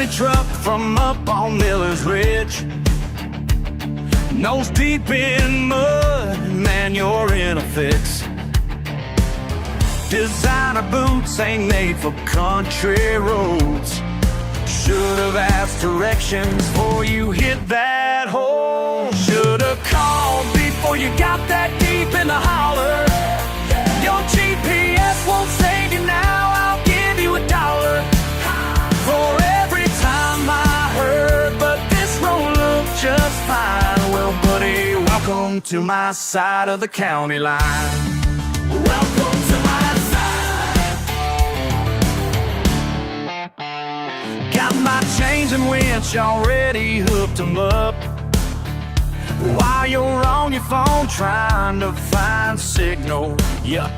dirty truck from up on Miller's Ridge. Nose deep in mud, man, you're in a fix. Designer boots ain't made for country roads. Should've asked directions before you hit that hole. Should've called before you got that deep in the holler. Your GPS won't save you now, I'll give you $1 for every time I heard, but this road looked just fine. Well, buddy, welcome to my side of the county line. Welcome to my side. Got my chains and winch already hooked 'em up, while you're on your phone trying to find signal. Yup,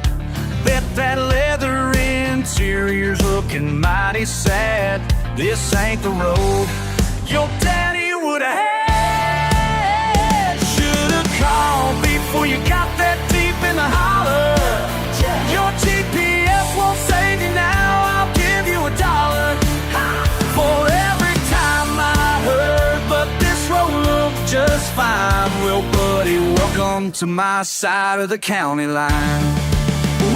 bet that leather interior's looking mighty sad. This ain't the road your daddy would've had. Should've called before you got that deep in the holler. Your GPS won't save you now, I'll give you $1 for every time I heard, but this road looked just fine. Well, buddy, welcome to my side of the county line.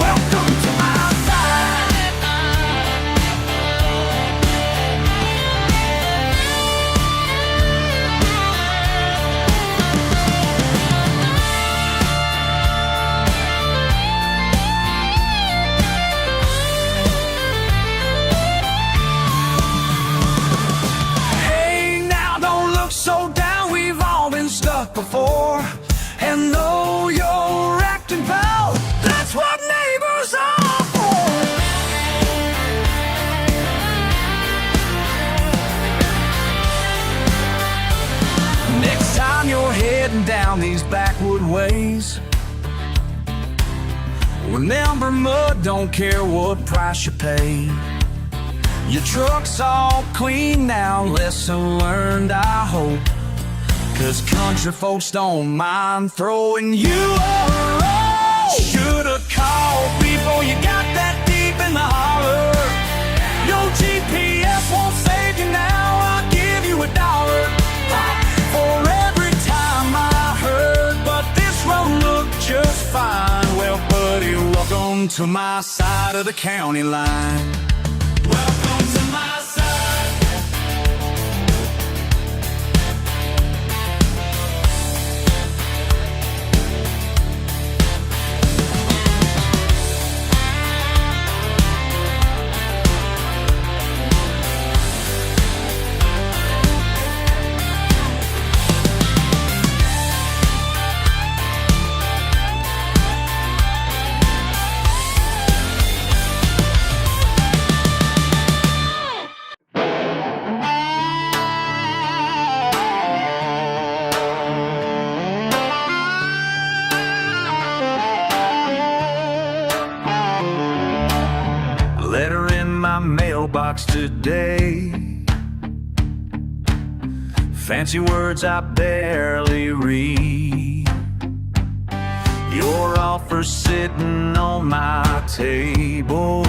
Welcome to my side. Hey, now don't look so down, we've all been stuck before. And though you're acting foul, that's what neighbors are for. Next time you're heading down these backwood ways, remember, mud don't care what price you pay. Your truck's all clean now, lesson learned, I hope, 'cause country folks don't mind throwing you a roll. Should've called before you got that deep in the holler. Your GPS won't save you now, I'll give you $1 for every time I heard, but this road looked just fine. Well, buddy, welcome to my side of the county line. Welcome to my side. Letter in my mailbox today, fancy words I barely read. Your offer sitting on my table,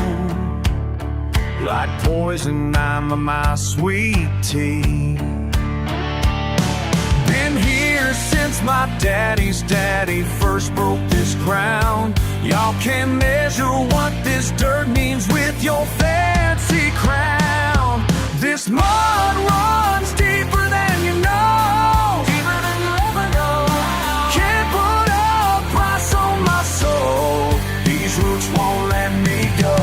like poison I'm my sweet tea. Been here since my daddy's daddy first broke this ground. Y'all can measure what this dirt means with your fancy crown. This mud runs deeper than you know, deeper than you ever know. Can't put a price on my soul, these roots won't let me go.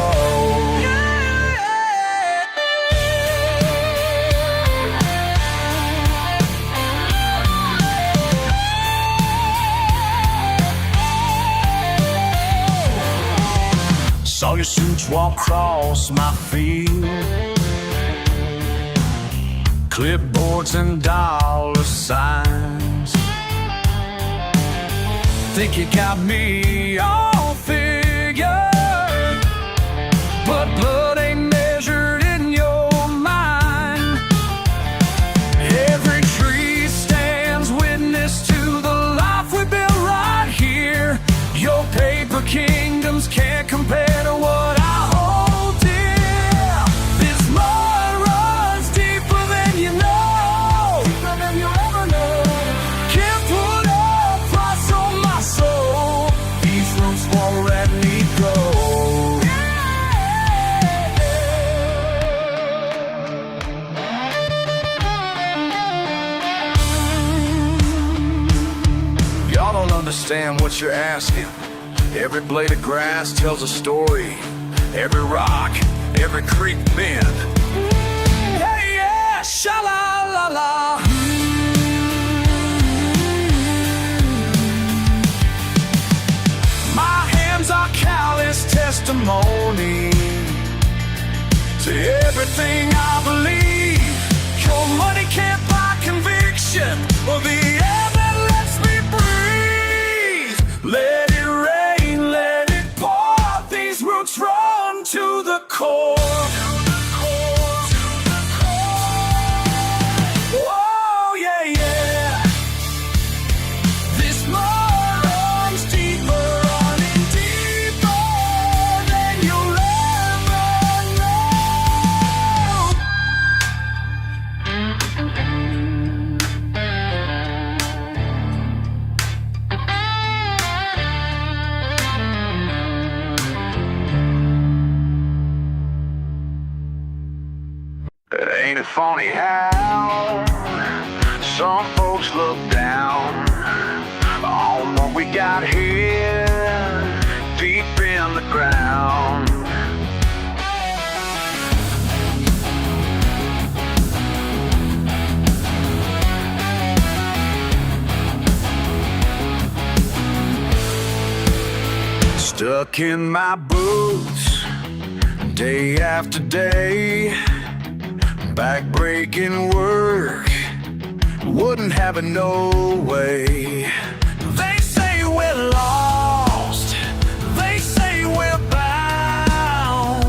Saw your suits walk across my field, clipboards and dollar signs. Think you got me all figured, but blood ain't measured in your mind. Every tree stands witness to the life we built right here. Your paper kingdoms can't compare to what I hold dear. This mud runs deep understand what you're asking. Every blade of grass tells a story. Every rock, every creek bend. Hey, yeah, sha-la-la-la. My hands are callous testimony to everything I believe. Your money can't buy conviction or the air that lets me breathe. Let it rain, let it pour. These roots run to the core. Whoa, yeah, yeah. This mud runs deeper, running deeper than you'll ever know. Ain't it funny how some folks look down on what we got here deep in the ground? Stuck in my boots day after day, back-breaking work, wouldn't have it no way. They say we're lost, they say we're bound,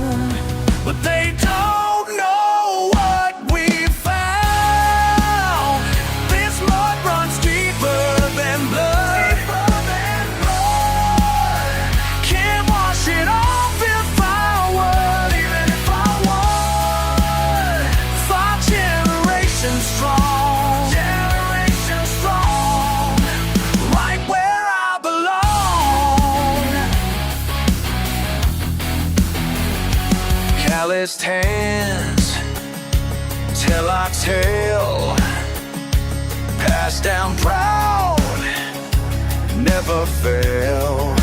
but they don't know what we found. This mud runs deeper than blood, can't wash it off if I would, even if I would. 5 generations strong, generations strong, right where I belong. Calloused hands tell our tale, passed down proud, never fail.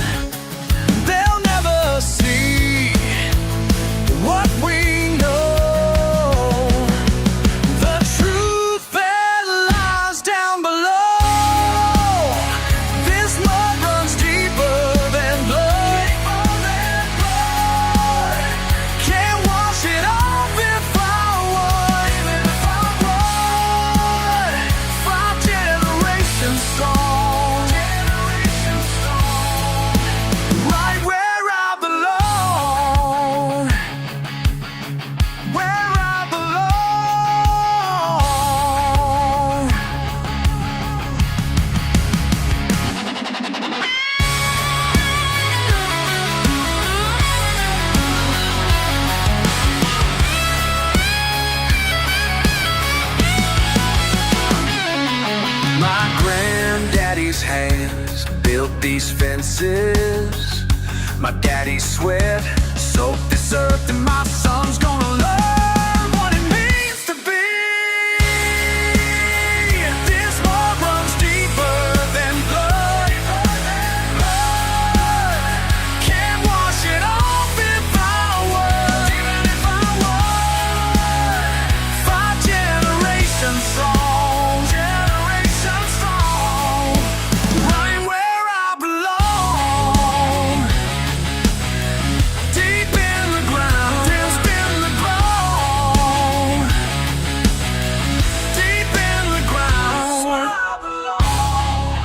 They'll never see what we know, the truth that lies down below. This mud runs deeper than blood, can't wash it off if I would, even if I would. 5 generations strong, right where I belong, where I belong. 'My granddaddy's hands built these fences. My daddy's sweat soaked this earth, and my son's gonna learn what it means to be. This mud runs deeper than blood, can't wash it off if I would, even if I would. 5 generations strong, generations strong, right where I belong. Deep in the ground, deep in the ground, deep in the ground, where I belong.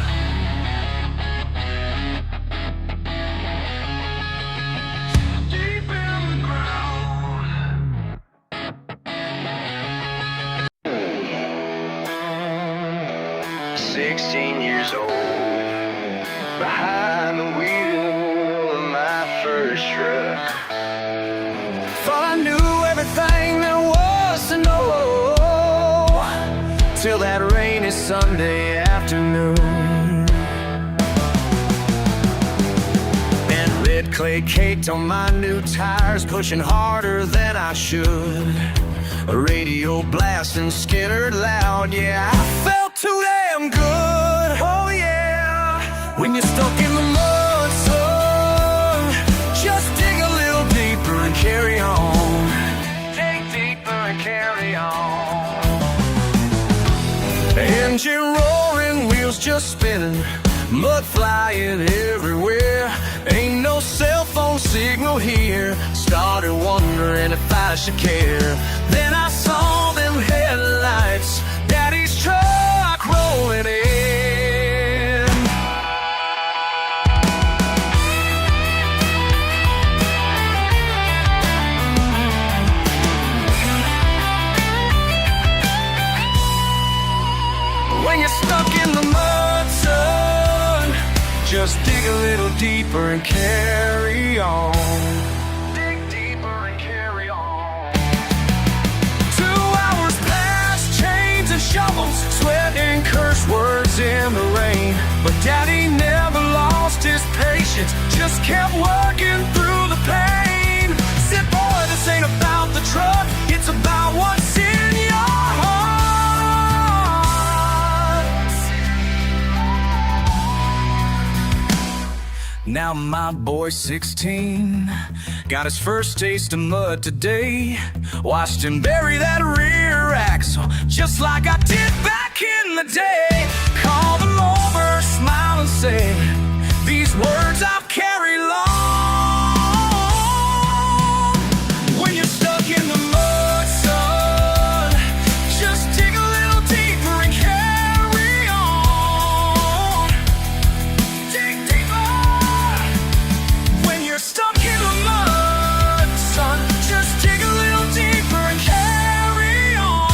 Deep in the ground. 16 years old, behind the wheel of my first truck. Thought I knew everything there was to know, till that rainy Sunday afternoon. And red clay caked on my new tires, pushing harder than I should. A radio blasting Skinner loud, yeah, I felt too damn good. Oh yeah, When you're stuck in the mud, son, just dig a little deeper and carry on. Dig deeper and carry on. Engine roaring, wheels just spinning, mud flying everywhere. Ain't no cell phone signal here. Started wondering if I should care. Then I saw them headlights, Daddy's truck rolling in. When you're stuck in the mud, son, just dig a little deeper and carry on. Dig deeper and carry on. 2 hours past, chains and shovels, sweat and curse words in the rain. But Daddy never lost his patience, just kept working through the pain. Said, boy, this ain't about the truck, it's about what's in your heart. Now my boy's 16, got his first taste of mud today. Watched him bury that rear axle, just like I did back in the day. Called him over, smile and say, these words I've carried long. When you're stuck in the mud, son, just dig a little deeper and carry on. Dig deeper. When you're stuck in the mud, son, just dig a little deeper and carry on.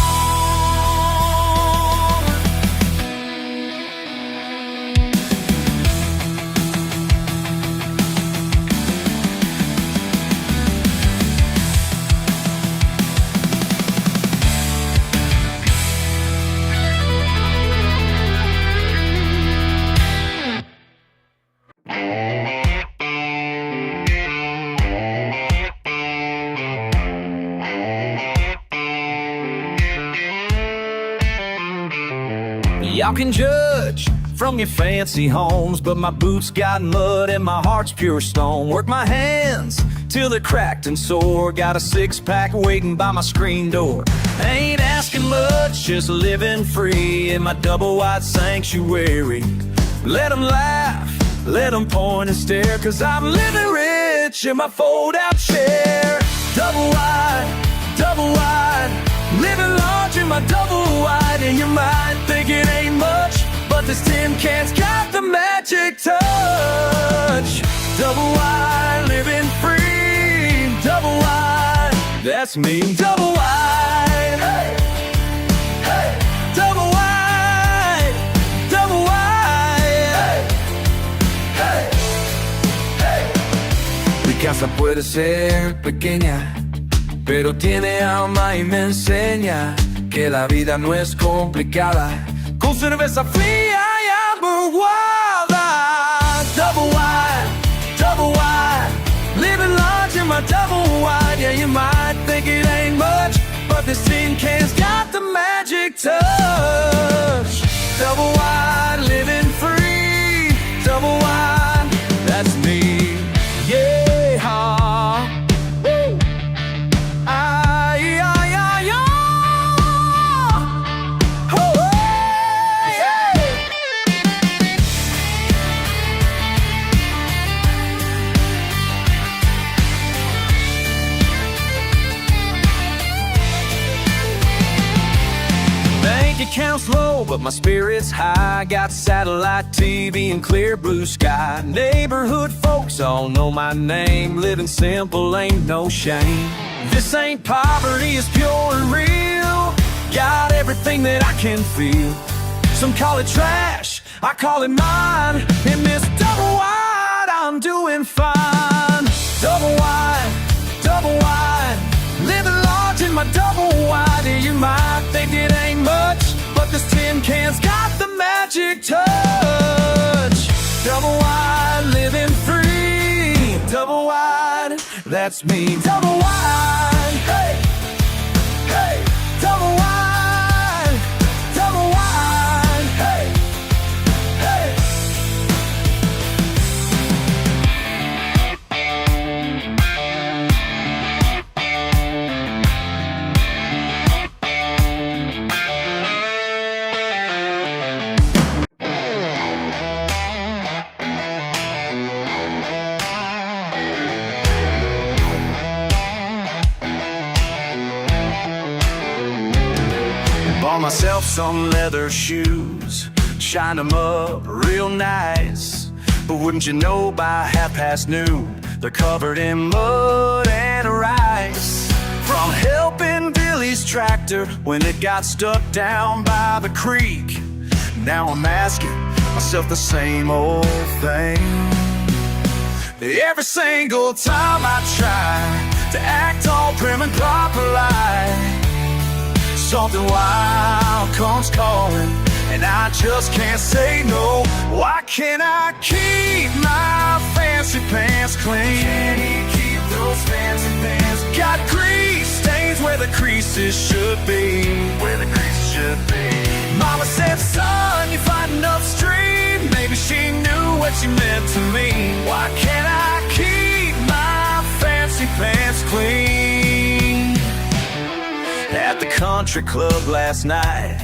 Y'all can judge from your fancy homes, but my boots got mud and my heart's pure stone. Work my hands till they're cracked and sore. Got a six-pack waiting by my screen door. Ain't asking much, just living free in my double-wide sanctuary. Let them laugh, let them point and stare, 'cause I'm living rich in my fold-out chair. Double wide, living large in my double wide. And you might think it ain't much, but this tin can's got the magic touch. Double wide, living free. Double wide, that's me. Double wide, hey, hey. Double wide, double wide, hey, hey, hey. Mi casa puede ser pequeña, pero tiene alma y me enseña que la vida no es complicada. Con cerveza fría y agua guada. Double wide, living large in my double wide. Yeah, you might think it ain't much, but this tin can's got the magic touch. Double wide, living free. Double wide, that's me. Yeah, woo. Bank account's low, but my spirit's high. Got satellite TV and clear blue sky. Neighborhood folks all know my name. Living simple, ain't no shame. This ain't poverty, it's pure and real. Got everything that I can feel. Some call it trash, I call it mine. In this double wide, I'm doing fine. Double wide, living large in my double wide. Yeah, you might think it ain't much, but this tin can's got the magic touch. Double wide, living free. Double wide, that's me. Double wide, hey, hey. Double wide, hey, hey. myself some leather shoes, shine them up real nice. But wouldn't you know, by noon, they're covered in mud and rice. From helping Billy's tractor when it got stuck down by the creek, now I'm asking myself the same old thing. Every single time I try to act all prim and proper like, something wild comes calling, and I just can't say no. Why can't I keep my fancy pants clean? Can he keep those fancy pants? Got grease stains where the creases should be. Where the creases should be. Mama said, son, you're fighting upstream. Maybe she knew what you meant to me. Why can't I keep my fancy pants clean? At the country club last night,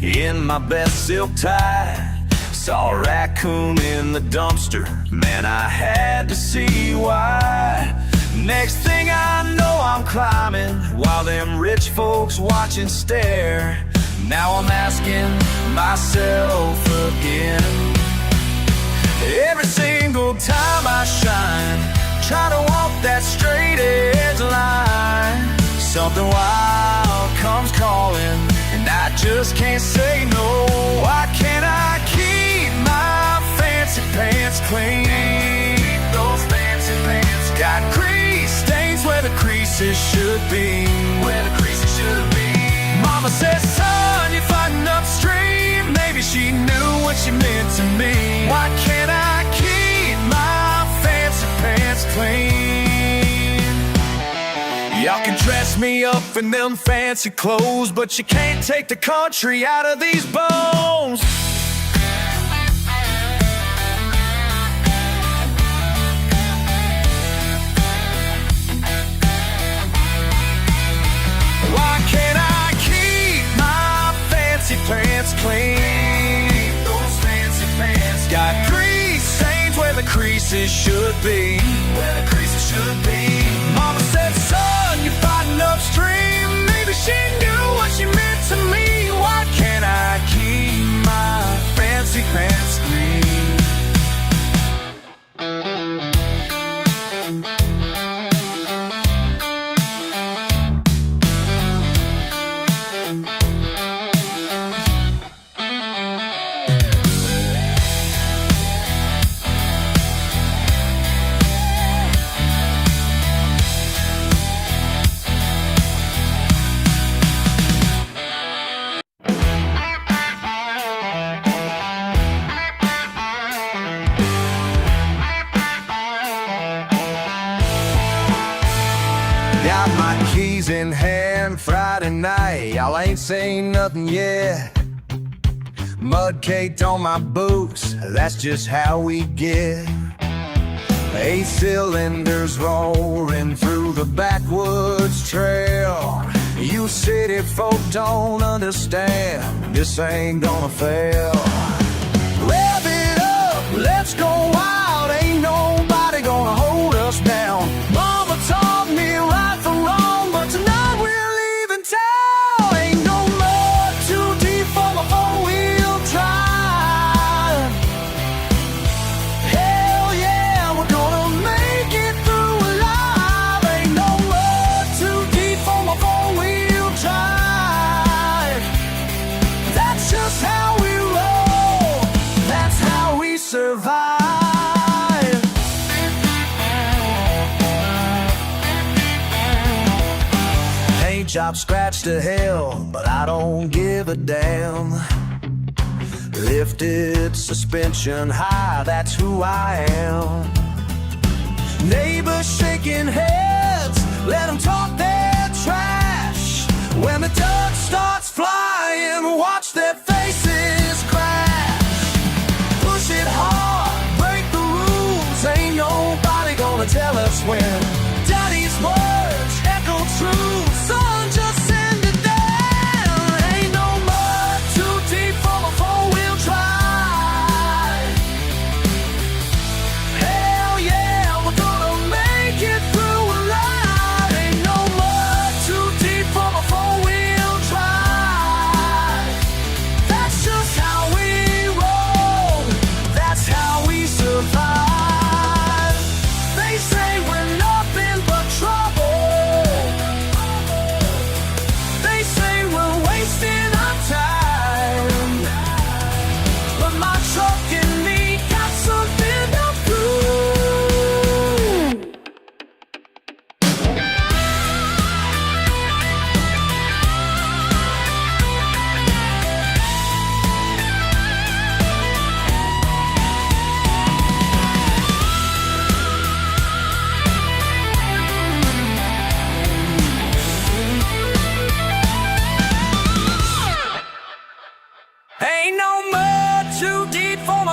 in my best silk tie, saw a raccoon in the dumpster. Man, I had to see why. Next thing I know, I'm climbing while them rich folks watch and stare. Now I'm asking myself again. Every single time I shine, try to walk that straight edge line, something wild comes calling, and I just can't say no. Why can't I keep my fancy pants clean? Keep those fancy pants. Got grease stains where the creases should be. Where the creases should be. Mama says, son, you're fighting upstream. Maybe she knew what she meant to me. Why can't I keep my fancy pants clean? Y'all can dress me up in them fancy clothes, but you can't take the country out of these bones. Why can't I keep my fancy pants clean? Those fancy pants got grease stains where the creases should be. Where the creases should be. Mama said, son, you're fighting upstream. Maybe she knew what she meant to me. Why can't I keep my fancy pants clean? Got my keys in hand Friday night. Y'all ain't seen nothing yet. Mud caked on my boots, that's just how we get. 8 cylinders roaring through the backwoods trail. You city folk don't understand, this ain't gonna fail. Rev it up, let's go wild. Ain't nobody gonna hold us down. Mama taught me right from wrong, but tonight we're leaving town. Ain't no mud too deep for my 4-wheel drive. Hell yeah, we're gonna make it through alive. Ain't no mud too deep for my 4-wheel drive. That's just how we roll, that's how we survive. Job scratched to hell, but I don't give a damn. Lifted suspension high, that's who I am. Neighbors shaking heads, let them talk their trash. When the dust starts flying, watch their faces crash. Push it hard, break the rules, ain't nobody gonna tell us when. Daddy's words echo true. Son, just send it down. Ain't no mud too deep for a 4-wheel drive. Hell yeah, we're gonna make it through alive. Ain't no mud too deep for a 4-wheel drive.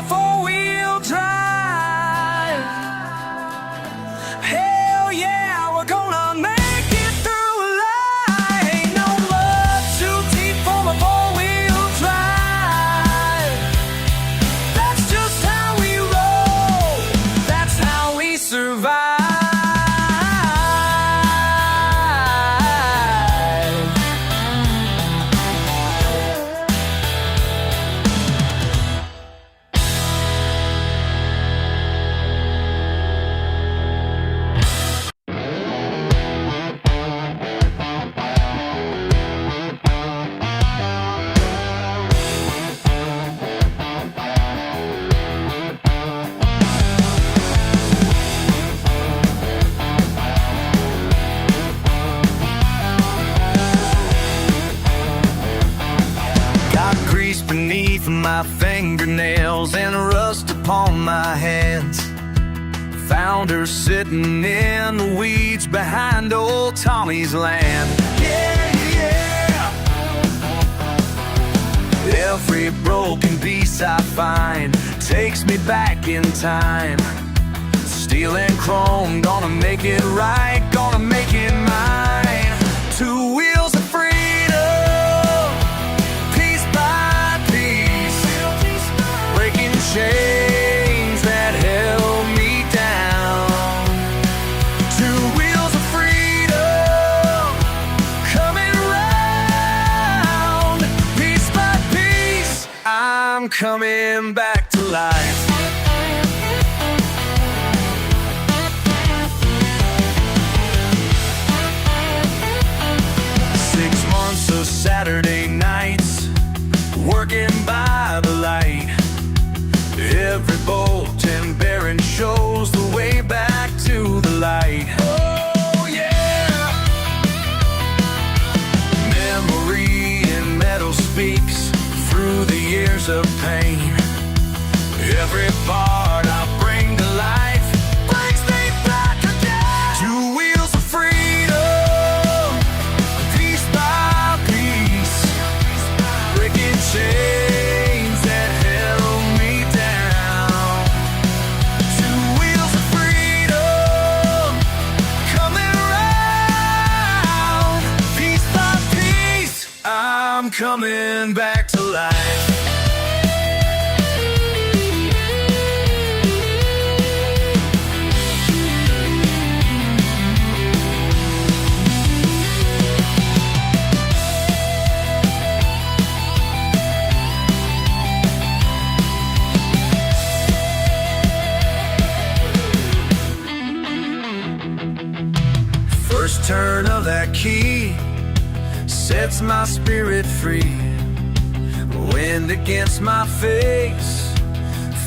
four-wheel drive. Hell yeah, we're gonna make it through life. Ain't no mud too deep for my four-wheel drive. That's just how we roll. That's how we survive. Beneath my fingernails and rust upon my hands. Found her sitting in the weeds behind old Tommy's land. Yeah, yeah. Every broken piece I find takes me back in time. Steel and chrome, gonna make it right, gonna make it mine. Two wheels of freedom, chains that held me down. Two wheels of freedom coming round. Piece by piece, I'm coming back to life. Of Saturday nights, working by the light. Every bolt and bearing shows the way back to the light. Oh yeah. Memory in metal speaks through the years of pain. Every part I bring to life brings me back again. Two wheels of freedom, piece by piece, breaking chains that held me down. Two wheels of freedom coming around. Piece by piece, I'm coming back to life. First turn of that key sets my spirit free. Wind against my face,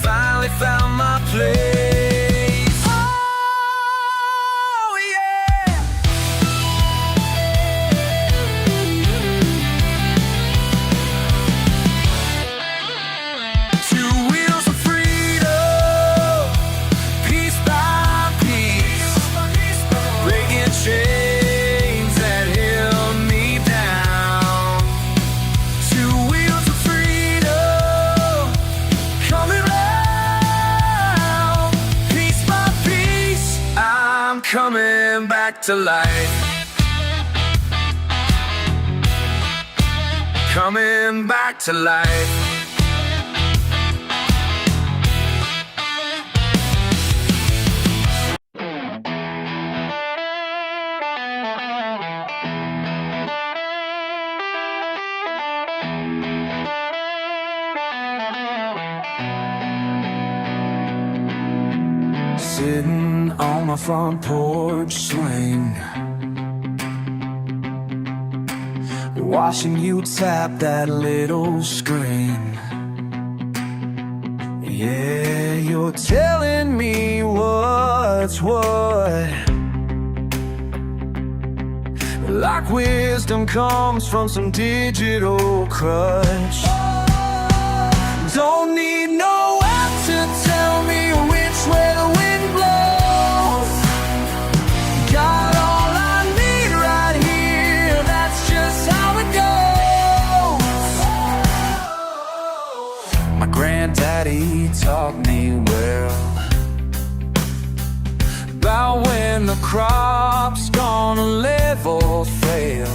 finally found my place. Oh yeah. Two wheels of freedom, piece by piece, breaking chains that held me down. Two wheels of freedom coming round. Piece by piece, I'm coming back to life. Coming back to life. Sitting on my front porch swing, watching you tap that little screen. Yeah, you're telling me what's what. Like wisdom comes from some digital crutch. Don't need no app to tell me which way the wind blows. Got all I need right here, that's just how it goes. My granddaddy taught taught me well about when the crop's gonna live or fail.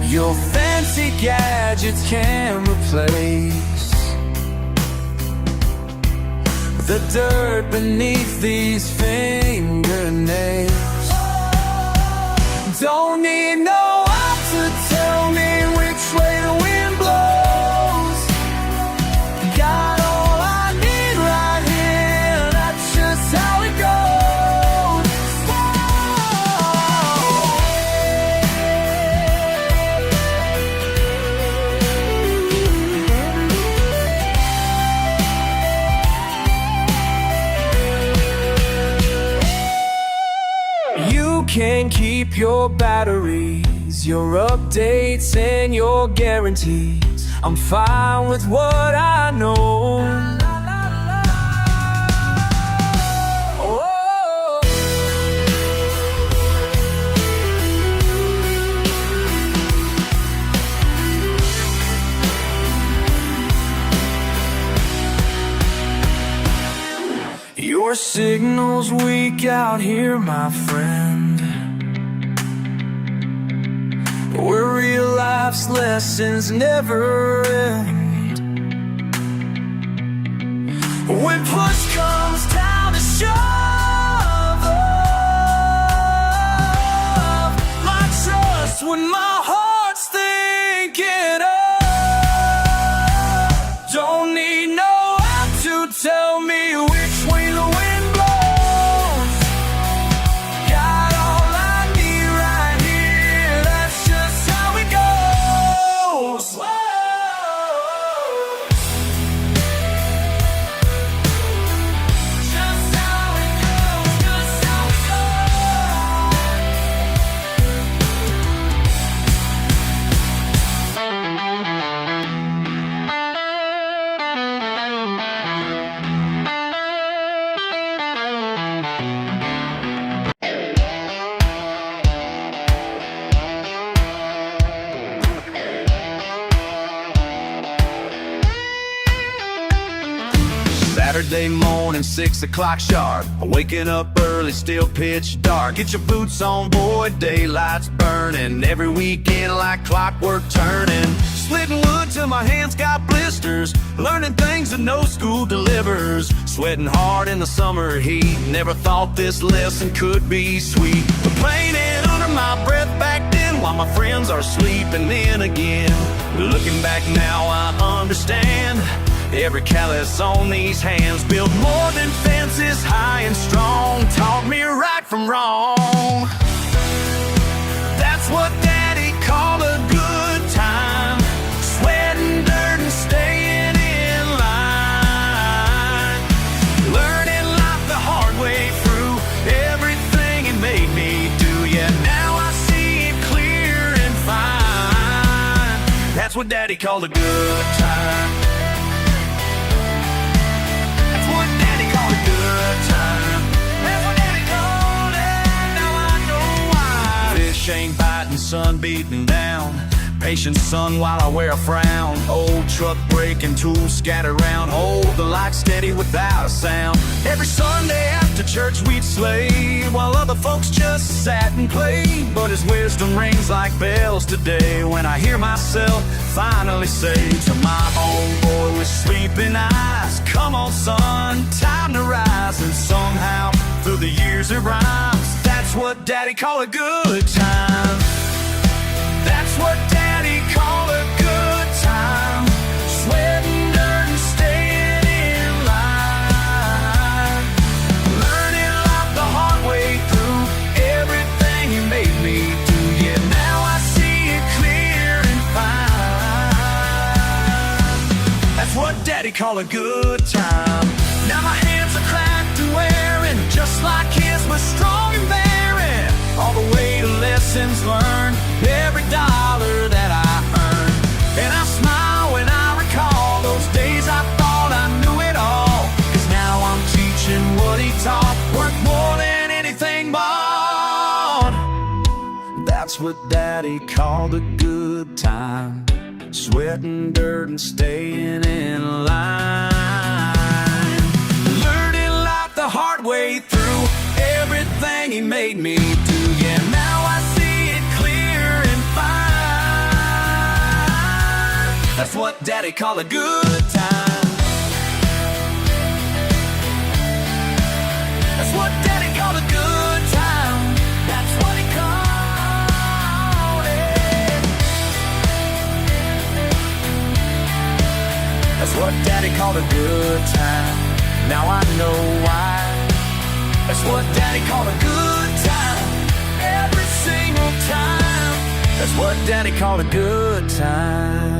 Your fancy gadgets can't replace the dirt beneath these fingernails. Don't need no one to tell me which way the wind blows. Got all I need right here, that's just how it goes. You can keep your batteries, your updates and your guarantees. I'm fine with what I know. Oh. Your signal's weak out here, my friend, where real life's lessons never end. When push comes down to shove, my trust when my heart's thinking of. Don't need no one to tell me which way the wind blows. Got all I need right here, that's just how it goes. Whoa. Just how it goes, just how it Saturday morning, 6 o'clock sharp. Waking up early, still pitch dark. Get your boots on, boy, daylight's burning. Every weekend like clockwork turning. Splitting wood till my hands got blisters. Learning things that no school delivers. Sweating hard in the summer heat. Never thought this lesson could be sweet. But playing it under my breath back then, while my friends are sleeping in again. Looking back now, I understand. Every callus on these hands built more than fences, high and strong. Taught me right from wrong. That's what Daddy called a good time. Sweating dirt and staying in line. Learning life the hard way through everything he made me do. Yeah, now I see it clear and fine. That's what Daddy called a good time. Fish ain't biting, sun beating down. Patient son while I wear a frown. Old truck breaking, tools scattered around. Hold the light steady without a sound. Every Sunday after church we'd slay, while other folks just sat and played. But his wisdom rings like bells today, when I hear myself finally say to my homeboy with sleeping eyes, come on son, time to rise. And somehow through the years it rhymes. That's what Daddy called a good time. That's what Daddy called a good time. Sweating dirt and staying in line. Learning life the hard way through everything he made me do. Yeah, now I see it clear and fine. That's what Daddy called a good time. Now my hands are cracked and wearing, just like his, but strong and bearing. All the way to lessons learned, every dollar that I earned. And I smile when I recall those days I thought I knew it all. 'Cause now I'm teaching what he taught, worth more than anything bought. That's what Daddy called a good time. sweating dirt and staying in line. Learning life the hard way through everything he made me do. Yeah, now I see it clear and fine. That's what Daddy called a good time. That's what Daddy called a good time. That's what he called it. That's what Daddy called a good time. Now I know why. That's what Daddy called a good time. Every single time. That's what Daddy called a good time.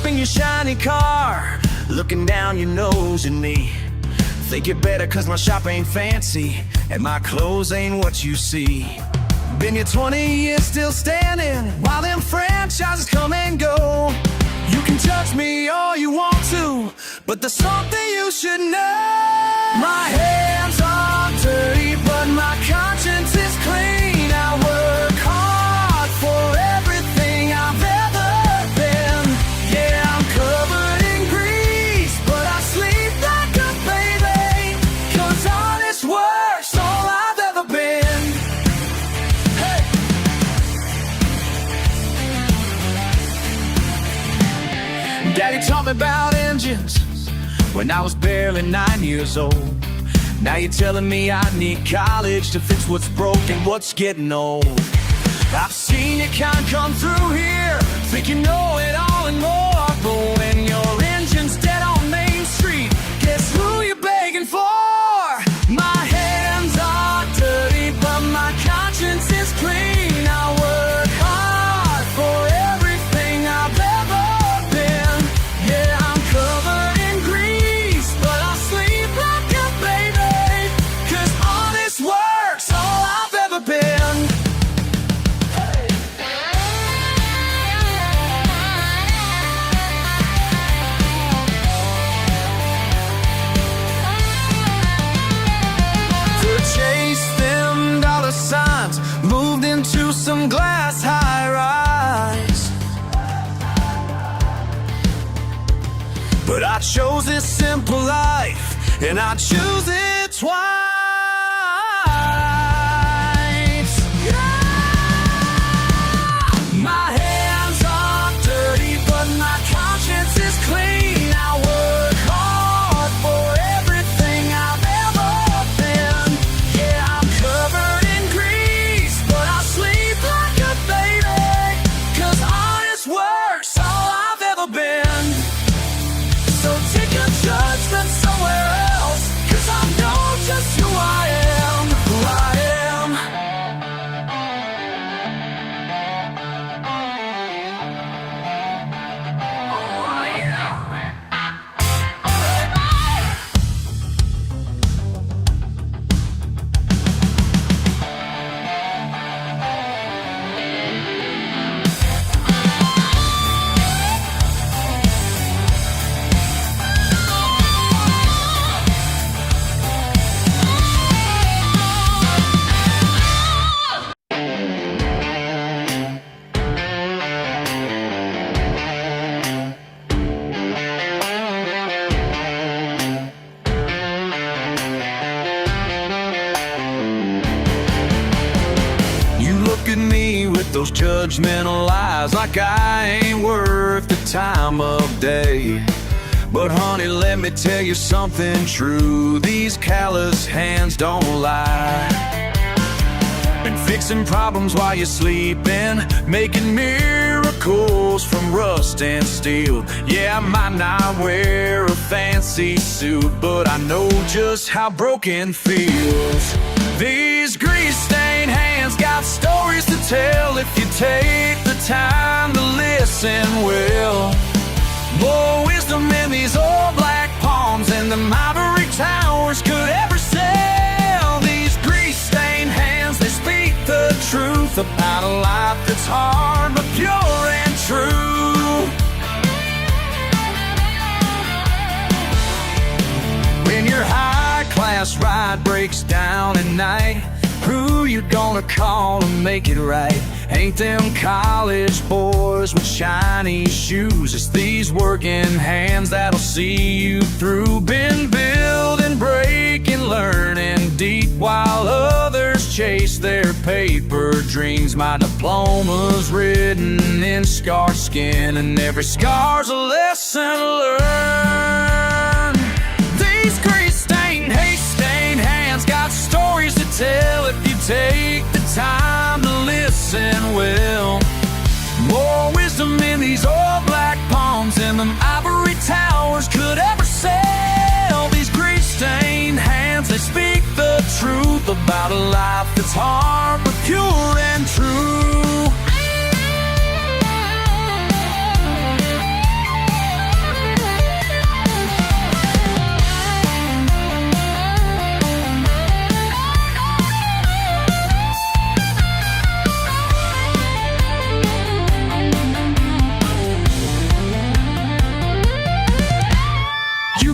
In your shiny car, looking down your nose at me. Think you're better cause my shop ain't fancy and my clothes ain't what you see. Been here 20 years still standing while them franchises come and go. You can judge me all you want to, but there's something you should know. My hands are dirty but my conscience is clean. I work hard for everything I've ever been. Yeah, I'm covered in grease, but I sleep like a baby, cause honest work's all I've ever been. Hey! Daddy taught me about engines when I was barely 9 years old. Now you're telling me I need college to fix what's broken, what's getting old. I've seen your kind come through here, think you know it all and more. But when your engine's dead on Main Street, guess who you're begging for? My hands are dirty, but my conscience is clean. I work hard for everything I've ever been. Yeah, I'm covered in grease, but I sleep like a baby, cause honest work's all I've ever been. Chase them dollar signs, moved into some glass high-rise. But I chose this simple life, and I choose it twice. Yeah! My hands are dirty, but my conscience is clean. I work hard for everything I've ever been. Yeah, I'm covered in grease, but I sleep like a baby, cause honest work's all I've ever been. So take your judgment somewhere else, cause I know just who I am, who I am. At me with those judgmental eyes, like I ain't worth the time of day. But honey, let me tell you something true, these callous hands don't lie. Been fixing problems while you're sleeping, making miracles from rust and steel. Yeah, I might not wear a fancy suit, but I know just how broken feels. These grease-stained hands got stories to tell if you take the time to listen well. More wisdom in these old black palms and the ivory towers could ever sail. These grease-stained hands, they speak the truth about a life that's hard but pure and true. When your high-class ride breaks down at night, who you gonna call to make it right? Ain't them college boys with shiny shoes. It's these working hands that'll see you through. Been building, breaking, learning deep while others chase their paper dreams. My diploma's written in scar skin, and every scar's a lesson learned. These grease-stained, hate-stained hands got stories to tell if you take the time to listen well. More wisdom in these old black palms than them ivory towers could ever sail. These grease-stained hands, they speak the truth about a life that's hard but pure and true.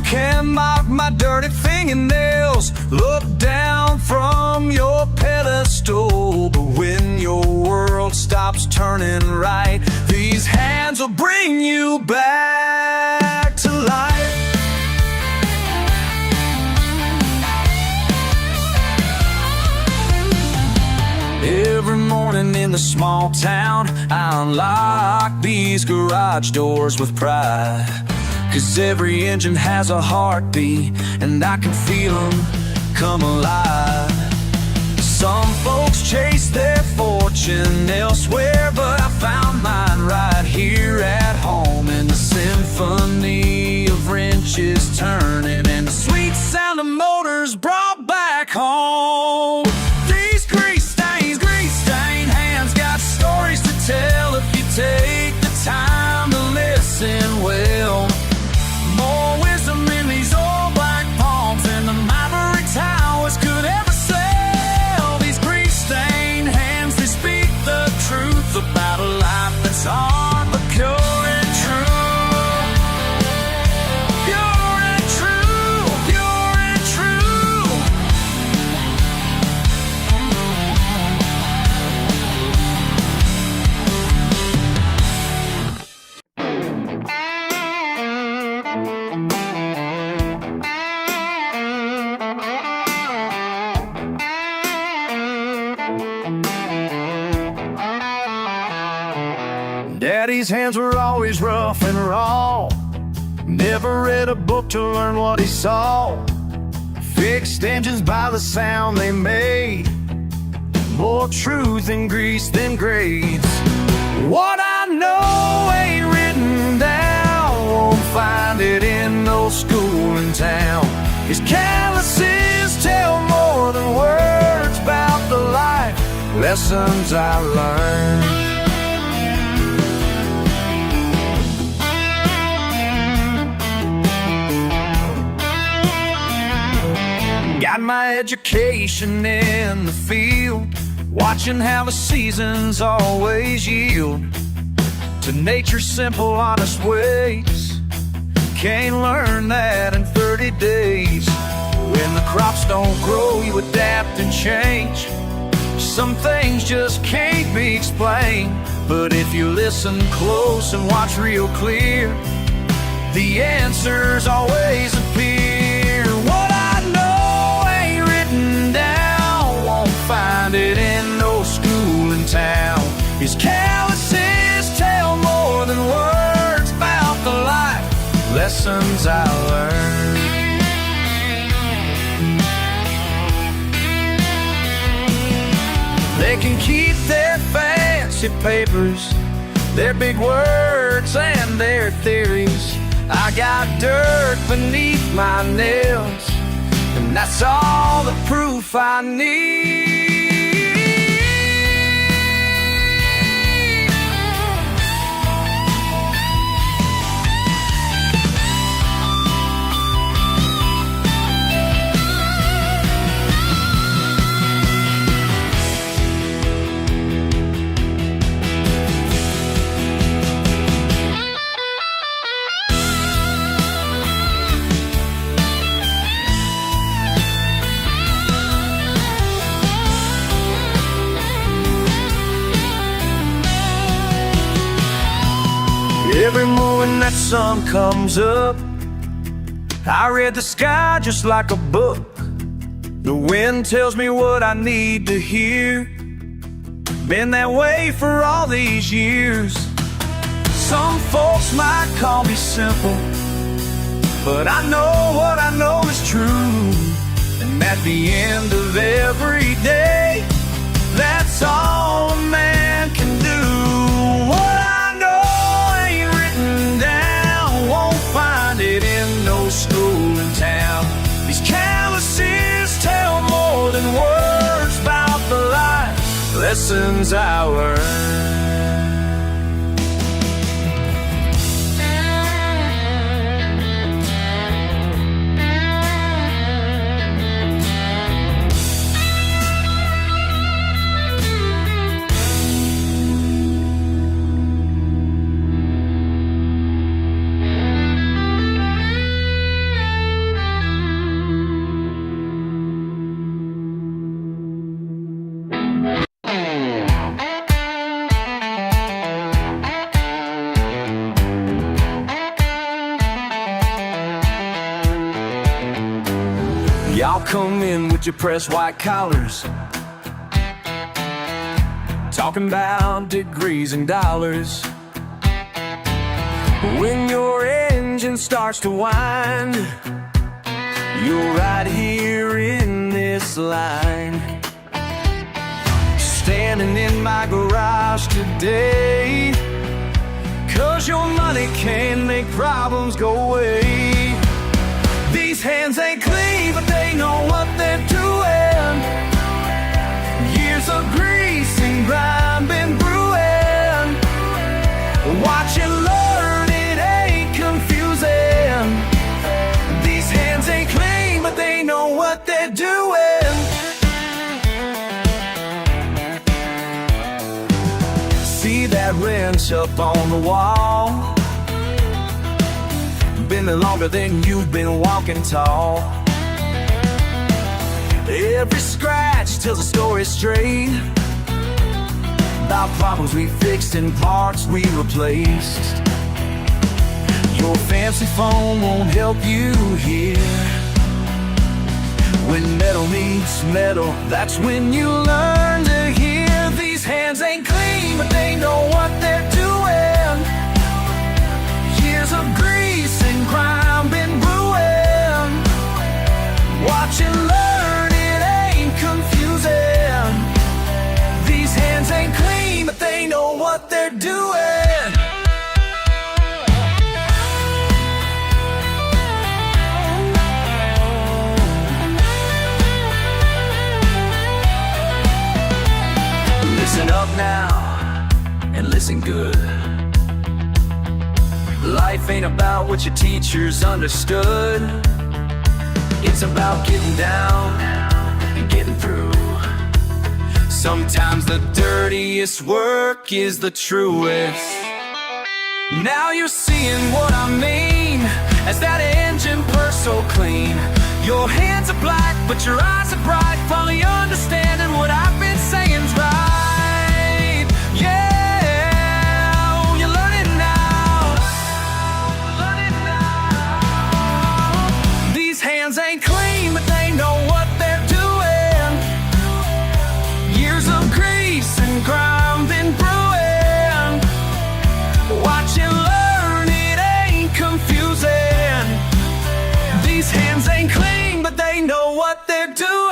Can mark my dirty fingernails, look down from your pedestal, but when your world stops turning right, these hands will bring you back to life. Every morning in the small town, I unlock these garage doors with pride. 'Cause every engine has a heartbeat, and I can feel them come alive. Some folks chase their fortune elsewhere, but I found mine right here at home, in the symphony of wrenches turning and the sweet sound of motors brought back home. These grease-stained hands got stories to tell if you take the time to listen well. More wisdom in these old black palms than the ivory towers could ever sail. These grease-stained hands, they speak the truth about a life that's hard but pure and true. Pure and true, pure and true. Daddy's hands were always rough and raw. Never read a book to learn what he saw. Fixed engines by the sound they made. More truth in grease than grades. What I know ain't written down, won't find it in no school in town. His calluses tell more than words about the life lessons I learned. Got my education in the field, watching how the seasons always yield to nature's simple, honest ways. Can't learn that in 30 days. When the crops don't grow, you adapt and change. Some things just can't be explained, but if you listen close and watch real clear, the answers always appear. What I know ain't written down, won't find it in no school in town. His calluses tell more than words about the life lessons I learned. They can keep their fancy papers, their big words and their theories. I got dirt beneath my nails, and that's all the proof I need. Every morning that sun comes up, I read the sky just like a book. The wind tells me what I need to hear. Been that way for all these years. Some folks might call me simple, but I know what I know is true. And at the end of every day, that's all a man can do. What I know ain't written down, won't find it in no school in town. These canvases tell more than words about the life lessons I learned. Y'all come in with your pressed white collars, talking about degrees and dollars. When your engine starts to whine, you're right here in this line. Standing in my garage today, 'cause your money can make problems go away. These hands ain't clean, but they know what they're doing. Years of grease and grime been brewing. Watch and learn, it ain't confusing. These hands ain't clean, but they know what they're doing. See that wrench up on the wall? Been longer than you've been walking tall. Every scratch tells a story straight about problems we fixed and parts we replaced. Your fancy phone won't help you here. When metal meets metal, that's when you learn to hear. These hands ain't clean, but they know what they're doing. Years of grease and crime been brewing. Watch and learn, it ain't confusing. These hands ain't clean, but they know what they're doing. Listen up now, and listen good. Life ain't about what your teachers understood. It's about getting down and getting through. Sometimes the dirtiest work is the truest. Now you're seeing what I mean, as that engine purrs so clean. Your hands are black, but your eyes are bright, finally understanding what I've been saying's right. Yeah. Ain't clean, but they know what they're doing. Years of grease and grime been brewing. Watch and learn, it ain't confusing. These hands ain't clean, but they know what they're doing.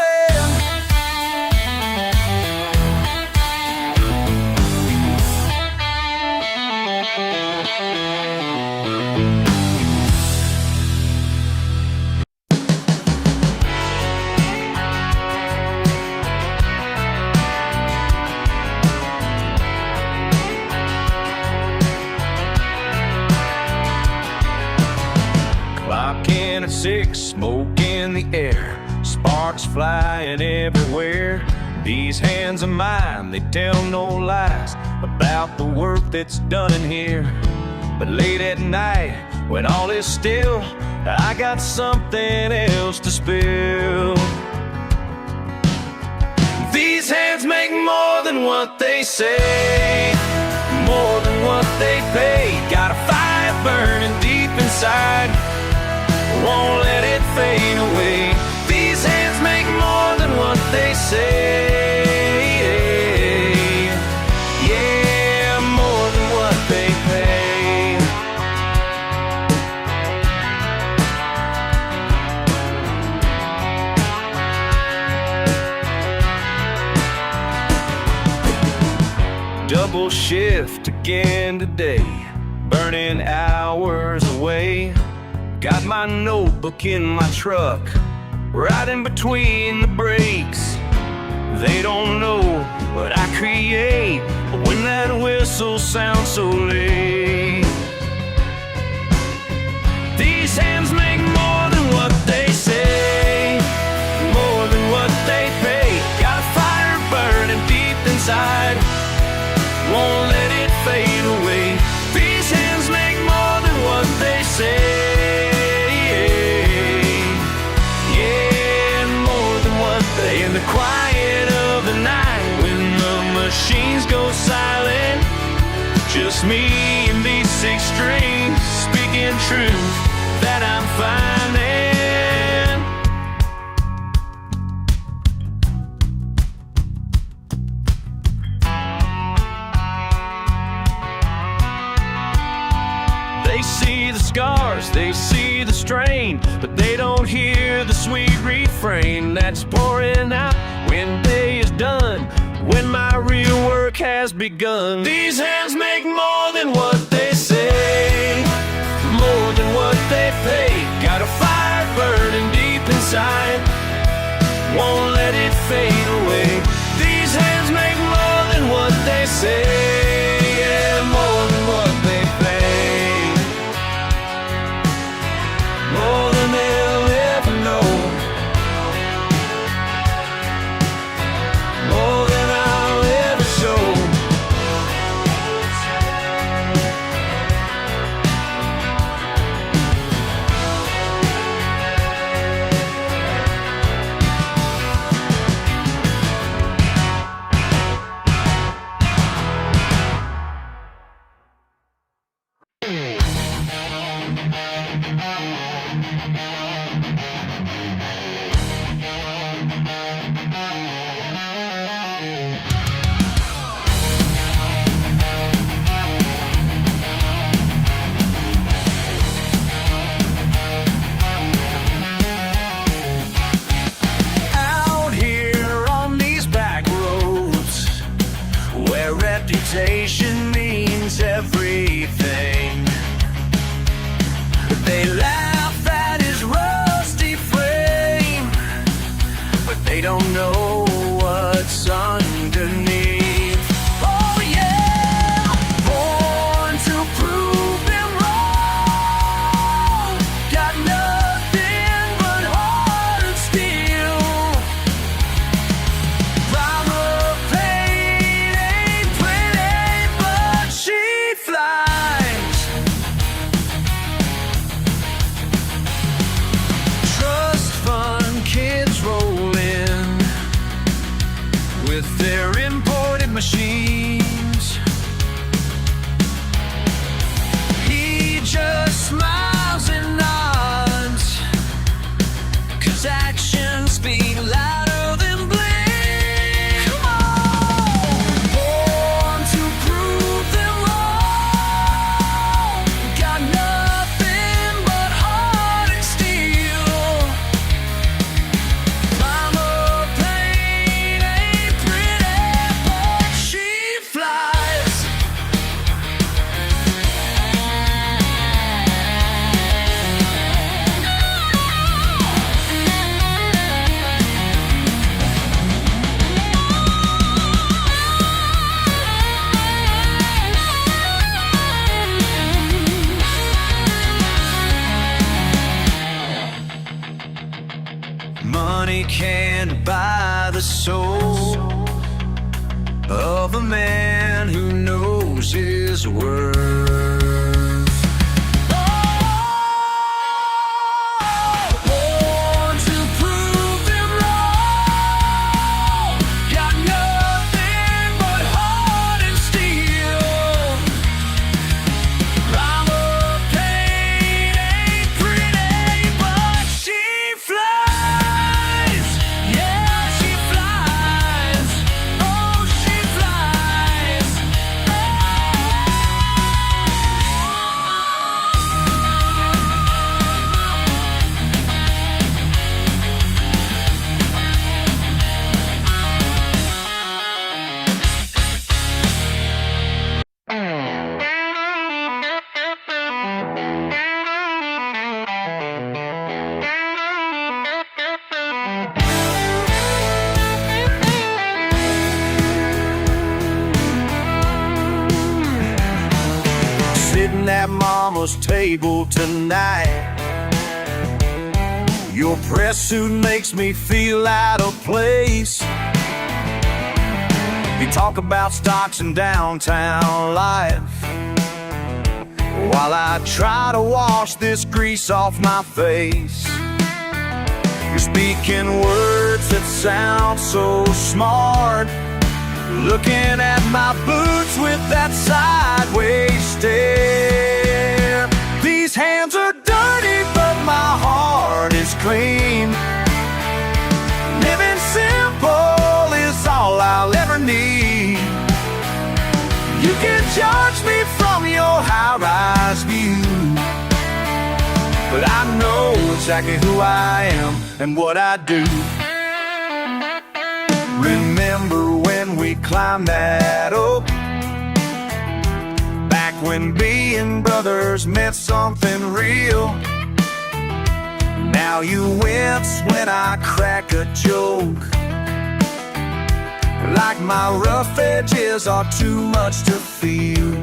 At 6, smoke in the air, sparks flying everywhere. These hands of mine, they tell no lies about the work that's done in here. But late at night, when all is still, I got something else to spill. These hands make more than what they say, more than what they pay. Gotta fight burning deep inside. Won't let it fade away. These hands make more than what they say. Yeah, more than what they pay. Double shift again today, burning hours away. Got my notebook in my truck, right in between the brakes. They don't know what I create when that whistle sounds so late. These hands make more than what they say, more than what they pay. Got a fire burning deep inside, won't let it fade away. These hands make more than what they say. In the quiet of the night, when the machines go silent, just me and these 6 strings, speaking truth that I'm finding. They see the scars, they see the strain, but they don't hear the sweet refrain that's pouring out when day is done, when my real work has begun. These hands make more than what they say, more than what they pay. Got a fire burning deep inside, won't let it fade away. These hands make more than what they say, yeah, more than what they pay. More than they'll ever know, more than I'll ever show. Reputation means everything. They laugh at his rusty frame, but they don't know what's underneath. Oh yeah, born to prove them wrong. Got nothing but heart and steel. Primer of pain ain't pretty, but she flies. Trust fund kids roll in with their imported machines. He just smiles and nods, 'cause actions speak louder than bling. Come on! Born to prove them wrong. Got nothing but heart and steel. Mama pain ain't pretty, but she flies. Money can't buy the soul of a man who knows his worth. Born to prove them wrong. Got nothing but heart and steel. I'm a mama's table tonight. Your press suit makes me feel out of place. You talk about stocks and downtown life, while I try to wash this grease off my face. You're speaking words that sound so smart, looking at my boots with that sideways stare. These hands are dirty, but my heart is clean. Living simple is all I'll ever need. You can judge me from your high-rise view, but I know exactly who I am and what I do. Remember when we climbed that oak, back when being brothers meant something real. Now you wince when I crack a joke, like my rough edges are too much to feel.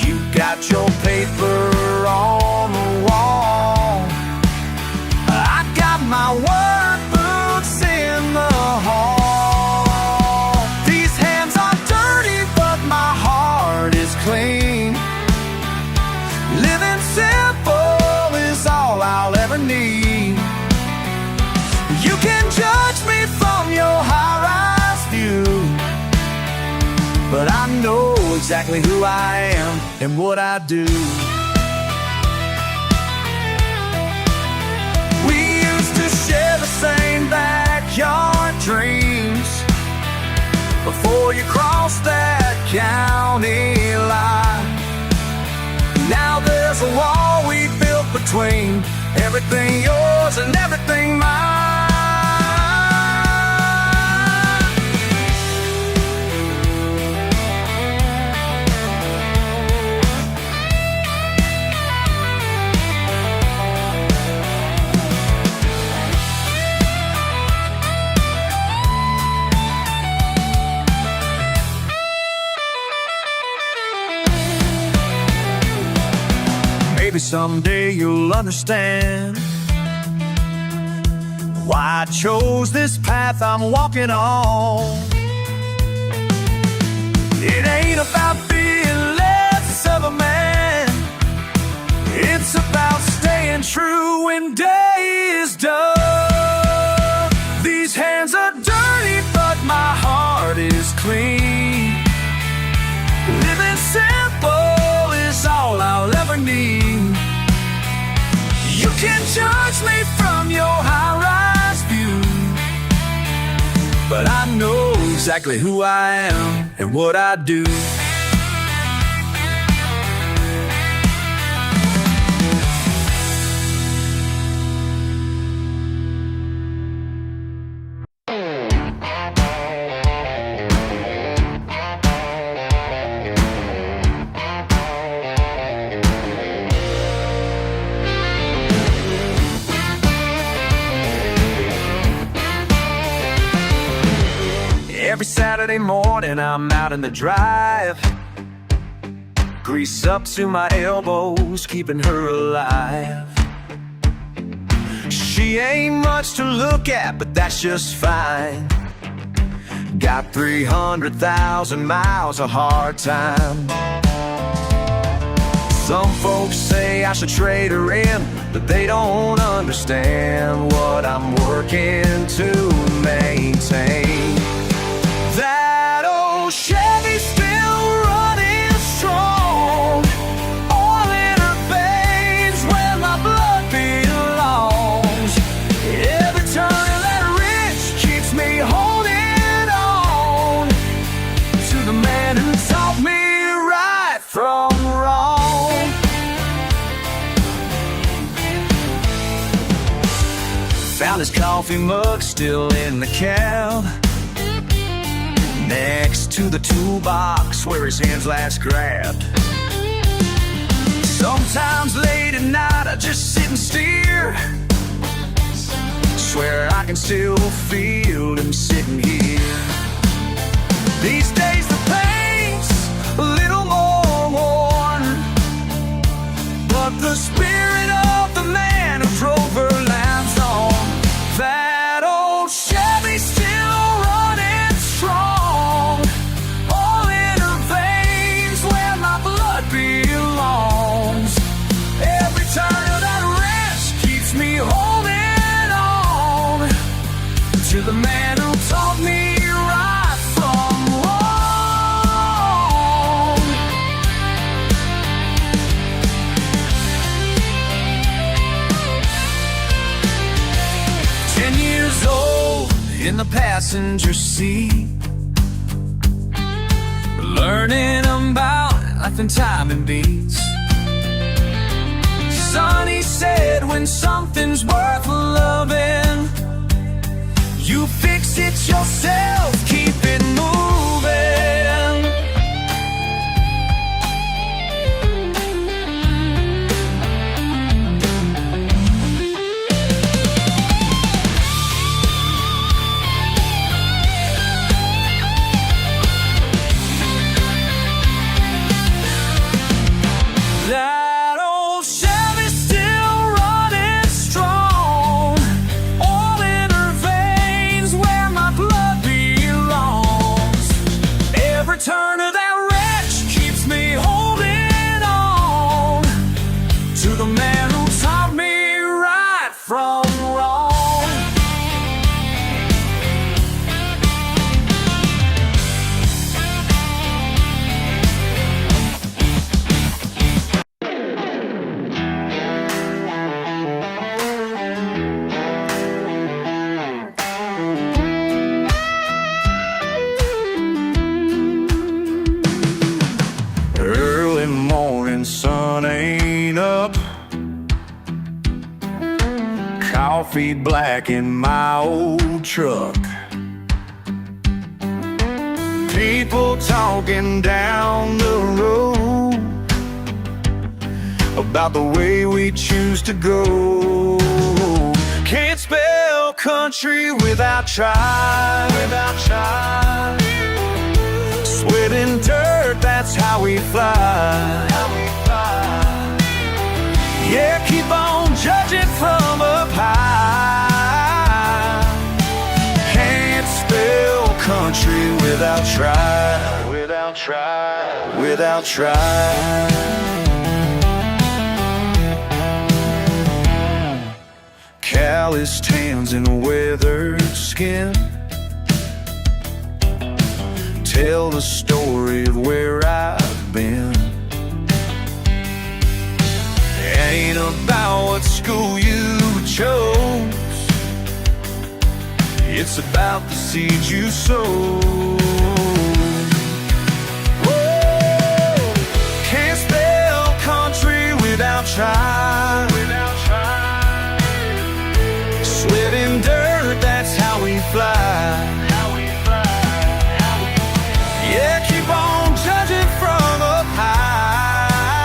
You got your paper on the wall, I got my work boots in the hall. These hands are dirty, but my heart is clean. Living simple is all I'll ever need. You can judge me from your high-rise view, but I know exactly who I am and what I do. We used to share the same backyard dreams before you crossed that county line. Now there's a wall we built between everything yours and everything mine. Maybe someday you'll understand why I chose this path I'm walking on. It ain't about being less of a man, it's about staying true when day is done. These hands are dirty, but my heart is clean. Living simple is all I'll ever need. You can judge me from your high-rise view, but I know exactly who I am and what I do. Every Saturday morning I'm out in the drive, grease up to my elbows, keeping her alive. She ain't much to look at, but that's just fine. Got 300,000 miles of hard time. Some folks say I should trade her in, but they don't understand what I'm working to maintain. That old Chevy's still running strong, oil in her veins where my blood belongs. Every turn that wrench keeps me holding on to the man who taught me right from wrong. Found his coffee mug still in the cab, next to the toolbox where his hands last grabbed. Sometimes late at night I just sit and steer, swear I can still feel him sitting here. These days the paint's a little more worn, man who taught me right from wrong. 10 years old in the passenger seat, learning about life and time and beats. Son, he said, when something's worth loving, you fix it yourself, keep it moving. That old Chevy's still running strong, oil in her veins where my blood belongs. Every turn of that wrench keeps me holding on to the man who taught me right from wrong. Early morning sun ain't up, coffee black in my old truck, people talking down the road about the way we choose to go. Can't spell country without try, without try. Sweat and dirt, that's how we fly. Yeah, keep on judging from up high. Can't spell country without try, without try, without try. Calloused hands and weathered skin tell the story of where I've been. It ain't about what school you chose, it's about the seeds you sowed. Whoa. Can't spell country without trying, without trying. Sweat and dirt, that's how we fly. Yeah, keep on judging from up high.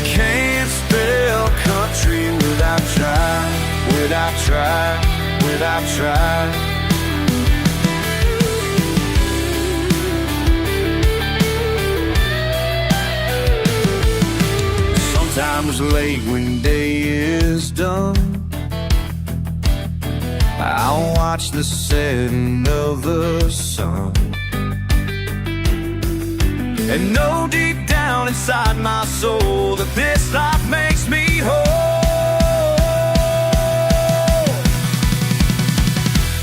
Can't spell country without trying, without trying, without trying. Sometimes late when day is done, I'll watch the setting of the sun and know deep down inside my soul that this life makes me whole.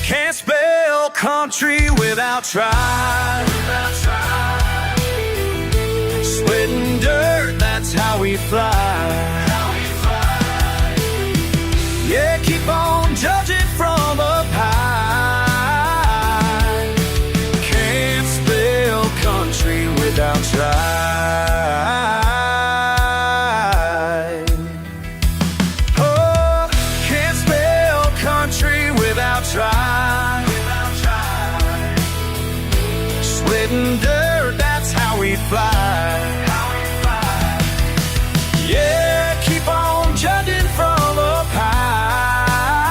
Can't spell country without trying, without trying. Sweat and dirt, that's how we fly, how we fly. Yeah, keep on judging from up high. Can't spell country without try. Oh, can't spell country without try, without try. Sweat and dirt, that's how we fly, how we fly. Yeah, keep on judging from up high.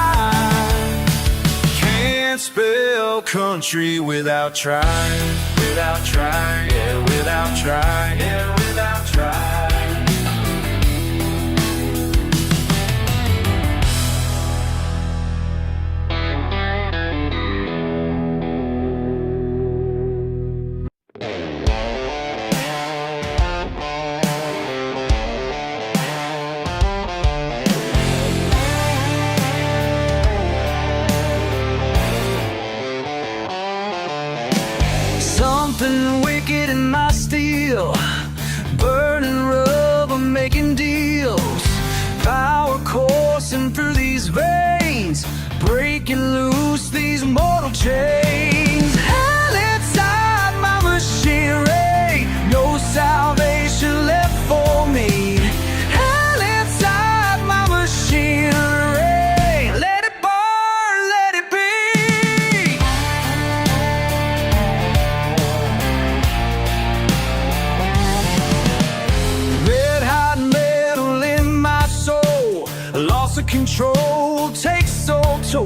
Can't spell country without trying, without trying, yeah, without trying, yeah, without trying. steel, burning rubber, making deals. Power coursing through these veins, breaking loose these mortal chains. Hell inside my machinery, no salvation left for me. Hell inside my machinery, let it burn, let it be. Red hot metal in my soul, loss of control takes so toll.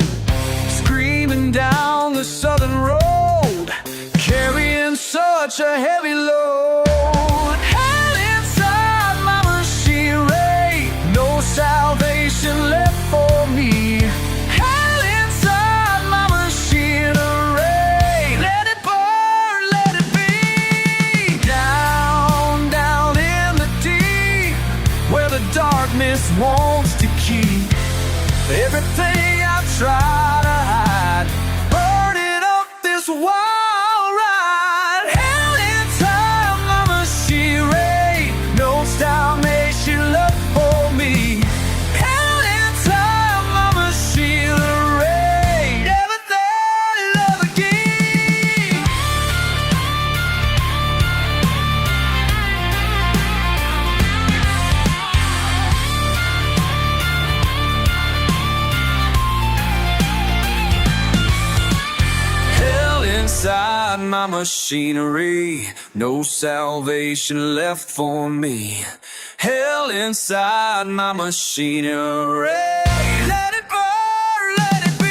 Screaming down the southern road, carrying such a heavy load. Hell inside my machinery, no salvation left for me. Hell inside my machinery, let it burn, let it be. Down, down in the deep, where the darkness wants to keep everything I've tried to hide, burning up this wild ride. Hell inside my machinery, no salvation left for me. Hell inside my machinery, never thought I'd love again. Inside my machinery, no salvation left for me. Hell inside my machinery, let it burn, let it be.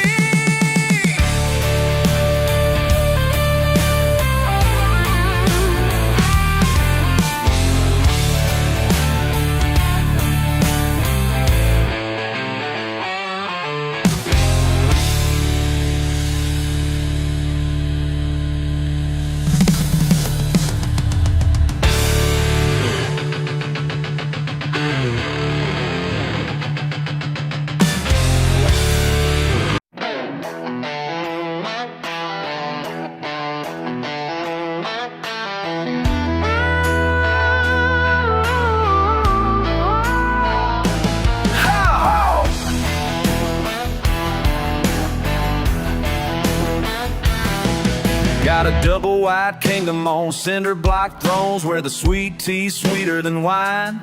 Got a double white kingdom on cinder block thrones, where the sweet tea's sweeter than wine.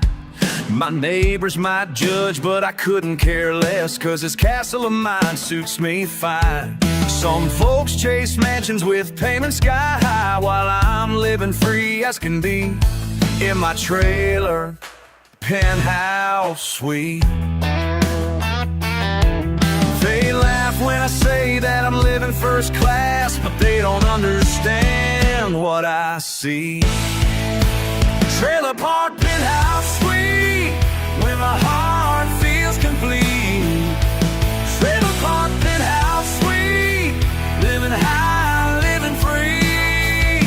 My neighbors might judge, but I couldn't care less, 'cause this castle of mine suits me fine. Some folks chase mansions with payments sky high, while I'm living free as can be in my trailer penthouse suite. They laugh when I say that I'm living first class, but they don't understand what I see. Trailer park penthouse suite, where my heart feels complete. Trailer park penthouse suite, living high, living free.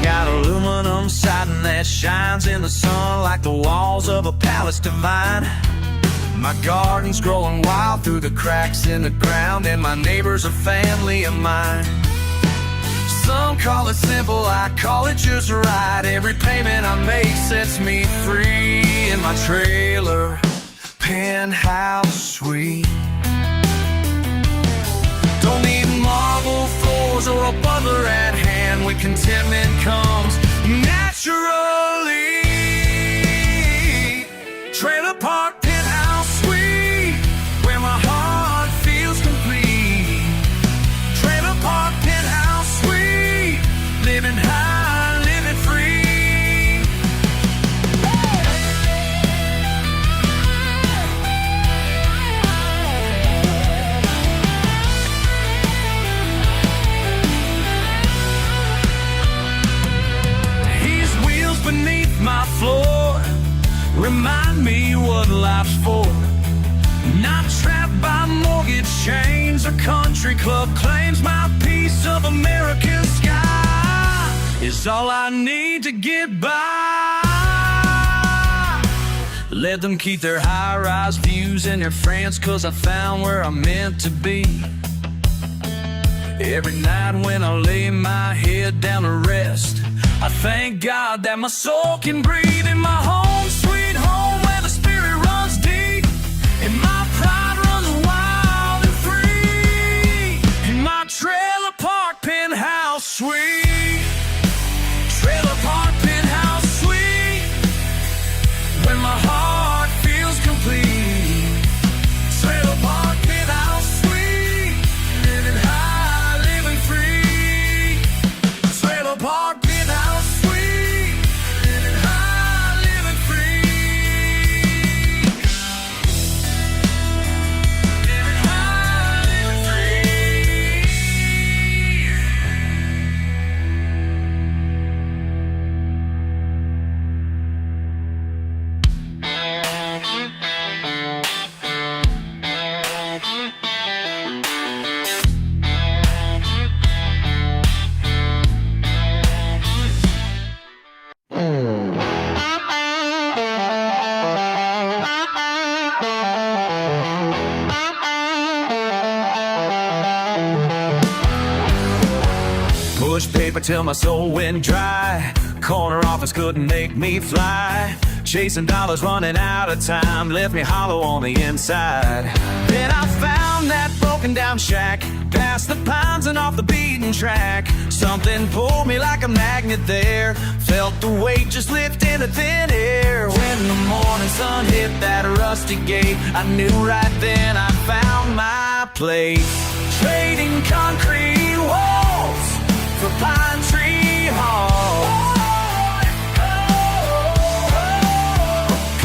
Got aluminum siding that shines in the sun like the walls of a palace divine. My garden's growing wild through the cracks in the ground, and my neighbors are family of mine. Some call it simple, I call it just right. Every payment I make sets me free in my trailer penthouse suite. Don't need marble floors or a butler at hand, when contentment comes naturally. Trailer park penthouse suite, where my heart feels complete. Trailer park penthouse suite, living high, living free. These wheels beneath my floor remind me what life's for. Not trapped by mortgage chains or country club claims. My piece of American sky is all I need to get by. Let them keep their high-rise views in their France, 'cause I found where I'm meant to be. Every night when I lay my head down to rest, I thank God that my soul can breathe in my home, sweet home, where the spirit runs deep, and my pride runs wild and free. In my trailer park penthouse suite, trailer park penthouse suite, when my heart feels complete. Trailer park penthouse suite, living high, living free. Trailer park penthouse suite, living high, living free. Living high, living free. Push paper till my soul went dry. Corner office couldn't make me fly. Chasing dollars, running out of time, left me hollow on the inside. Then I found that broken down shack, past the pines and off the beaten track. Something pulled me like a magnet there. Felt the weight just lift into thin air. When the morning sun hit that rusty gate, I knew right then I found my place. Trading concrete walls for pine tree halls.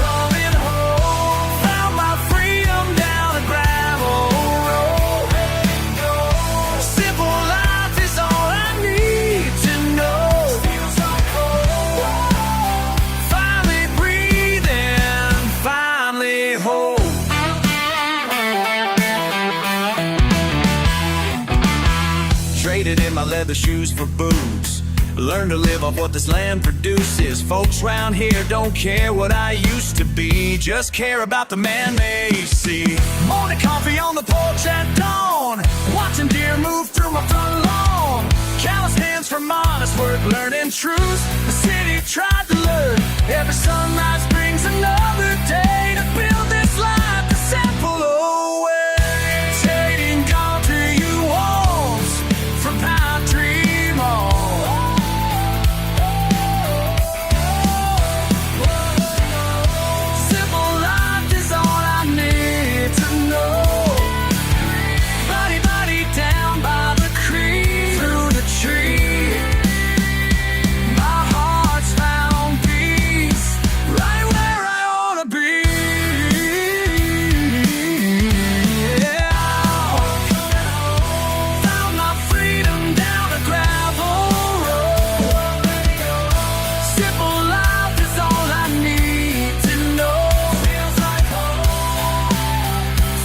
Coming home, found my freedom down a gravel road. Simple life is all I need to know. Finally breathing, finally whole. Traded in my leather shoes for boots. Learn to live off what this land produces. Folks round here don't care what I used to be, just care about the man they see. Morning coffee on the porch at dawn, watching deer move through my front lawn. Callous hands from honest work, learning truths the city tried to learn. Every sunrise brings another day to build this life the simple way. Trading concrete walls for pine tree malls. Simple life is all I need to know. Body, body down by the creek, through the tree. My heart's found peace, right where I ought to be. Yeah. Found my freedom down a gravel road. Simple life is all I need to know. Feels like home.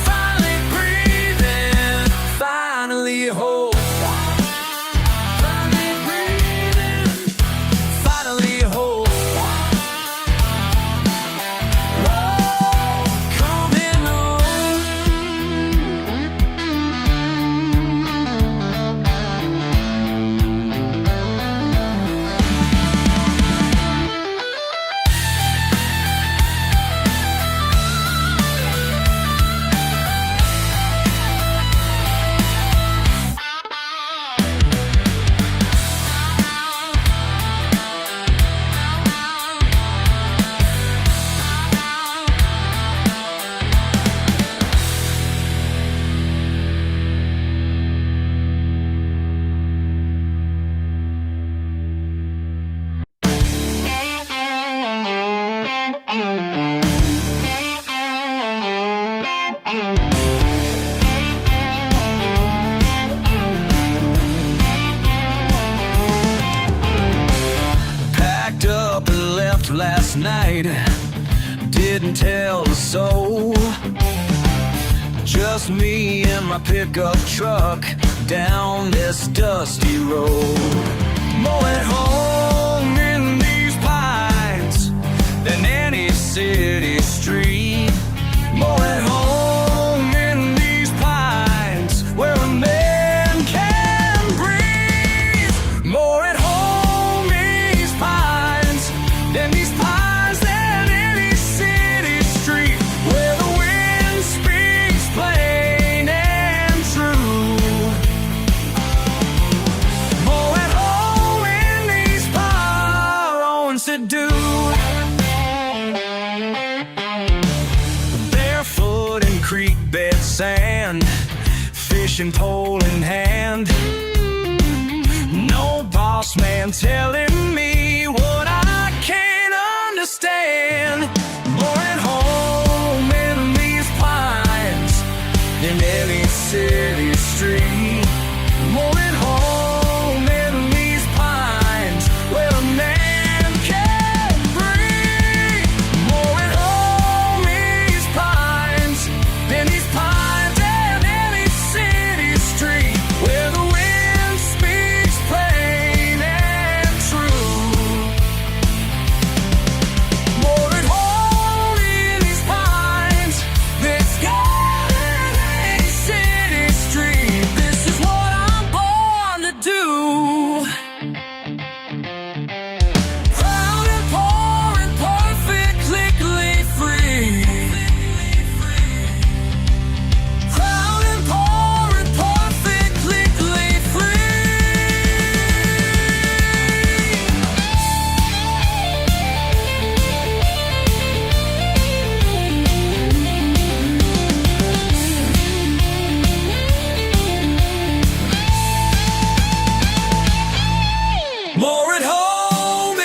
Finally breathing, finally whole. Finally breathing, finally whole. Coming home. Packed up and left last night, didn't tell a soul. Just me and my pickup truck down this dusty road. More at home in these pines than any city street. fishing pole in hand. No boss man telling me what I can't understand. More at home in these pines than any city street. More at home in these pines where a man can breathe. More at home in these pines than these pines and any city street where the wind speaks plain and true. More at home in these pines than sky and any city street. This is what I'm born to do. Proud and poor and perfectly free. Proud and poor and perfectly free. More at home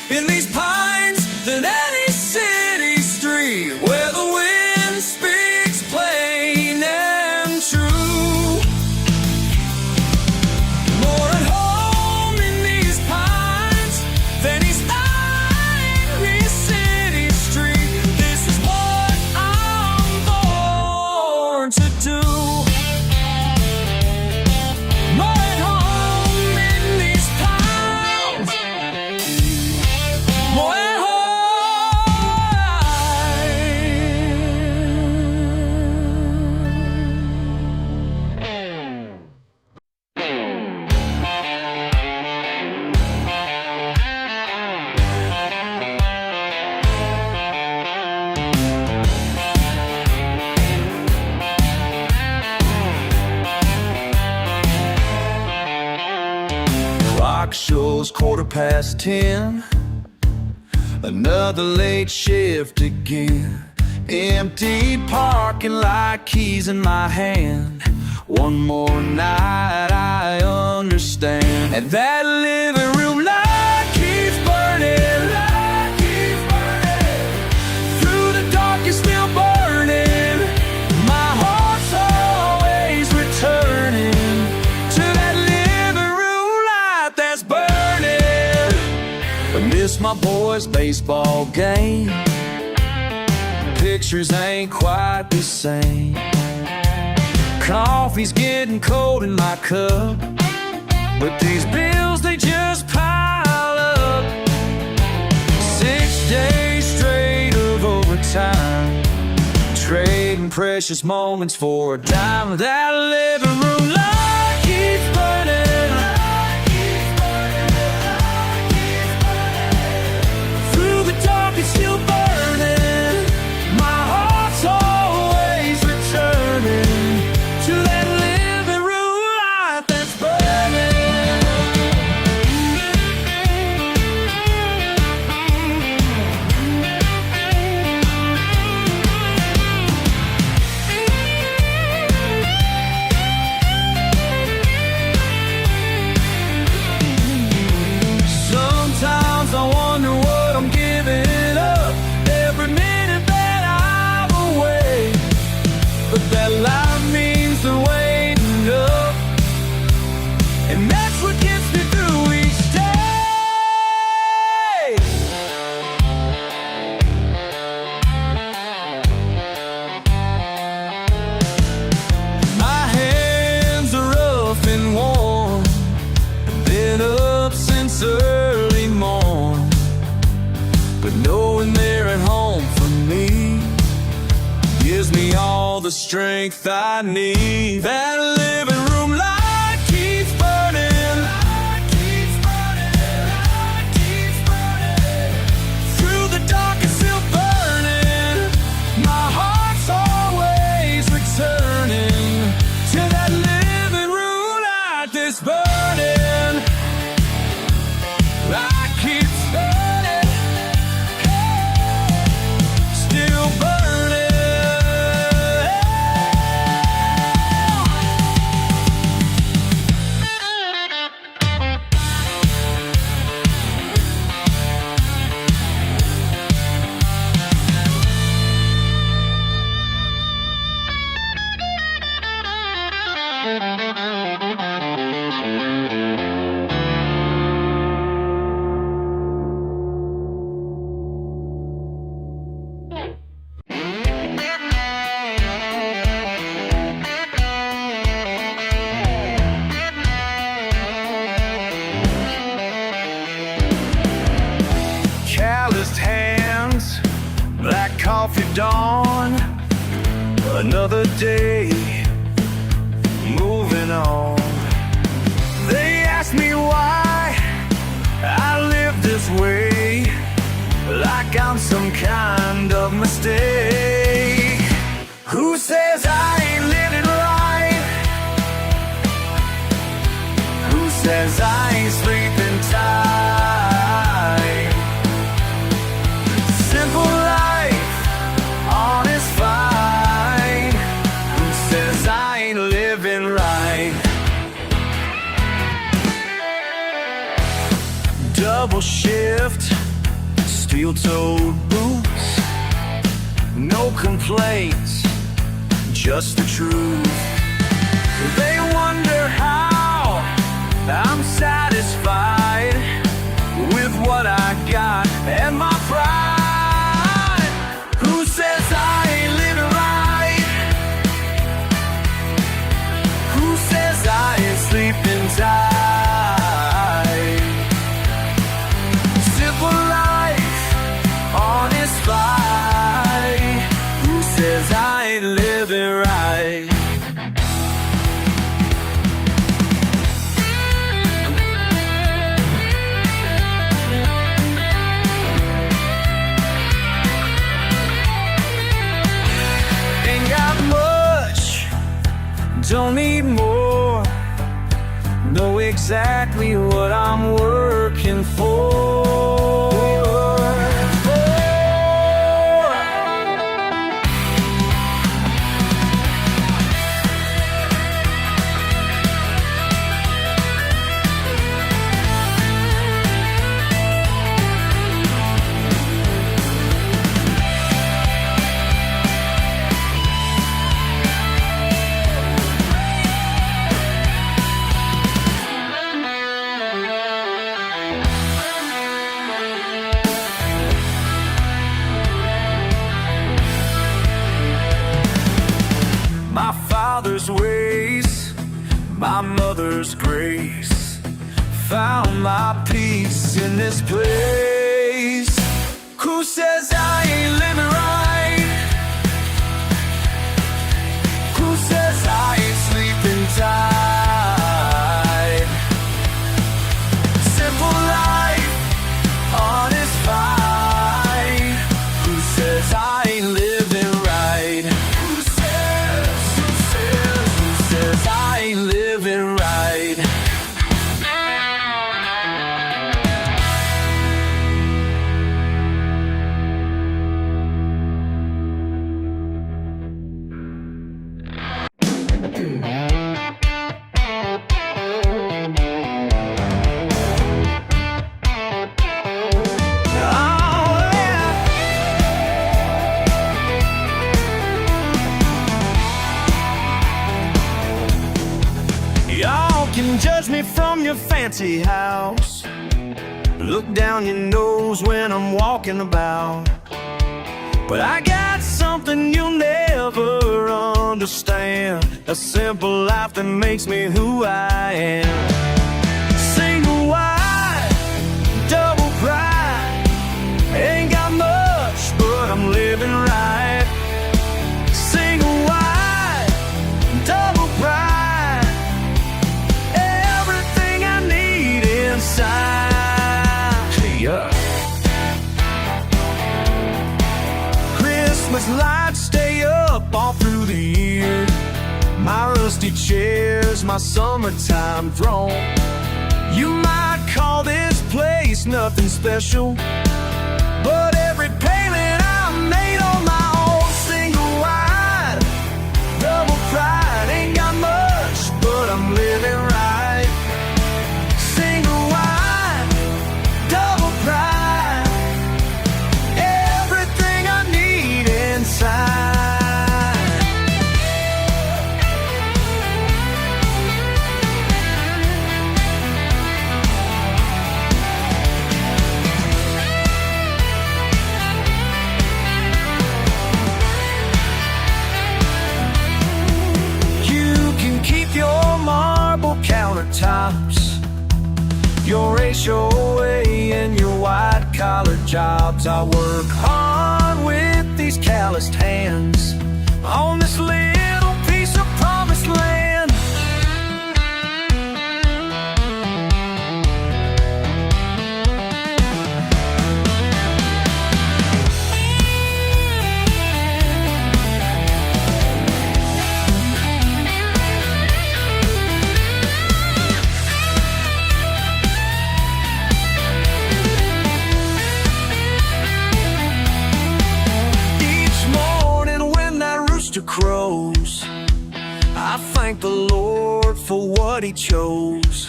in these pines than any city street where the wind speaks plain and true. More at home in these pines than any city street. This is what I'm born to do. More at home in these pines. More at home. Clock shows 10:15. Another late shift again. Empty parking lot, keys in my hand. One more night, I understand. And that living room light keeps burning. Through the dark, it's still burning. My heart's always returning to that living room light that's burning. I miss my boys' baseball game. Pictures ain't quite the same. Coffee's getting cold in my cup, but these bills, they just pile up. 6 days straight of overtime, trading precious moments for a dime. That living room light keeps burning. Through the dark, it's still burning. My heart's always returning to that living room light that's burning. Sometimes I wonder what I'm giving up every minute that I'm away. But that life means the waiting up, and that's what gets me through each day. My hands are rough and warm. Been up since early morn, but knowing they're at home for me gives me all the strength I need. That living room light keeps burning. Through the dark, it's still burning. My heart's always returning to that living room light that's burning. Light keeps burning, still burning. calloused hands, black coffee dawn. Another day, moving on. They ask me why I live this way, like I'm some kind of mistake. Who says I ain't living right? Who says I ain't sleeping tight? Simple life, honest fight. Who says I ain't living right? Double shift, steel-toed boots, no complaints, just the truth. They wonder how I'm satisfied with what I got and my pride. Who says I ain't living right? Who says I ain't sleeping tight? Simple life, honest fight. Who says I ain't living right? Ain't got much, don't need more. Know exactly what I'm working for. My father's ways, my mother's grace, found my peace in this place. Who says I ain't living right? Who says I ain't sleeping tight? Simple life, honest fight. Who says I ain't living right? Who says I ain't living right? Y'all can judge me from your fancy house, look down your nose when I'm walking about, but I got something you'll never understand, a simple life that makes me who I am. Single wide, double pride, ain't got much, but I'm living right. Single wide, double pride, everything I need inside. Yeah. Christmas lights stay up all through the year. My rusty chair's my summertime throne. You might call this place nothing special, but every painting I made on my own. Single wide, double pride, ain't got much, but I'm living right. Single wide, double pride, everything I need inside. Countertops, your HOA and your white white-collar jobs. I work hard with these calloused hands on this little piece of promised land. Crows, I thank the Lord for what He chose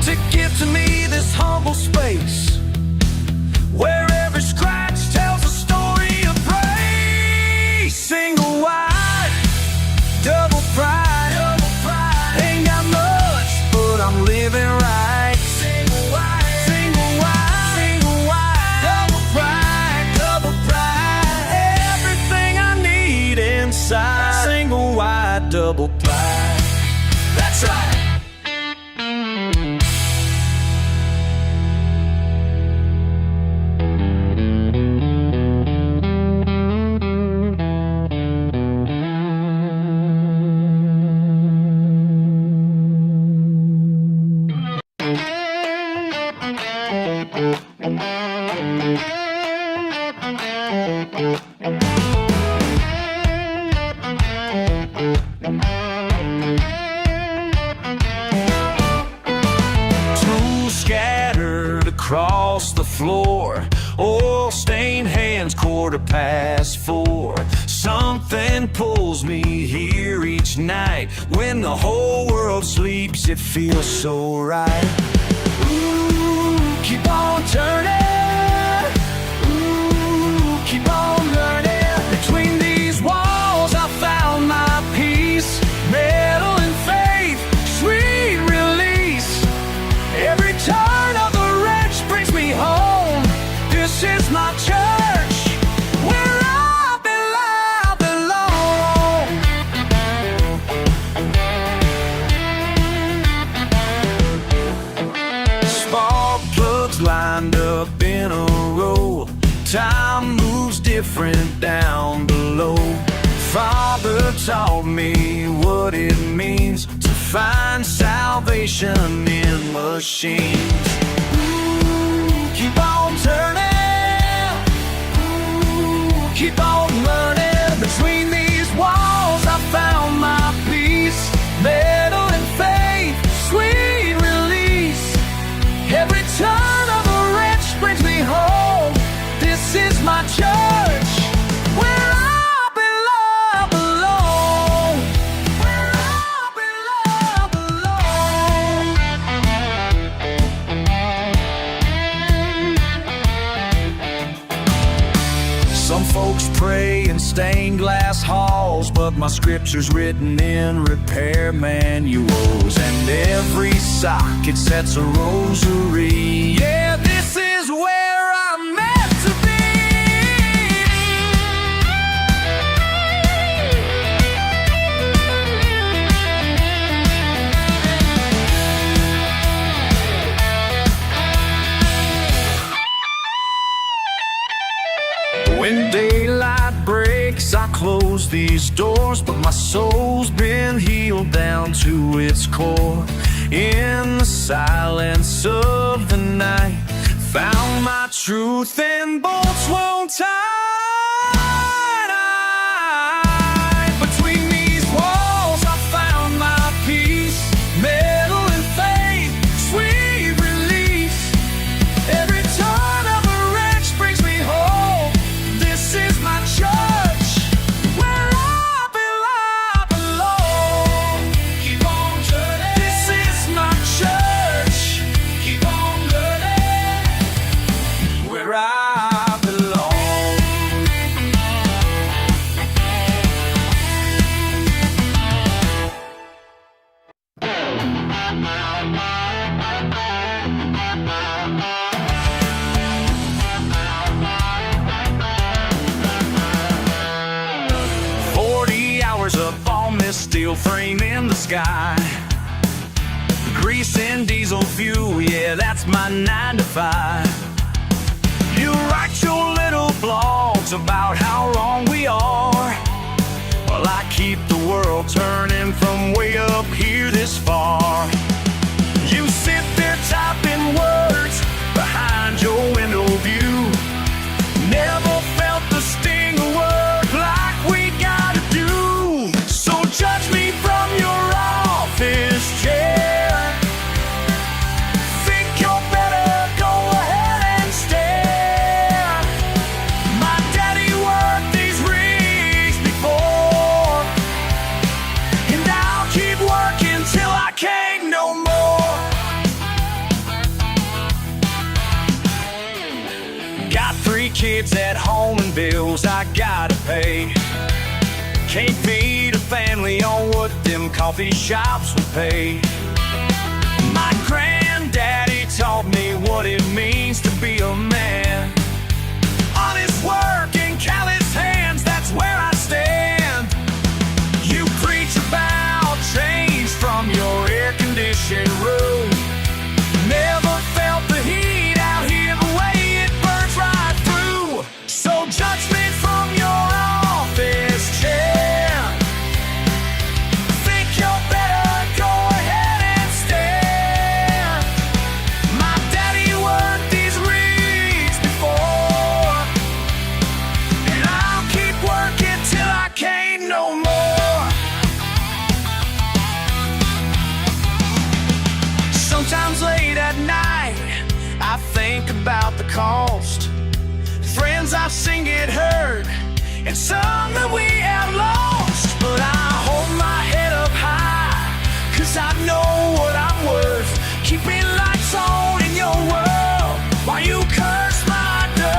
to give to me this humble space where every scratch tells a story of praise. Single wide, double pride, ain't got much, but I'm living right. Single wide, single wide, single wide, double pride, double pride, everything I need inside. Single wide, double pride. That's right. Tools scattered across the floor, oil-stained hands, 4:15. Something pulls me here each night. When the whole world sleeps, it feels so right. Ooh, keep on turning. Ooh, keep on learning. Between these walls I found my peace, metal and faith, sweet release. Every turn of the wrench brings me home. This is my church, where I belong. Spark plugs lined up in a row. Time moves different down below. Father taught me what it means to find salvation in machines. Ooh, keep on turning. Ooh, keep on learning. Between these walls I found my peace, metal and faith, sweet release. Every turn of a wrench brings me home. This is my church, where I belong. Where I belong. Some folks pray in stained glass halls, but my scripture's written in repair manuals. And every socket sets a rosary. Yeah, this is where I'm meant to be. 6 I close these doors, but my soul's been healed down to its core. In the silence of the night, found my truth and bolts won't tie. Between these walls I found my peace, metal and faith, sweet release. Every turn of a wrench brings me home. This is my church, where I belong. Keep on turning. This is my church. Keep on learning, where I belong. Up on this steel frame in the sky, grease and diesel fuel, yeah, that's my 9 to 5. songs about how wrong we are. Well, I keep the world turning from way up here this far. You sit there typing words behind your window view. Never felt the sting of work like we gotta do. So judge me from your office chair. Think you're better, go ahead and stare. My daddy worked these rigs before, and I'll keep working till I can't no more. Got 3 kids at home and bills I gotta pay. Can't feed a family on what them coffee shops would pay. My granddaddy taught me what it means to be a man. Honest work and callous hands, that's where I stand. You preach about change from your air-conditioned room. Never felt the heat out here the way it burns right through. So judge me from your office chair. Think you're better, go ahead and stare. My daddy worked these rigs before, and I'll keep working till I can't no more. Sometimes late at night, I think about the cost. Friends I've seen get hurt, and some that we have lost. But I hold my head up high, 'cause I know what I'm worth. Keeping lights on in your world while you curse my dirt.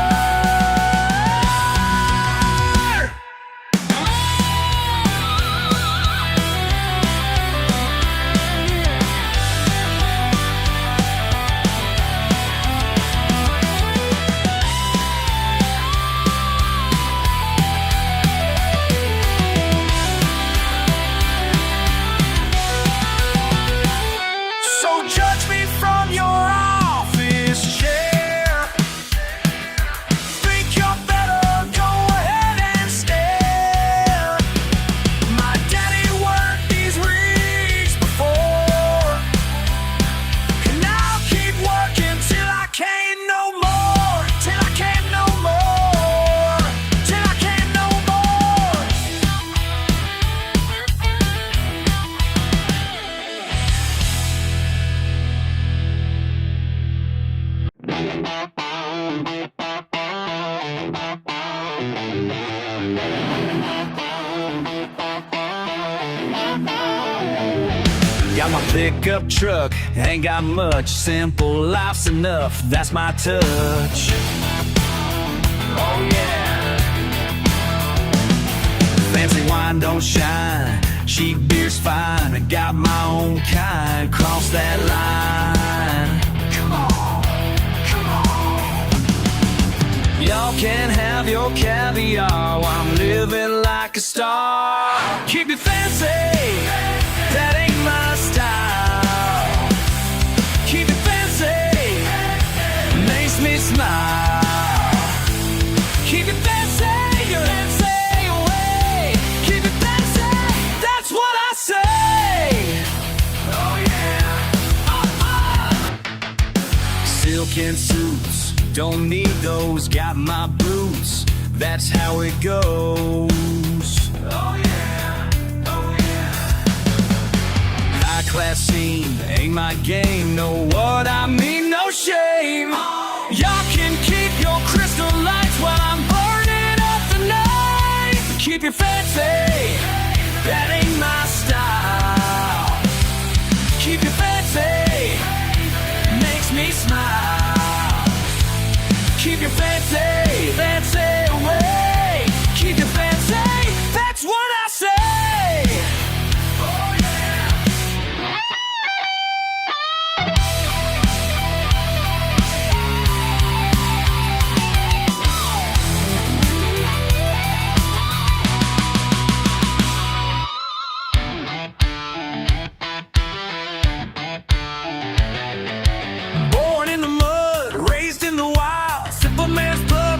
So judge me from your office chair. Think you're better, go ahead and stare. My daddy worked these rigs before, and I'll keep working till I can't no more. Till I can't no more. Till I can't no more. Got my pickup truck, ain't got much. Simple life's enough, that's my touch. Oh yeah. Fancy wine don't shine, cheap beer's fine. I got my own kind, cross that line. Come on, come on. Y'all can have your caviar while I'm living like a star. Keep it fancy, that ain't my style. Keep it fancy, makes me smile. Keep it fancy, fancy away. Keep it fancy, that's what I say. Oh yeah. Silk and suits, don't need those. Got my boots, that's how it goes. Oh yeah. Oh yeah. High class scene, ain't my game. Know what I mean? No shame. Y'all can keep your crystal lights while I'm burning up the night. Keep your fancy, that ain't my style. Keep your fancy, makes me smile. Keep your fancy, fancy away. Keep your fancy, that's what I say. Oh yeah. Born in the mud, raised in the wild. Simple man's blood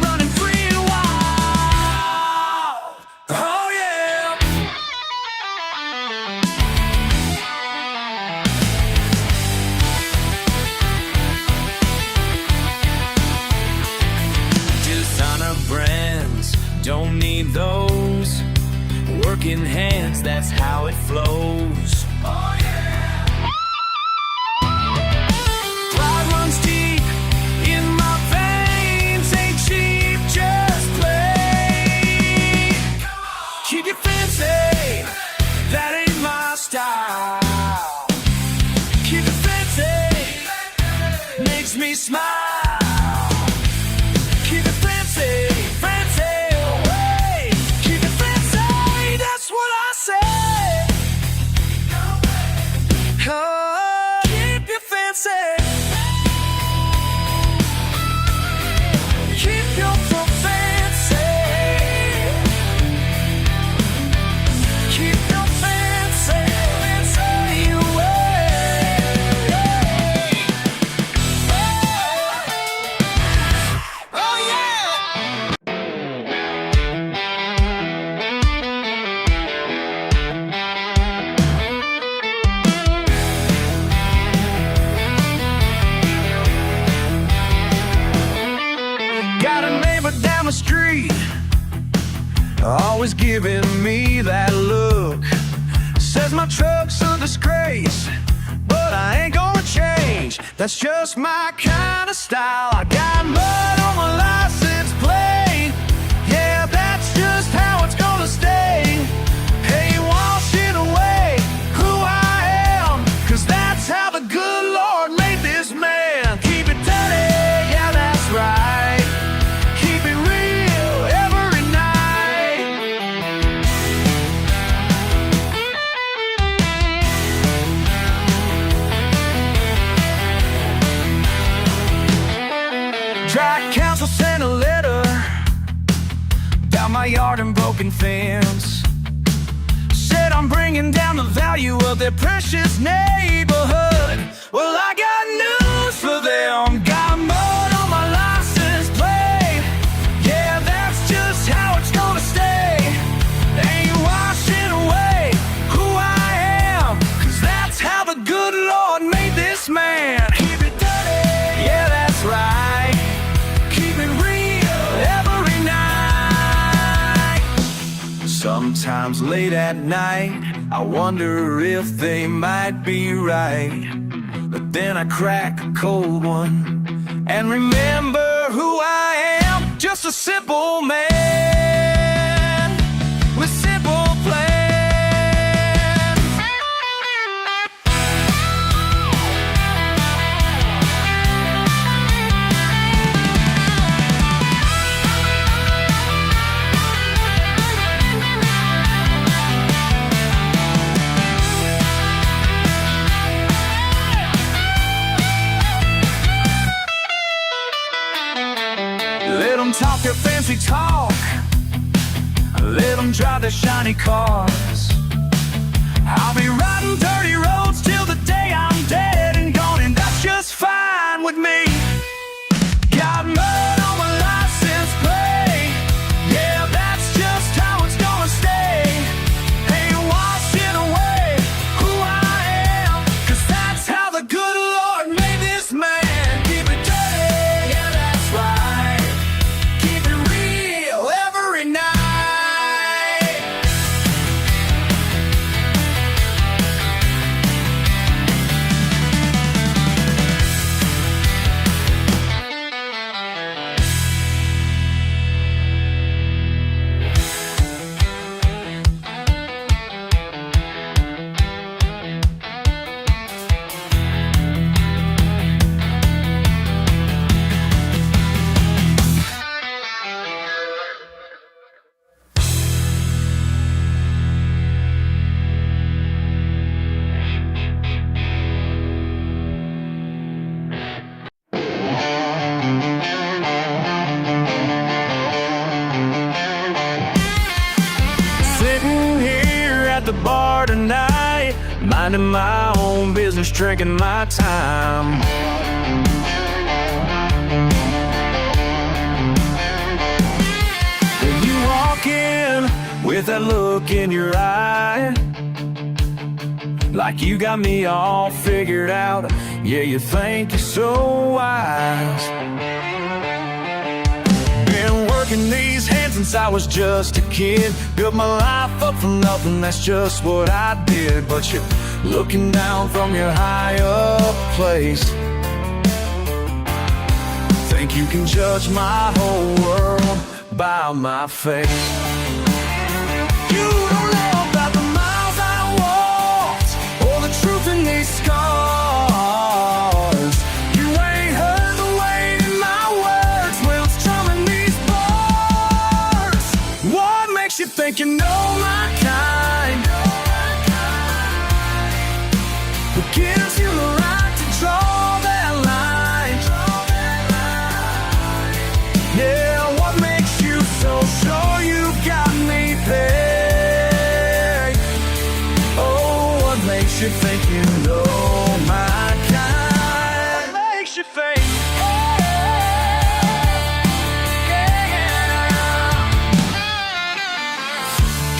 don't need those working hands, that's how it flows. Oh yeah! Pride runs deep in my veins, ain't cheap, just play. Keep your fancy, that ain't my style. Keep it fancy, makes me smile. Keep it fancy, fancy, away. Keep it fancy, that's what I say. Oh, keep it fancy. Keep your so fancy. Keep your fancy, fancy away. Oh yeah! Got a neighbor down the street, always giving me that look. Says my truck's a disgrace, but I ain't gonna change. That's just my kind of style. I got mud on my license plate. Yeah, that's just how it's gonna stay. Ain't washing away who I am, 'cause that's how the good Lord made this man. Keep it dirty, yeah, that's right. Keep it real every night. Track council sent a letter down my yard and broken fence. Said I'm bringing down the value of their precious neighborhood. Well, I got news for them. Got mud on my license plate. Yeah, that's just how it's gonna stay. Ain't washing away who I am, 'cause that's how the good Lord made this man. Keep it dirty, yeah, that's right. Keep it real every night. Sometimes late at night, I wonder if they might be right. But then I crack a cold one and remember who I am. Just a simple man with simple plans. Let them talk their fancy talk, let them drive their shiny cars. I'll be riding dirty roads till the day I'm dead and gone, and that's just fine with me. Got mud on my license plate. Yeah, that's just how it's gonna stay. Ain't washing away who I am, 'cause that's how the good Lord made this man. Keep it dirty, yeah, that's right. Keep it real every night. The bar tonight, minding my own business, drinking my time. Then you walk in with that look in your eye, like you got me all figured out. Yeah, you think you're so wise. Been working these hands and since I was just a kid. Built my life up from nothing, that's just what I did. But you're looking down from your high up place. Think you can judge my whole world by my face. You don't know about the miles I walked, or the truth in these scars. You ain't heard the weight in my words, well, it's drumming these bars. What makes you think you know my kind? Who gives you the right to draw that line? Yeah, what makes you so sure you got me pegged? Oh, what makes you think you know my kind? What makes you think?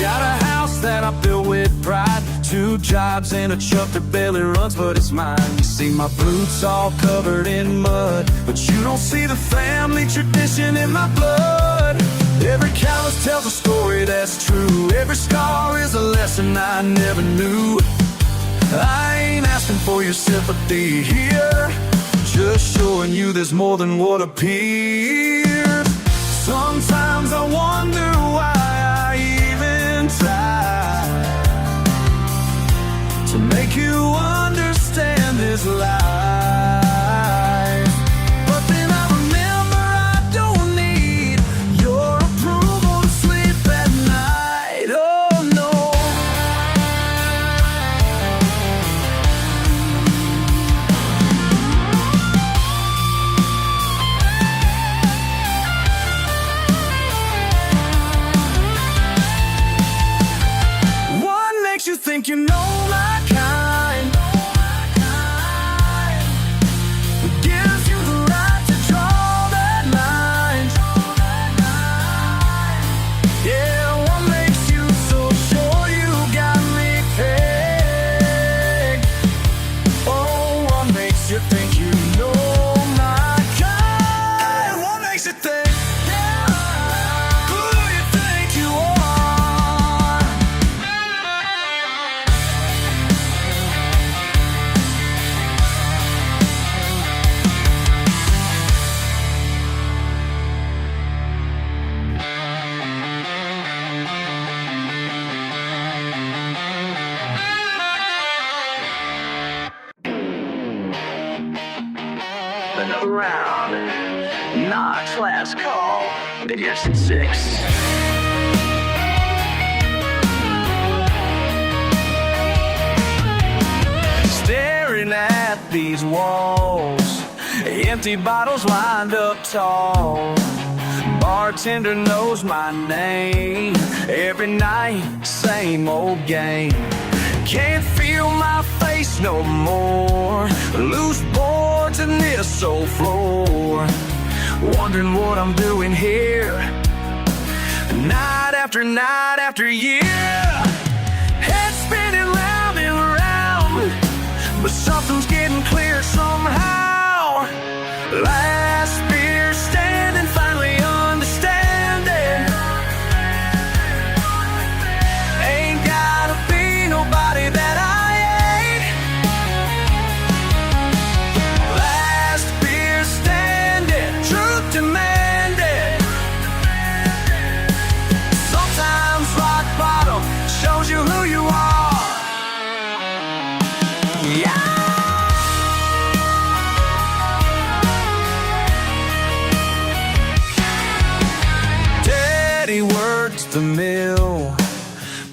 Got a house that I built with pride, 2 jobs and a truck that barely runs, but it's mine. You see my boots all covered in mud, but you don't see the family tradition in my blood. Every callus tells a story that's true. Every scar is a lesson I never knew. I ain't asking for your sympathy here, just showing you there's more than what appears. Sometimes I wonder why I even try to make you understand this life. But then I remember I don't need your approval to sleep at night. Oh no. What makes you think you know my kind? Who gives you the right to draw that line? Yeah, what makes you so sure you got me pegged? Oh, what makes you think you know my kind? What makes you think? Who you think you are? Another round. Knox, last call. Biggest at 6. Staring at these walls, empty bottles lined up tall. Bartender knows my name. Every night, same old game. Can't feel my face no more. Loose boards in this old floor. Wondering what I'm doing here, night after year. Head spinning round and round, but something's getting clear somehow. Last beer standing, finally understanding. Ain't gotta be nobody that I ain't. Last beer standing, truth demanding. Sometimes rock bottom shows you who you are. Yeah. Daddy works the mill,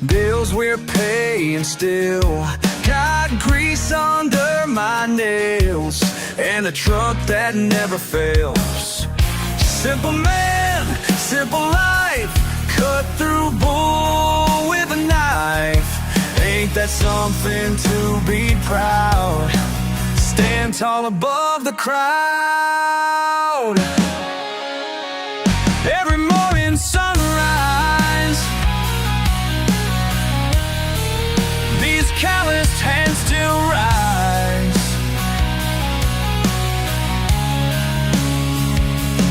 bills we're paying still. Got grease under my nails, and a truck that never fails. Simple man, simple life, cut through bull with a knife. Ain't that something to be proud? Stand tall above the crowd. Every morning sunrise, these calloused hands still rise.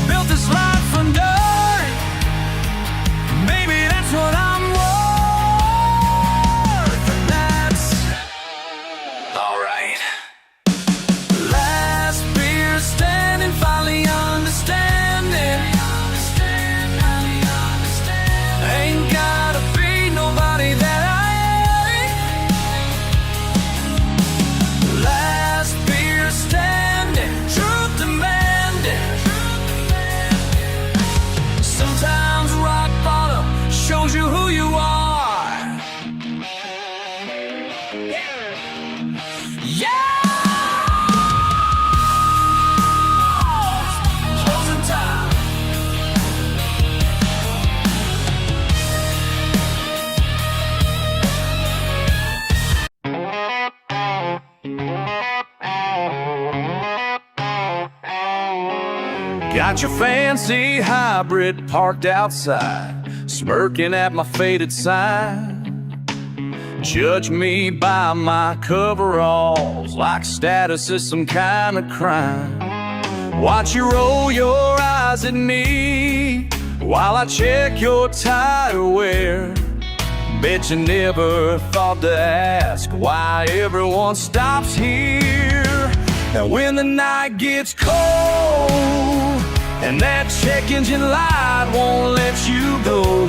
Built this life from dirt, Got your fancy hybrid parked outside, smirking at my faded sign. Judge me by my coveralls like status is some kind of crime. Watch you roll your eyes at me while I check your tire wear. Bet you never thought to ask why everyone stops here. And when the night gets cold and that check engine light won't let you go,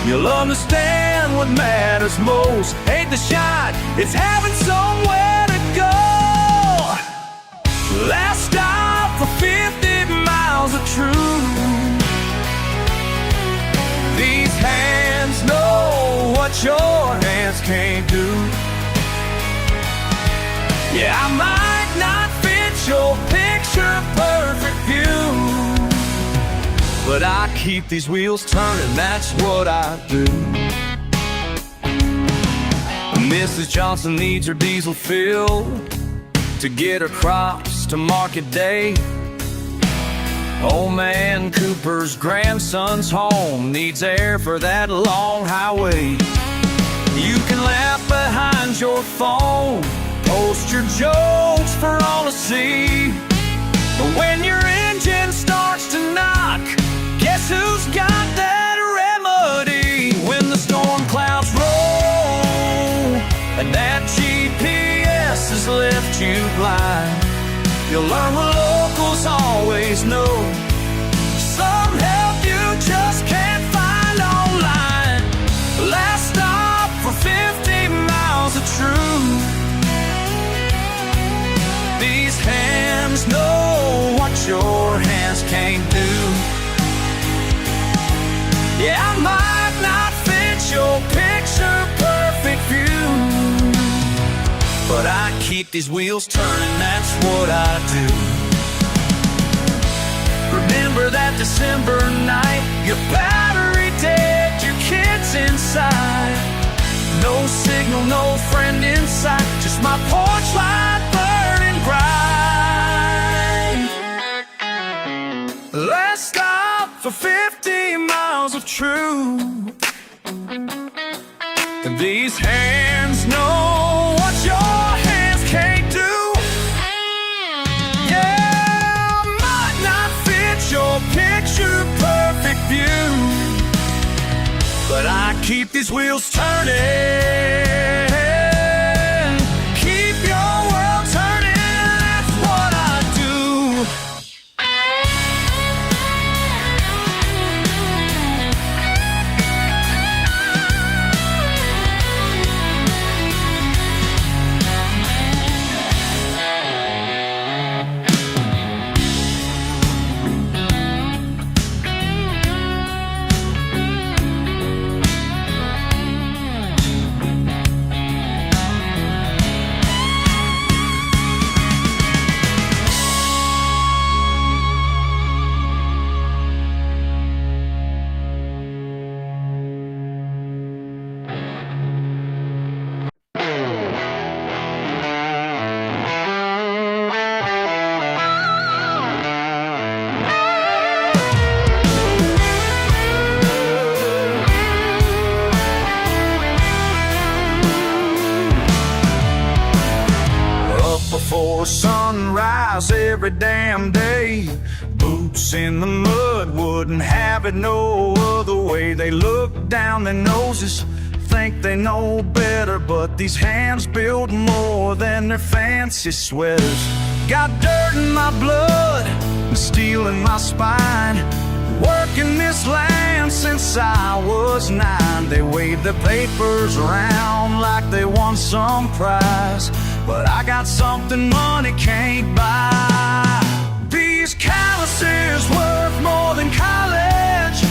you'll understand what matters most. Ain't the shine, it's having somewhere to go. Last stop for 50 miles of truth. These hands know what your hands can't do. Yeah, I might not fit your picture-perfect view, but I keep these wheels turning, that's what I do. Mrs. Johnson needs her diesel filled to get her crops to market day. Old man Cooper's grandson's home needs air for that long highway. You can laugh behind your phone, post your jokes for all to see, but when your engine starts to knock, guess who's got that remedy? When the storm clouds roll and that GPS has left you blind, you'll learn what locals always know. Some help you just can't find online. Last stop for 50 miles of truth. These hands know what your hands can't do. Yeah, I might not fit your picture-perfect view, but I keep these wheels turning, that's what I do. Remember that December night, your battery dead, your kids inside. No signal, no friend in sight, just my porch light burning bright. Last stop for 50 miles of truth. And these hands know what your hands can't do. Yeah, might not fit your picture-perfect view, but I keep these wheels turning. Keep your world turning, that's what I do. Before sunrise every damn day, boots in the mud, wouldn't have it no other way. They look down their noses, think they know better, but these hands build more than their fancy sweaters. Got dirt in my blood and steel in my spine, working this land since I was 9. They wave their papers around like they won some prize, but I got something money can't buy. These calluses worth more than college.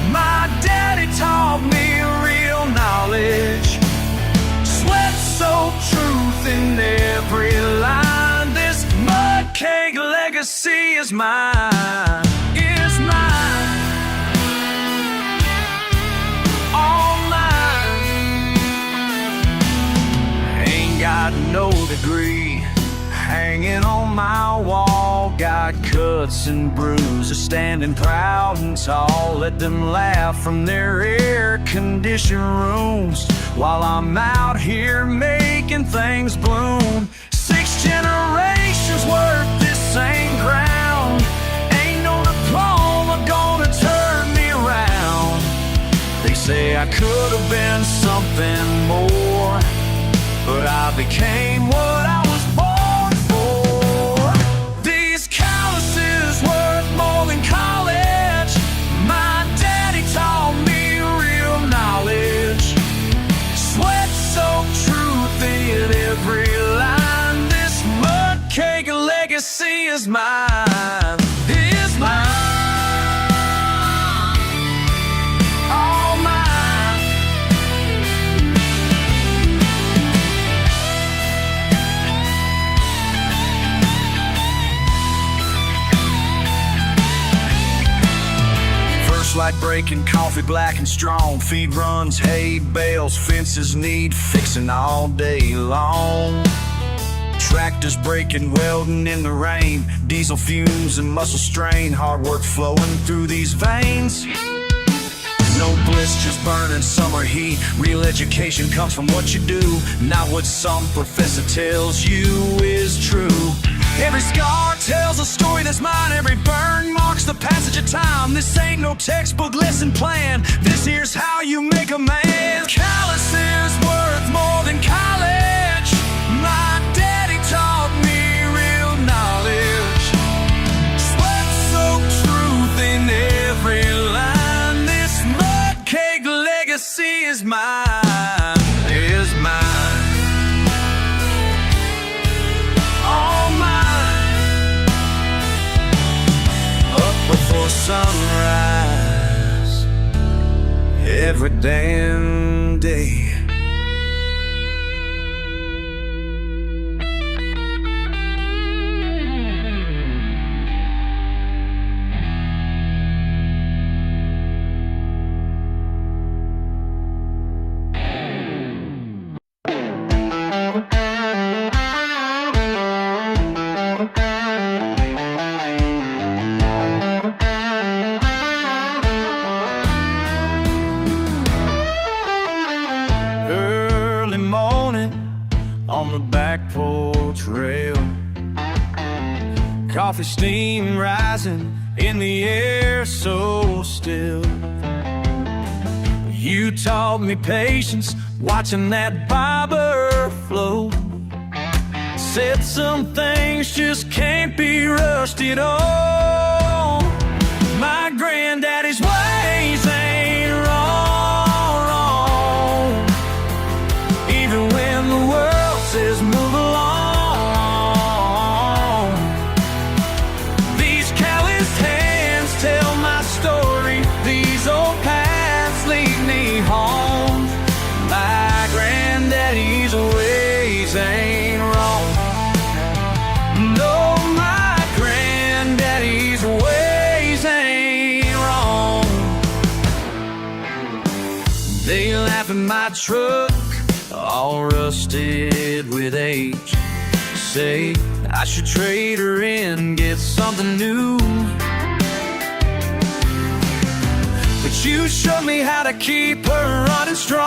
My daddy taught me real knowledge. Sweat-soaked truth in every line. This mud cake legacy is mine. Is mine. All mine. Got no degree hanging on my wall, got cut cuts and bruises, standing proud and tall. Let them laugh from their air-conditioned rooms while I'm out here making things bloom. 6 generations worth this same ground. Ain't no diploma gonna turn me around. They say I could have been something more, but I became what I was born for. These calluses worth more than college. My daddy taught me real knowledge. Sweat-soaked truth in every line. This mud cake legacy is mine. Is mine. Light breaking, coffee black and strong. Feed runs, hay bales, fences need fixing all day long. Tractors breaking, welding in the rain. Diesel fumes and muscle strain. Hard work flowing through these veins. No blisters burning summer heat. Real education comes from what you do, not what some professor tells you is true. Every scar tells a story that's mine. Every burn marks the passage of time. This ain't no textbook lesson plan. This here's how you make a man. Calluses worth more than college. My daddy taught me real knowledge. Sweat-soaked truth in every line. This mud cake legacy is mine. Is mine. Before sunrise, every damn day. On the back porch rail, coffee steam rising in the air so still. You taught me patience, watching that bobber float. Said some things just can't be rushed at all. My granddaddy's ways ain't wrong, even when the world says move along. These calloused hands tell my story. These old paths lead me home. My granddaddy's ways ain't wrong. No, my granddaddy's ways ain't wrong. They laugh at my truck, all rusted with age. Say I should trade her in, get something new. But you showed me how to keep her running strong.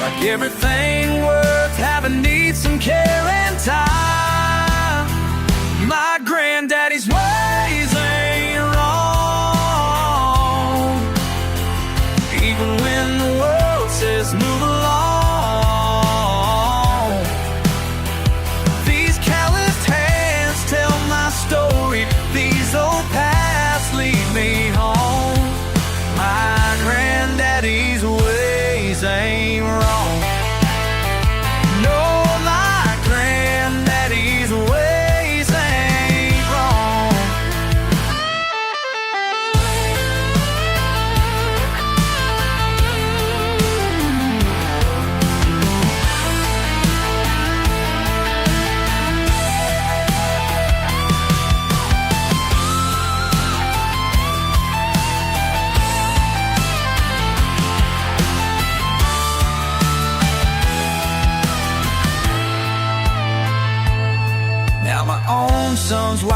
Like everything worth having needs some care and time. My granddaddy's ways ain't wrong, even when the world says move along. These calloused hands tell my story. These old paths lead me home. My granddaddy's ways ain't wrong. No, my granddaddy's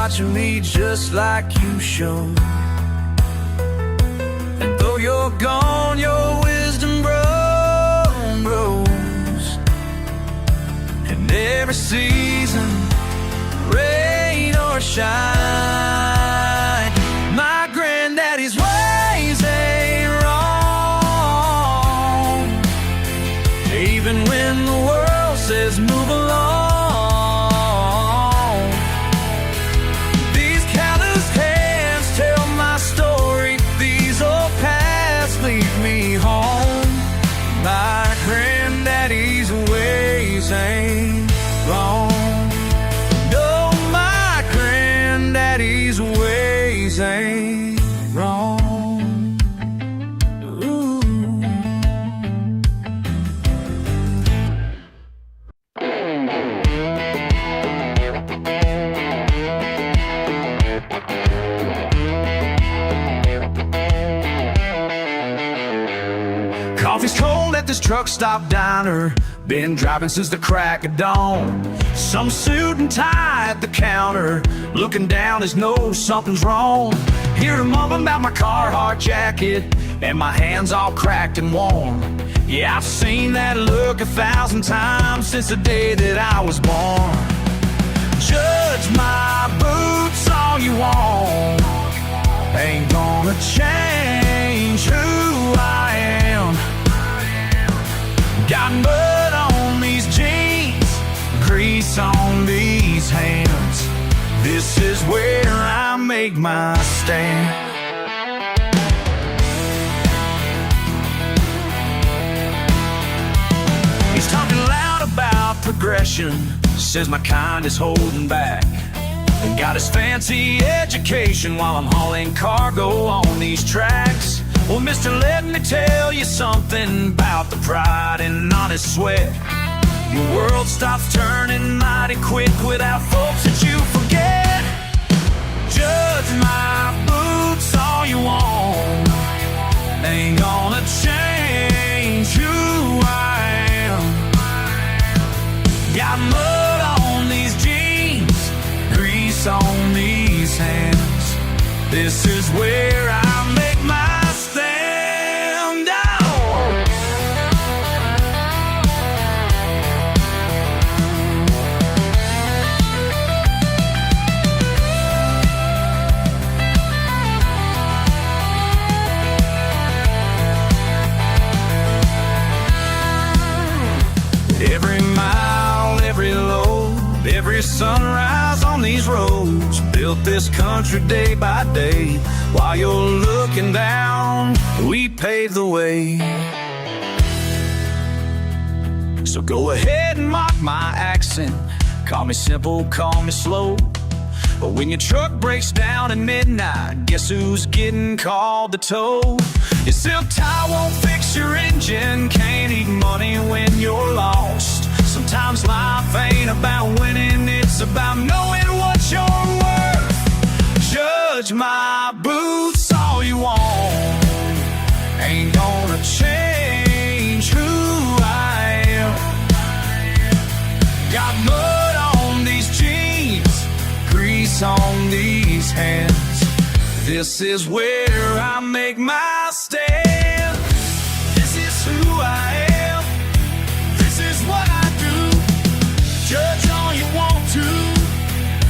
watching me just like you should. And though you're gone, your wisdom grows. And every season, rain or shine, my granddaddy's ways ain't wrong. Even when the world says move along, these calloused hands tell my story. These old paths lead me home. My granddaddy's ways ain't wrong. No, my granddaddy's ways ain't wrong. Coffee's cold at this truck stop diner. Been driving since the crack of dawn. Some suit and tie at the counter, looking down as know something's wrong. Hear them mumbling about my Carhartt jacket and my hands all cracked and warm. Yeah, I've seen that look 1,000 times since the day that I was born. Judge my boots all you want, ain't gonna change who I am. Got mud on these jeans, grease on these hands. This is where I make my stand. He's talking loud about progression, says my kind is holding back. And got his fancy education while I'm hauling cargo on these tracks. Well, mister, let me tell you something about the pride and honest sweat. Your world stops turning mighty quick without folks that you forget. Judge my boots all you want, ain't gonna change who I am. Got mud on these jeans, grease on these hands. This is where I make my stand down. Every mile, every load, every sunrise on these roads, built this country day by day. While you're looking down, we paved the way. So go ahead and mock my accent, call me simple, call me slow. But when your truck breaks down at midnight, guess who's getting called to tow? Your silk tie won't fix your engine, can't eat money when you're lost. Sometimes life ain't about winning, it's about knowing what you're worth. Judge my boots all you want, ain't gonna change who I am. Got mud on these jeans, grease on these hands. This is where I make my stand. This is who I am, this is what I do. Judge all you want to,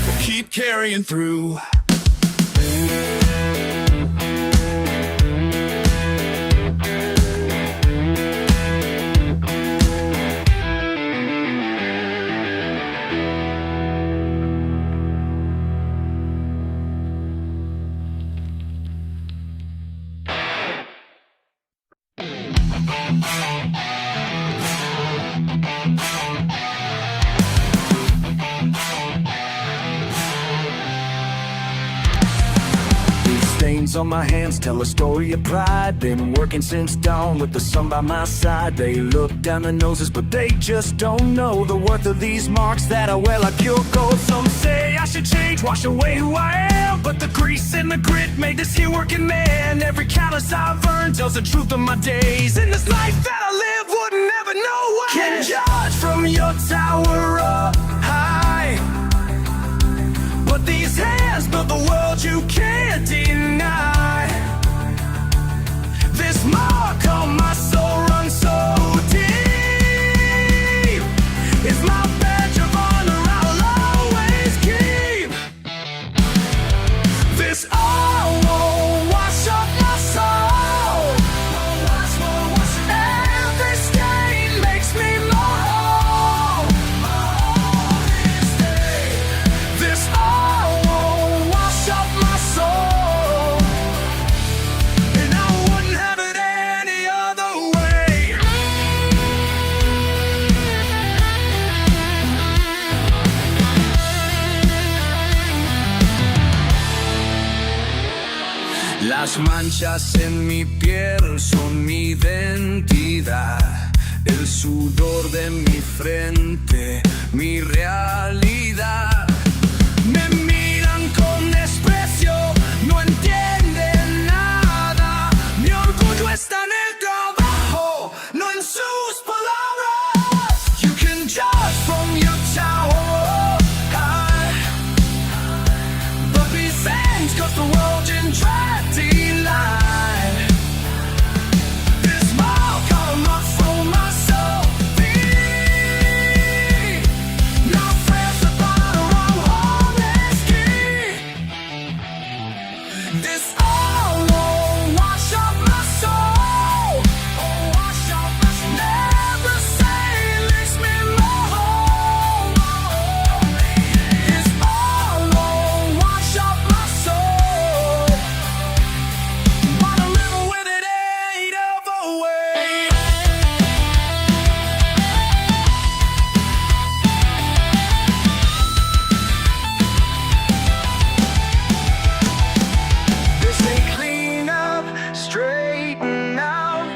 but keep carrying through. Stains on my hands tell a story of pride. Been working since dawn with the sun by my side. They look down their noses, but they just don't know the worth of these marks that I wear like pure gold. Some say I should change, wash away who I am, but the grease and the grit made this here working man. Every callus I've earned tells the truth of my days. In this life that I live, would never know why. Can judge from your tower up high, but these hands of the world you can't deny. This mark on my soul runs so deep. It's my badge of honor I'll always keep. This all won't wash off my soul. Every stain makes me more whole. This all won't wash off my soul, and I wouldn't have it any other way. Las manchas en mi piel son mi identidad, el sudor de mi frente, mi realidad. Me miran con desprecio, no entienden nada. Mi orgullo está en el trabajo, no en sus palabras. You can judge from your tower high, but be thanked 'cause the world in tragedy lie. This mark on my soul, my soul, be no friends the bottom of hardest key. This all won't wash off my soul. Wash off my soul. Never say leaves me more whole. This all won't wash off my soul, but I'm living with it ain't other way. This ain't clean up, straighten out,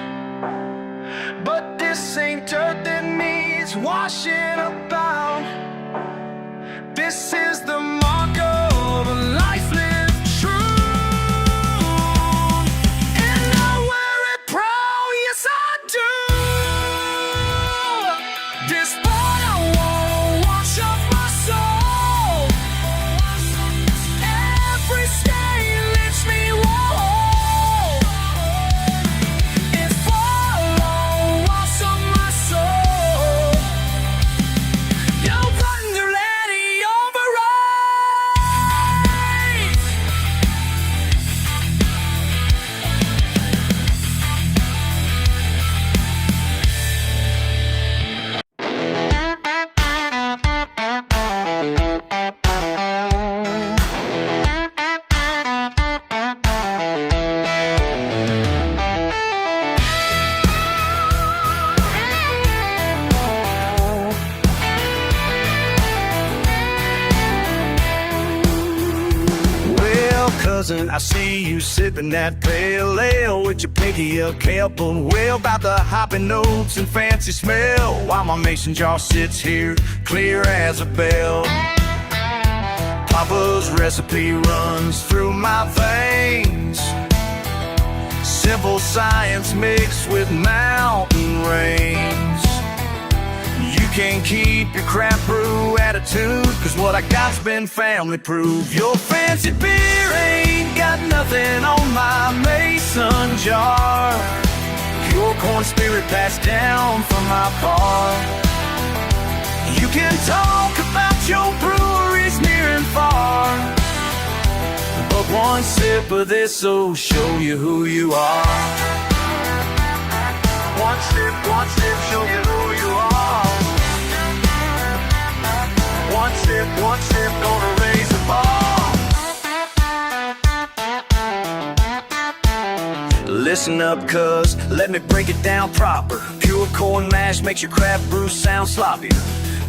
but this ain't dirt that needs washing about. This is the mark of a life lived true, and I wear it proud, yes I do. This fire won't wash off my soul. Every stain leaves me whole. It won't wash off my soul. You're under any override. Well, cousin, I see you sipping that pale ale with your pinky up, helping well about the hoppy notes and fancy smell, while my mason jar sits here clear as a bell. Papa's recipe runs through my veins, simple science mixed with mountain rains. You can't keep your crap brew attitude, 'cause what I got's been family proof. Your fancy beer ain't got nothing on my mason jar. Pure corn spirit passed down from my bar. You can talk about your breweries near and far, but one sip of this'll show you who you are. One sip, show you who you are. One sip, gonna raise the bar. Listen up, cuz, let me break it down proper. Pure corn mash makes your craft brew sound sloppier.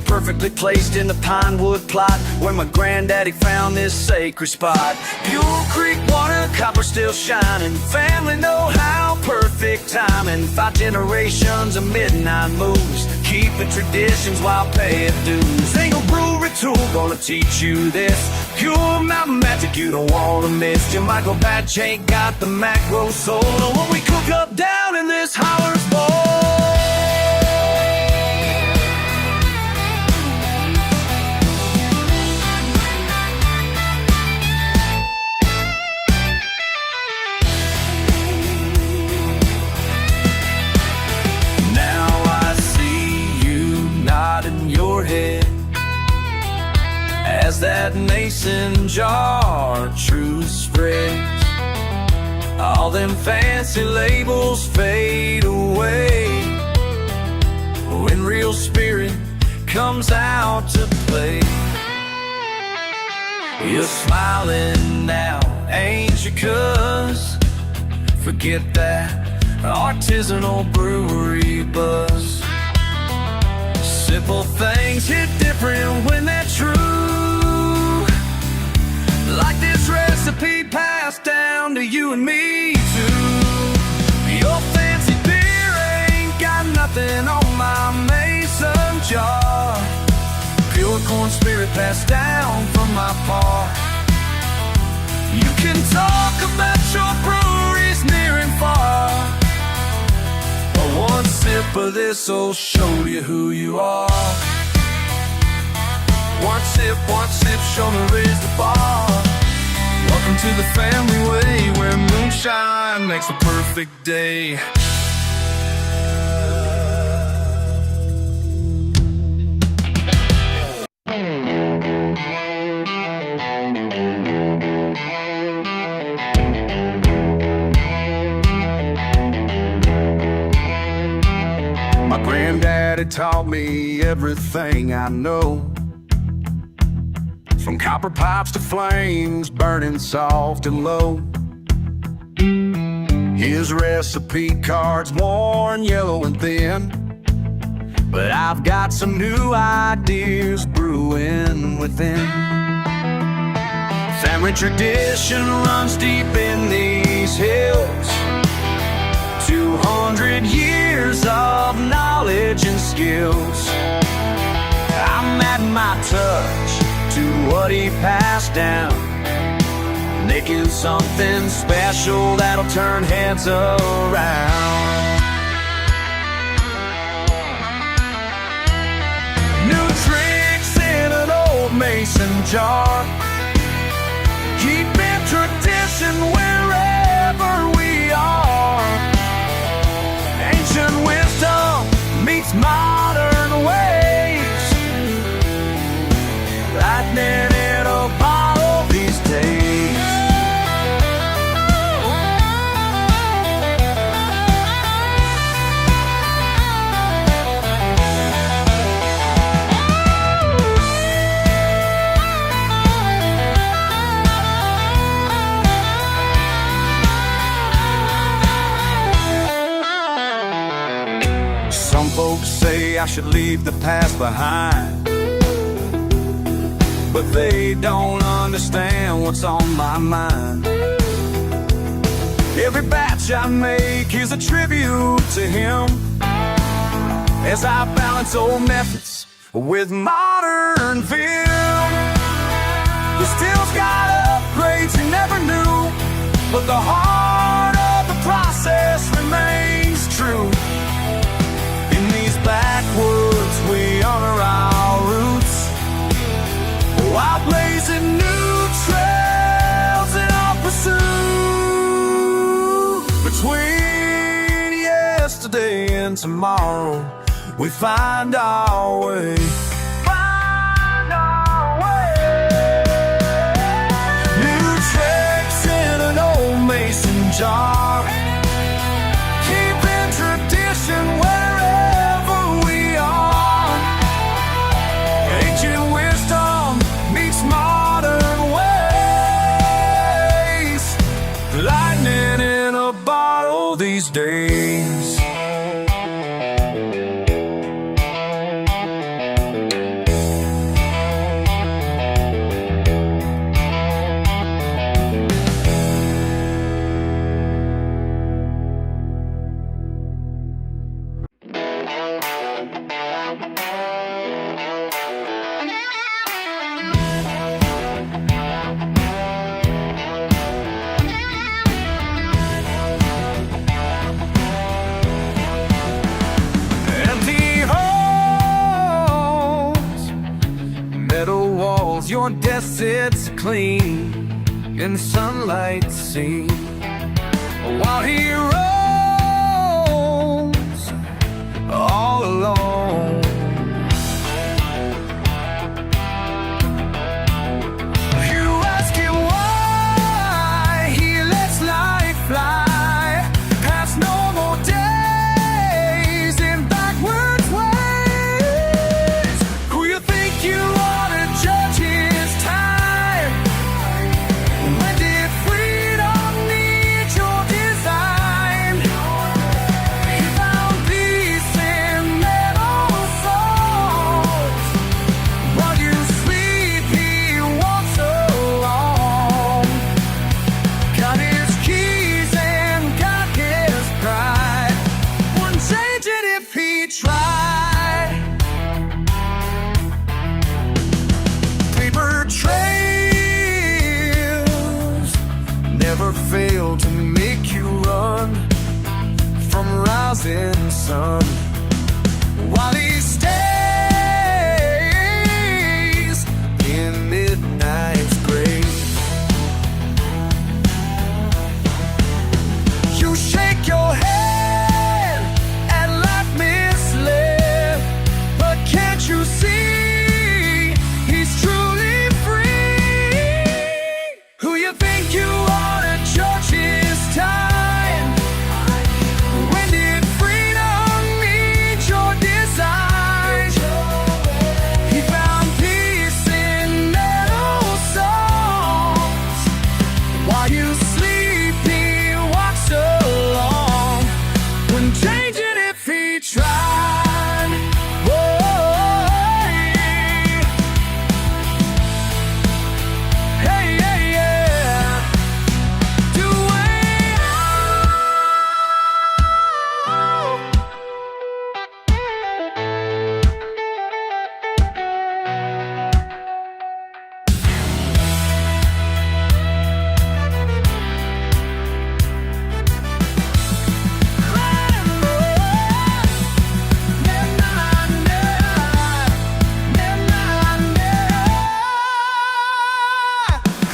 Perfectly placed in the pine wood plot where my granddaddy found this sacred spot. Pure creek water, copper still shining. Family know how perfect timing. 5 generations of midnight moves, keeping traditions while paying dues. Single brewery tool gonna teach you this. Pure mountain magic you don't wanna miss. Your Michael Batch ain't got the macro soul of what we cook up down in this Howard's bowl. that mason jar, true spreads. All them fancy labels fade away when real spirit comes out to play. You're smiling now, ain't you, cuz? Forget that artisanal brewery buzz. Simple things hit different when they're true, like this recipe passed down to you and me too. Your fancy beer ain't got nothing on my mason jar. Pure corn spirit passed down from my pa. You can talk about your breweries near and far, but one sip of this'll show you who you are. One sip, show me raise the bar. Welcome to the family way, where moonshine makes the perfect day. My granddaddy taught me everything I know, from copper pipes to flames burning soft and low. His recipe cards worn yellow and thin, but I've got some new ideas brewing within. Family tradition runs deep in these hills, 200 years of knowledge and skills. I'm adding my touch to what he passed down, making something special that'll turn heads around. New tricks in an old mason jar, keeping tradition wherever we are. Ancient wisdom meets modern ways, lightning in a bottle these days. Some folks say I should leave the past behind, but they don't understand what's on my mind. Every batch I make is a tribute to him, as I balance old methods with modern vim. The still's got upgrades you never knew, but the heart of the process remains true. In these backwoods we honor our roots, while blazing new trails in our pursuit. Between yesterday and tomorrow, we find our way. Find our way. New tricks in an old mason jar, keeping tradition wherever we are. Ancient wisdom meets modern ways, lightning in a bottle these days. Your desk sits clean in the sunlight scene, while he roams all alone. then some. While he stays in midnight's grave, you shake your head at life misled, but can't you see he's truly free? Who you think you are to judge his time? When did freedom meet your design? He found peace in meadow songs. While you sleep, he walks along. When changing, if he tried, oh, hey, hey, yeah. Do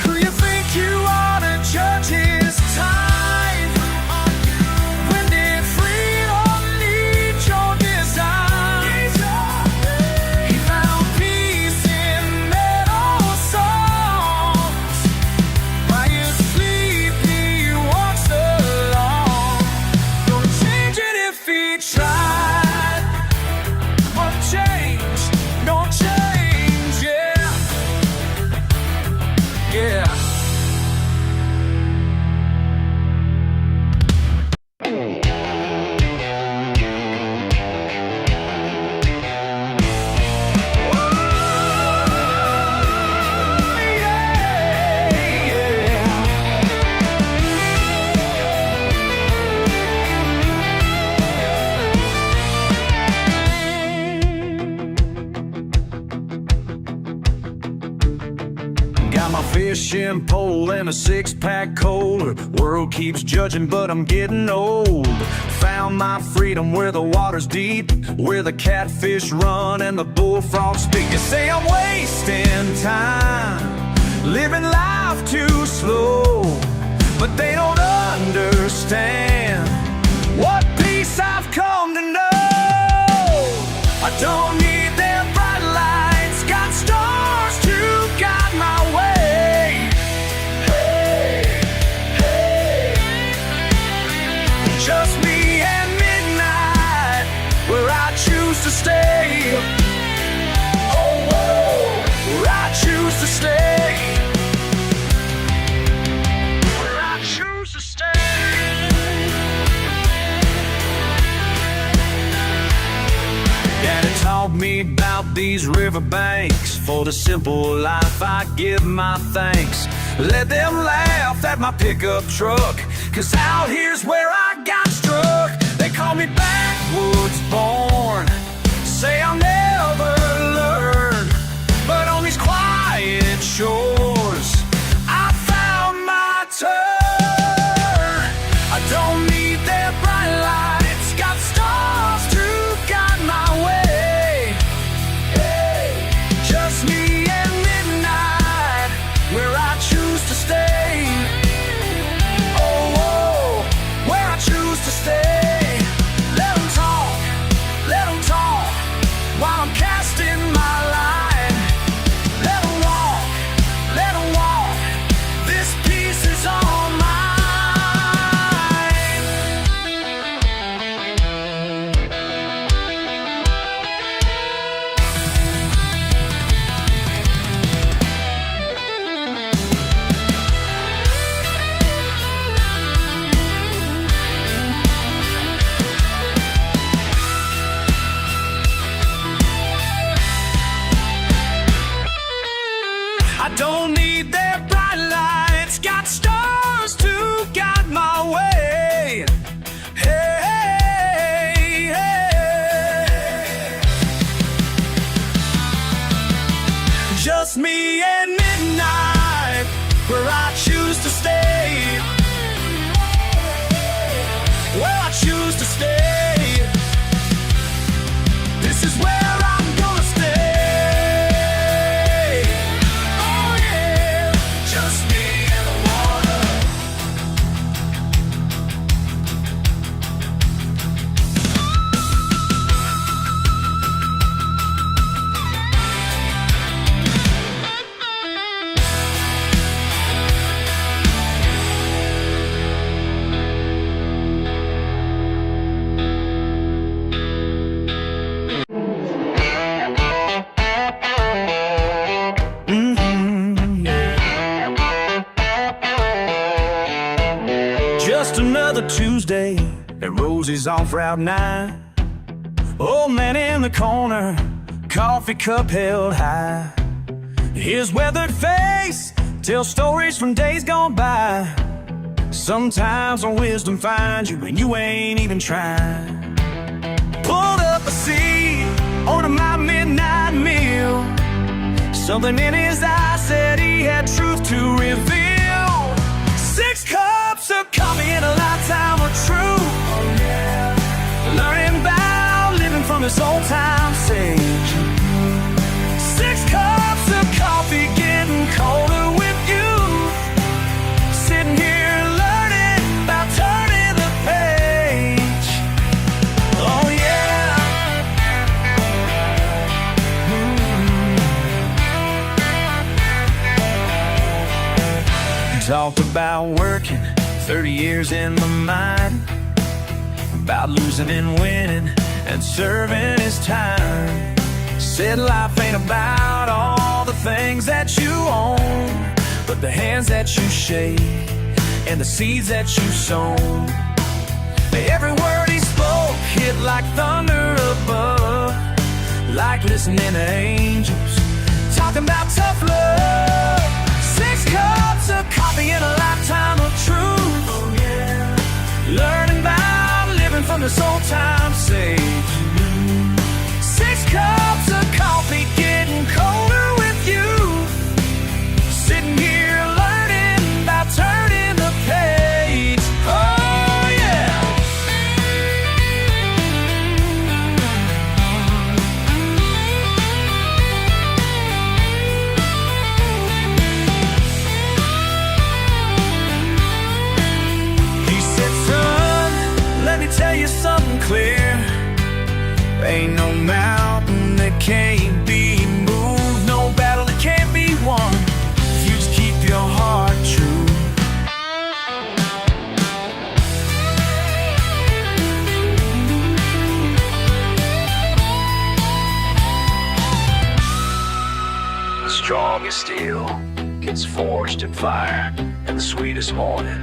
who you think you are to judge his time? When did freedom lead your design? He found peace in meadow songs. While you sleep, he walks along. Don't change it if he tried. What change? Don't change, yeah. Yeah. Got my fishing pole and a six-pack cooler. World keeps judging, but I'm getting old. Found my freedom where the water's deep, where the catfish run and the bullfrogs speak. You say I'm wasting time, living life too slow, but they don't understand what peace I've come to know. I don't need their bright lights, got stars to guide my way. Hey, hey, just me and midnight, where I choose to stay. Oh, whoa, where I choose to stay. Where I choose to stay. Daddy taught me about these riverbanks. For the simple life I give my thanks. Let them laugh at my pickup truck, 'cause out here's where I got struck. They call me backwoods born, say I'll never learn, but on these quiet shores I found my turn. I don't need their bright lights, got stars to guide my way. Hey, just me and midnight, where I choose to stay. Oh, whoa, where I choose to stay. Let 'em talk, while I'm casting my line. Let 'em walk, this piece is all mine. I don't need their bright lights, got stars to guide my way. Hey, hey, just me and midnight, where I choose to stay. Where I choose to stay. Tuesday at Rosie's off Route 9. Old man in the corner, coffee cup held high. His weathered face tells stories from days gone by. Sometimes wisdom finds you when you ain't even trying. Pulled up a seat on my midnight meal. Something in his eyes said he had truth to reveal. 6 cups of coffee and a lifetime of truth. Learning about living from this old time sage. 6 cups of coffee getting colder with you. Sitting here learning about turning the page. Oh yeah. Talked about working 30 years in the mine, about losing and winning and serving his time. Said life ain't about all the things that you own, but the hands that you shake and the seeds that you sown. Every word he spoke hit like thunder above, like listening to angels talking about tough love. 6 cups of coffee and a lifetime of truth. Oh yeah. Learning about living from this old time sage. 6 cups of coffee getting colder with you. Sitting here learning about turning the page. Oh yeah. He said, son, let me tell you something clear. Ain't no mountain that can't be moved, no battle that can't be won, if you just keep your heart true. The strongest steel gets forged in fire, and the sweetest morning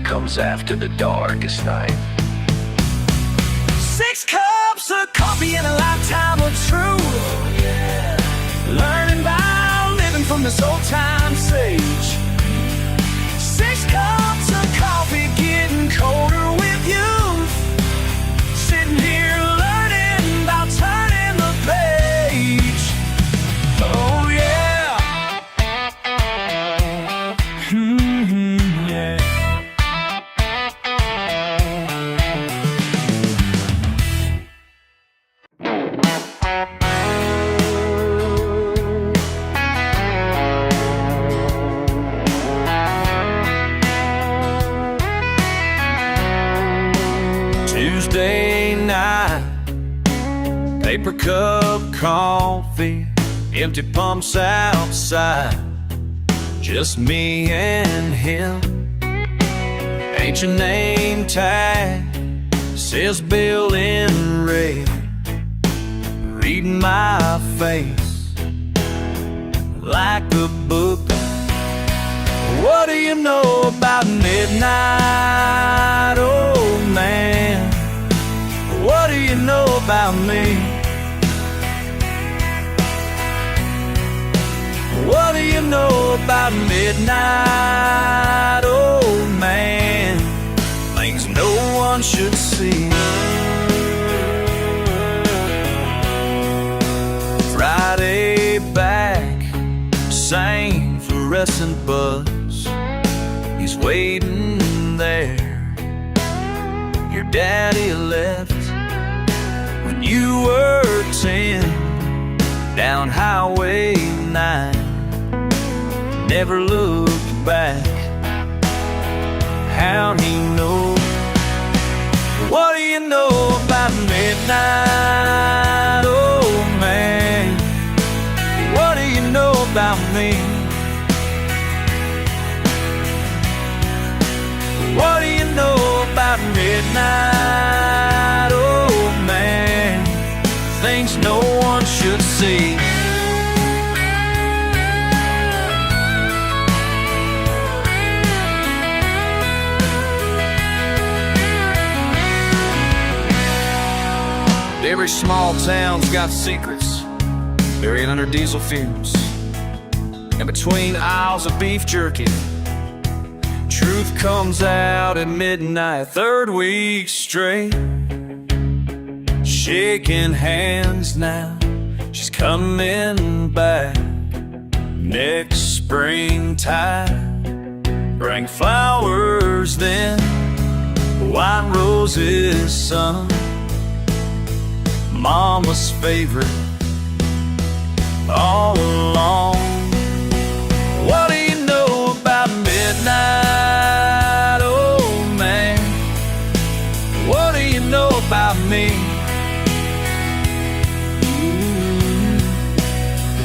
comes after the darkest night. 6 cups of coffee and a lifetime of truth. Learning about living from this old time sage. 6 cups of coffee getting colder with you. Sitting here learning about turning the page. Oh yeah. Yeah. Tuesday night, paper cup coffee, empty pumps outside, just me and him. Ancient name tag says Bill in red, reading my face like a book. What do you know about midnight, old man? What do you know about me? What do you know about midnight, old man? Things no one should see. Friday back, same fluorescent buzz. He's waiting there. Your daddy left when you were 10, down Highway 9. Never looked back. How'd he know? What do you know about midnight, old man? What do you know about me? What do you know about midnight, old man? Things no one should see. Every small town's got secrets buried under diesel fumes, and between aisles of beef jerky, truth comes out at midnight. Third week straight, shaking hands now, she's coming back. Next springtime, bring flowers then, white roses, son, Mama's favorite all along. What do you know about midnight, oh man? What do you know about me?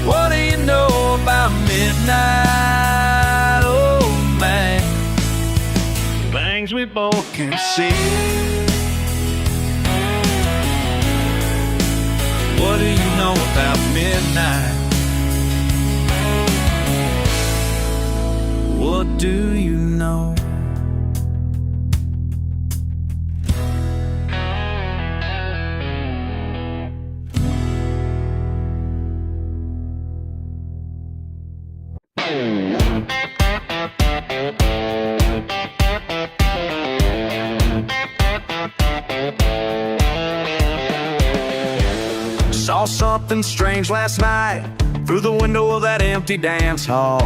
What do you know about midnight, oh man? Things we both can see. What do you know about midnight? What do you know? Saw something strange last night through the window of that empty dance hall.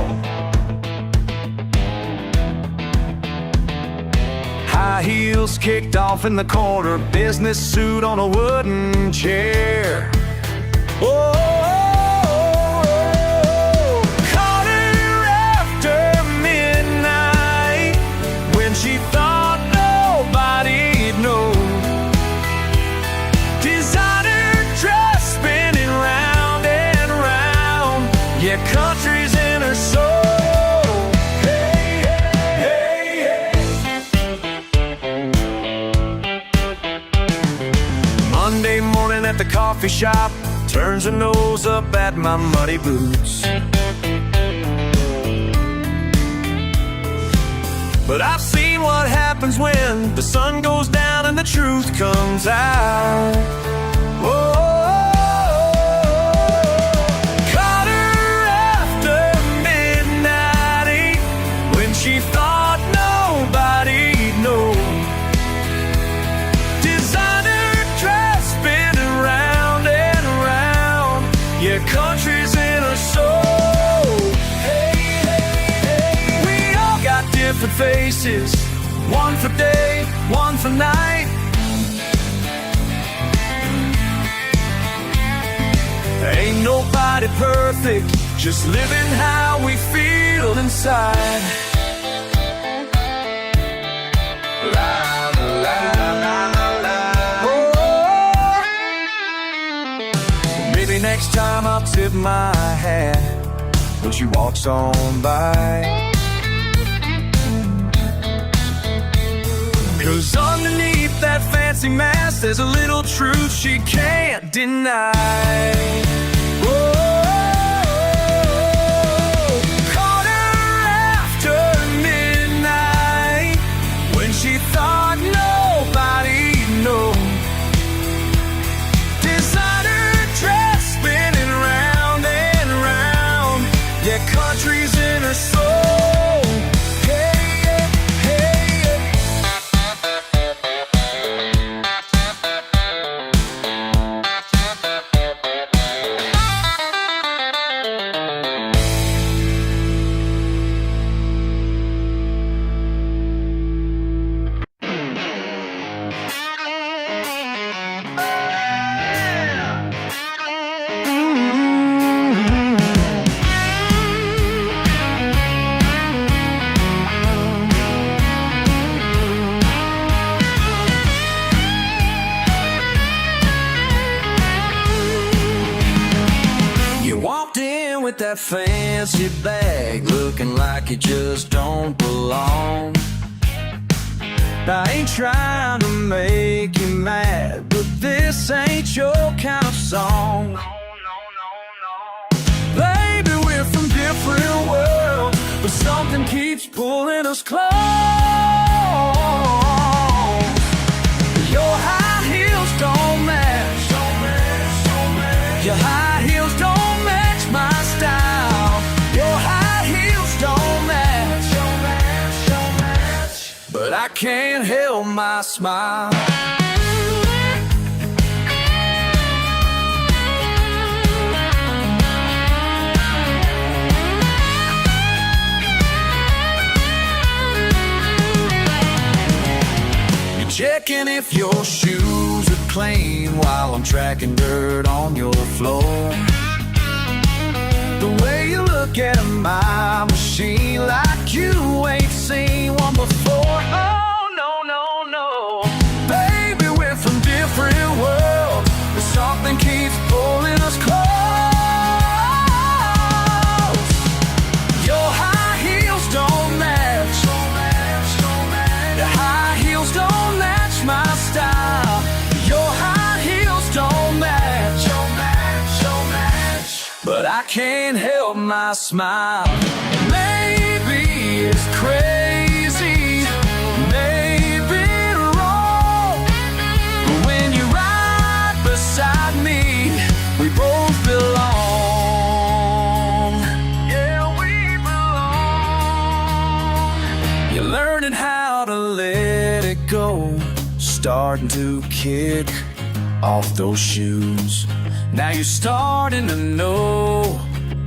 High heels kicked off in the corner, business suit on a wooden chair. Oh, caught her after midnight when she thought nobody'd know. Yeah, country's in her soul. Hey, hey, hey, hey. Monday morning at the coffee shop, turns her nose up at my muddy boots. But I've seen what happens when the sun goes down and the truth comes out. Whoa. She thought nobody'd know. Designer dress spinning round and round. Yeah, country's in her soul. Hey, hey, hey. We all got different faces, one for day, one for night. Ain't nobody perfect, just living how we feel inside. Maybe next time I'll tip my hat when she walks on by. 'Cause underneath that fancy mask there's a little truth she can't deny. Whoa. Caught her after midnight when she thought nobody'd know. Designer dress spinning round and round. Yeah, country's in her soul. Hey, yeah, hey, yeah. With that fancy bag, looking like you just don't belong. I ain't trying to make you mad, but this ain't your kind of song. Baby, we're from different worlds, but something keeps pulling us close. Your high heels don't match can't help my smile. You're checking if your shoes are clean while I'm tracking dirt on your floor. The way you look at my machine like you ain't seen one before. Oh, no, no, no. Baby, we're from different worlds, but something keeps pulling us close. Your high heels don't match. Your high heels don't match my style. Your high heels don't match. But I can't help my smile. Maybe it's crazy, maybe wrong, but when you're right beside me, we both belong. Yeah, we belong. You're learning how to let it go, starting to kick off those shoes. Now you're starting to know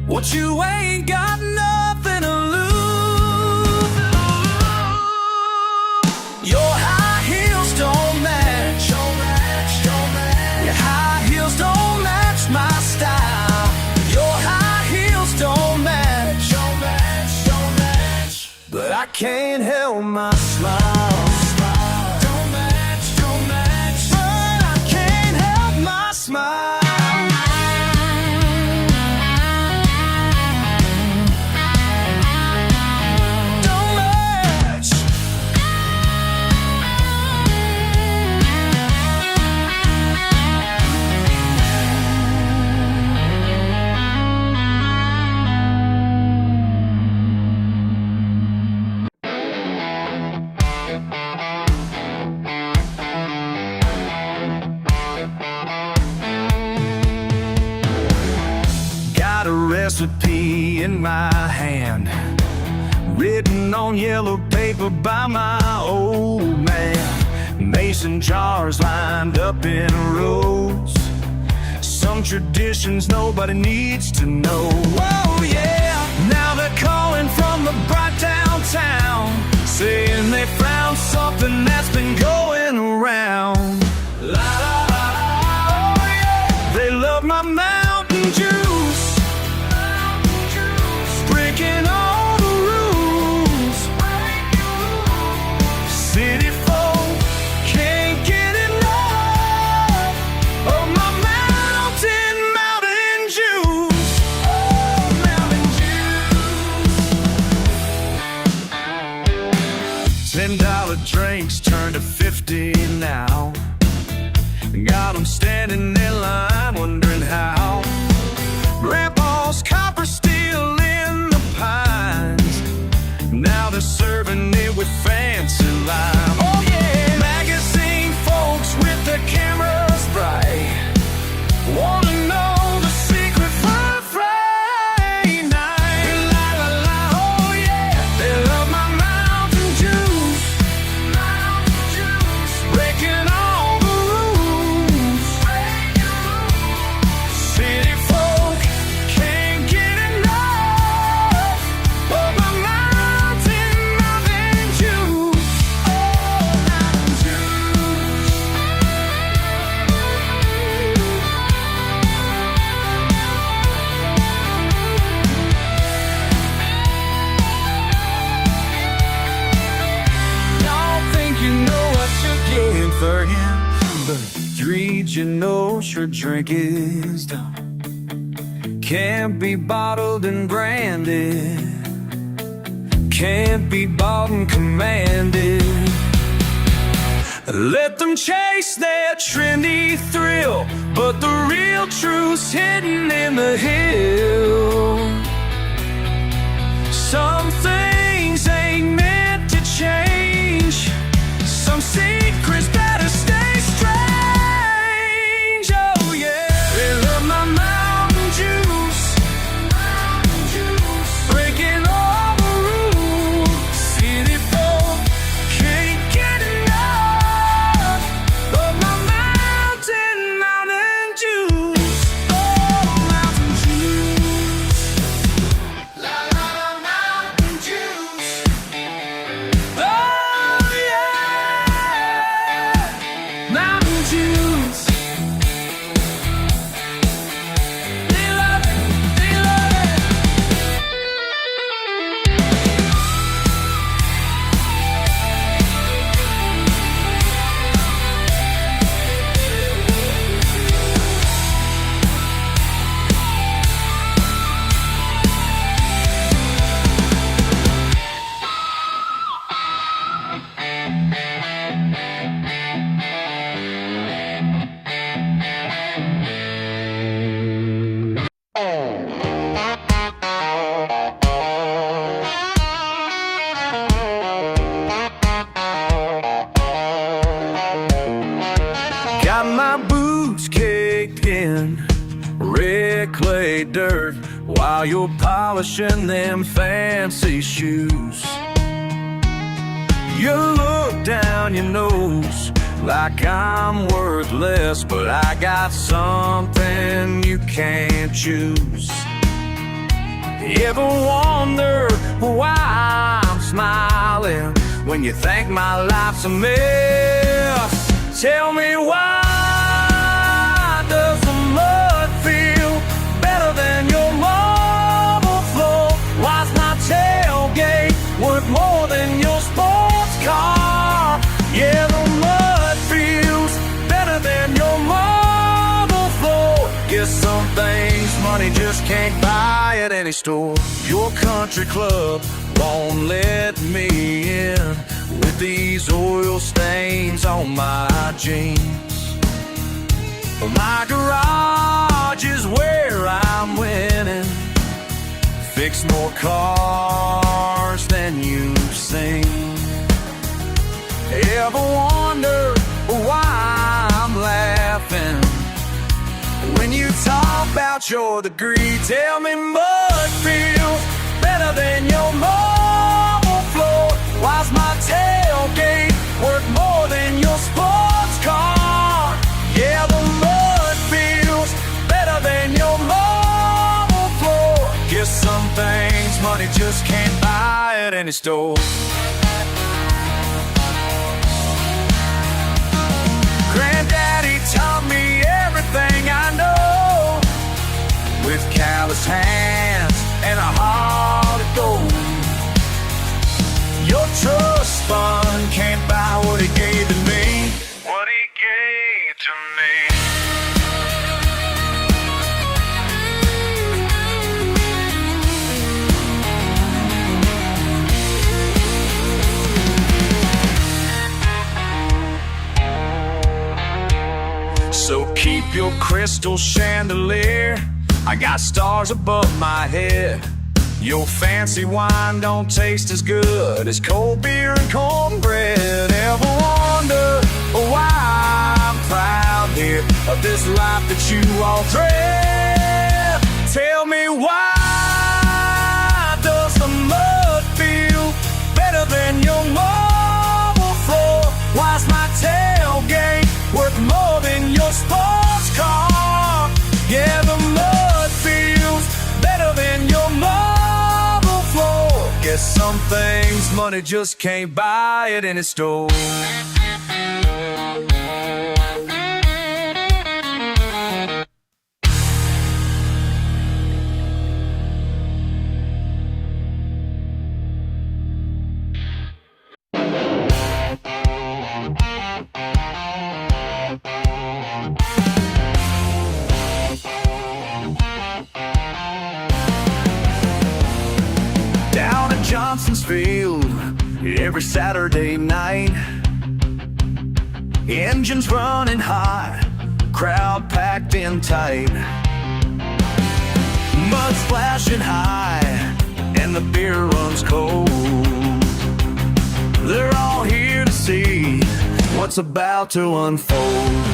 what you ain't got nothing to lose. Your high heels don't match. Your high heels don't match my style. Your high heels don't match. But I can't help my smile. Don't match. But I can't help my smile. Got a recipe in my hand, written on yellow paper by my old man. Mason jars lined up in rows, some traditions nobody needs to know. Oh yeah, now they're calling from the bright downtown, saying they found something that's been going around. La la la, oh yeah, they love my mountain juice, breaking all the rules. City folk can't get enough of my mountain juice. Oh, mountain juice. $10 drinks turn to 50 now. Got them standing in line wondering how. Grandpa's copper steel in the pines, now they're serving it with fancy lime. Oh yeah, magazine folks with their cameras bright wanna know the secret for Friday night. La la la, oh yeah, they love my mountain juice, breaking all the rules. City folk can't get enough of my mountain juice. Oh, mountain juice. Y'all think you know what you're getting for him, but read your notes, your drink is done. Can't be bottled and branded, can't be bought and commanded. Let them chase their trendy thrill, but the real truth's hidden in the hill. Some things ain't meant to change, some secrets better stay strange. Oh yeah, they love my mountain juice, breaking all the rules. City folk can't get juice. Got my boots caked in red clay dirt while you're polishing them fancy shoes. You look down your nose like I'm worthless, but I got something you can't choose. Ever wonder why I'm smiling when you think my life's a mess? Tell me, why does the mud feel better than your marble floor? Why's my tailgate worth more than your sports car? Yeah, the mud feels better than your marble floor. Guess some things money just can't buy at any store. Your country club won't let me in with these oil stains on my jeans. My garage is where I'm winning. Fix more cars than you've seen. Ever wonder why I'm laughing when you talk about your degree? Tell me, mud feels better than your marble floor. Why's my tailgate worth more than your sports car? Yeah, the mud feels better than your marble floor. Guess some things money just can't buy at any store. Granddaddy taught me everything I know with callous hands and a heart of gold. Your trust fund can't buy what he gave to me. What he gave to me. So keep your crystal chandelier. I got stars above my head. Your fancy wine don't taste as good as cold beer and cornbread. Ever wonder why I'm proud here of this life that you all dread? Tell me, why does the mud feel better than your marble floor? Why's my tailgate worth more than your sports car? Yeah, the mud feels better than your marble floor. Guess some things money just can't buy at any store. Johnson's Field every Saturday night. Engines running hot, crowd packed in tight. Mud splashing high, and the beer runs cold. They're all here to see what's about to unfold.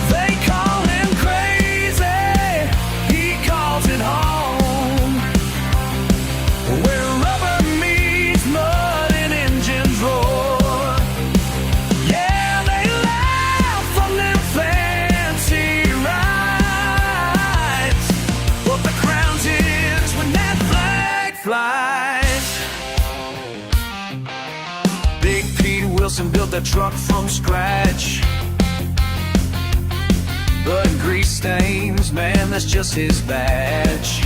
They call him crazy, he calls it home, where rubber meets mud and engines roar. Yeah, they laugh from their fancy rides, but the crown is when that flag flies. Big Pete Wilson built that truck from scratch. stains, man, that's just his badge.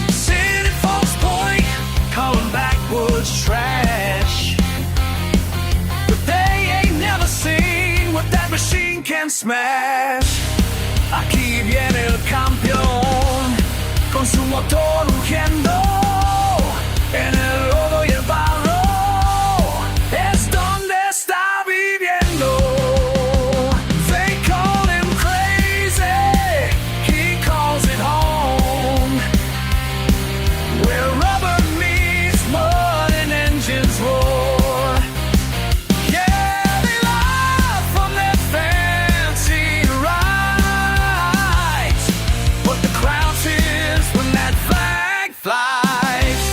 Sitting at Falls Point, calling backwoods trash. But they ain't never seen what that machine can smash. Aquí viene el campeón, con su motor rugiendo, en el lodo y el barro, es donde está viviendo. They call him crazy, he calls it home, where rubber meets mud and engines roar. Yeah, they laugh from their fancy rides, but the crowd cheers when that flag flies.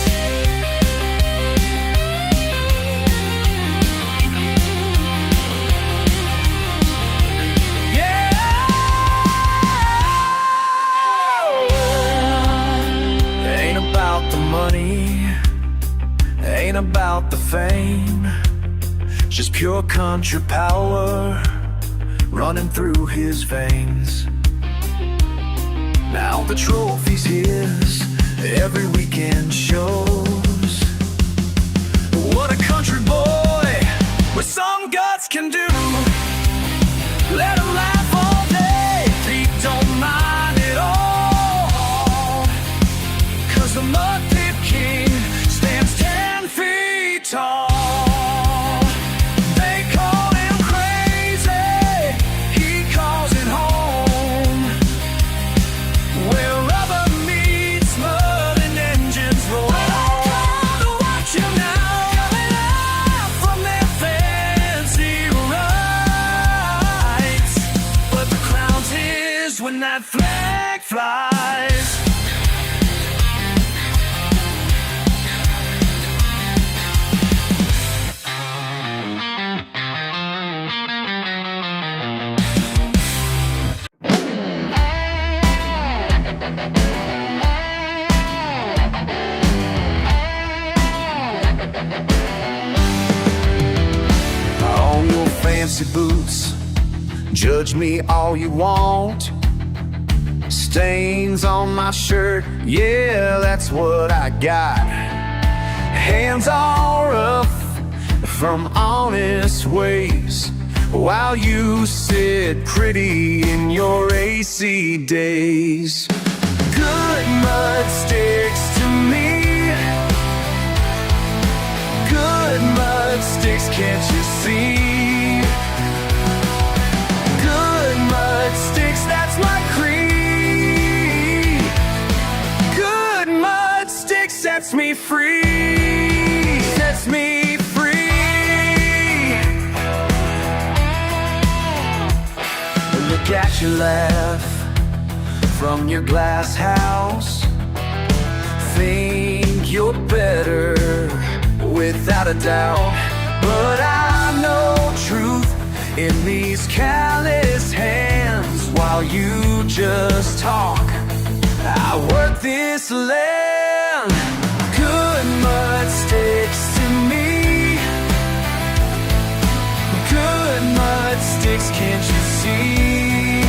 Ain't about the money, ain't about the fame, just pure country power running through his veins. Now the trophy's his, every weekend shows what a country boy with some guts can do. Let him laugh all day, he don't mind at all, 'cause the Mud Pit King stands 10 feet tall. They call him crazy, he calls it home, where rubber meets mud and engines roar. To watch him now, they laugh from their fancy rides, but the crown's his when that flag flies. On your fancy boots, judge me all you want. Stains on my shirt, yeah, that's what I got. Hands all rough from honest ways, while you sit pretty in your AC days. Good mud sticks to me, good mud sticks, can't you see? Good mud sticks, that's my creed. Good mud sticks sets me free, sets me free. Look at you laugh from your glass house, think you're better without a doubt, but I know truth in these callous hands. While you just talk, I work this land. Good mud sticks to me, good mud sticks, can't you see?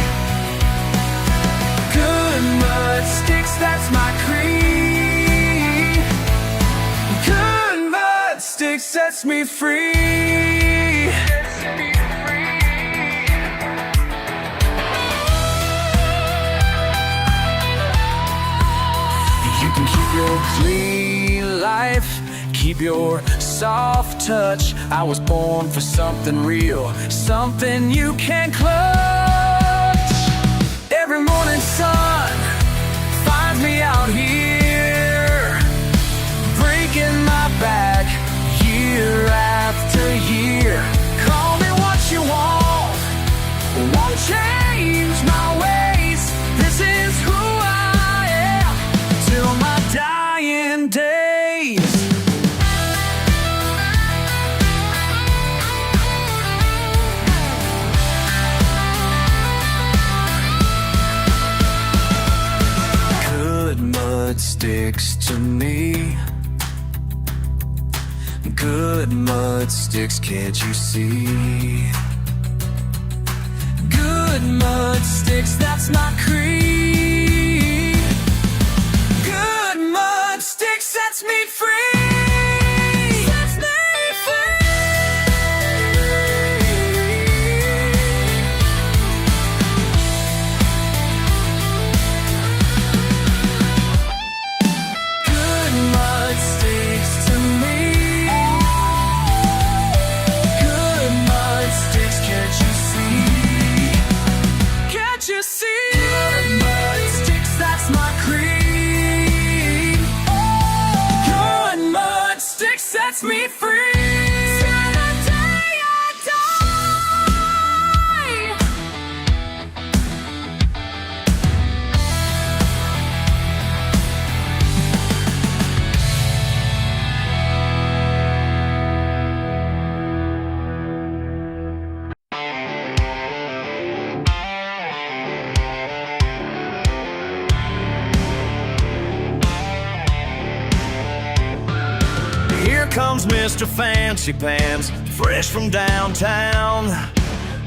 Good mud sticks, that's my creed. Good mud sticks sets me free. You can keep your clean life, keep your soft touch. I was born for something real, something you can clutch. Every morning sun finds me out here, breaking my back year after year. Call me what you want, won't change my ways. This is who I am till my dying days. Good mud sticks to me, good mud sticks, can't you see? Good Good mud sticks, that's not cream. Good mud sticks sets me free. Sets me free. Good mud sticks to me. Good mud sticks, can't you see? Can't you see? Good mud sticks, that's my creed. Good mud sticks sets me free. Till the day I die. Here comes Mr. Fancy Pants, fresh from downtown.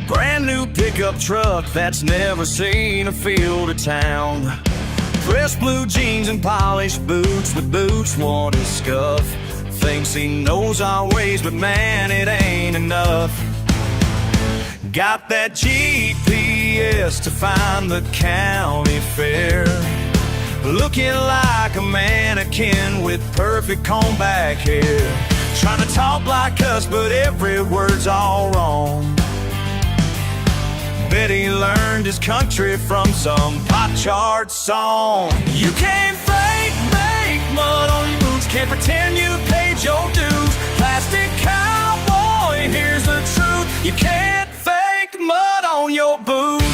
Brand new pickup truck that's never seen a field of town. Fresh blue jeans and polished boots with boots worn and scuff. Thinks he knows our ways, but man, it ain't enough. Got that GPS to find the county fair. Looking like a mannequin with perfect comb back hair. Trying to talk like us, but every word's all wrong. Bet he learned his country from some pop chart song. You can't fake, make mud on your boots. Can't pretend you paid your dues. Plastic cowboy, here's the truth. You can't fake mud on your boots.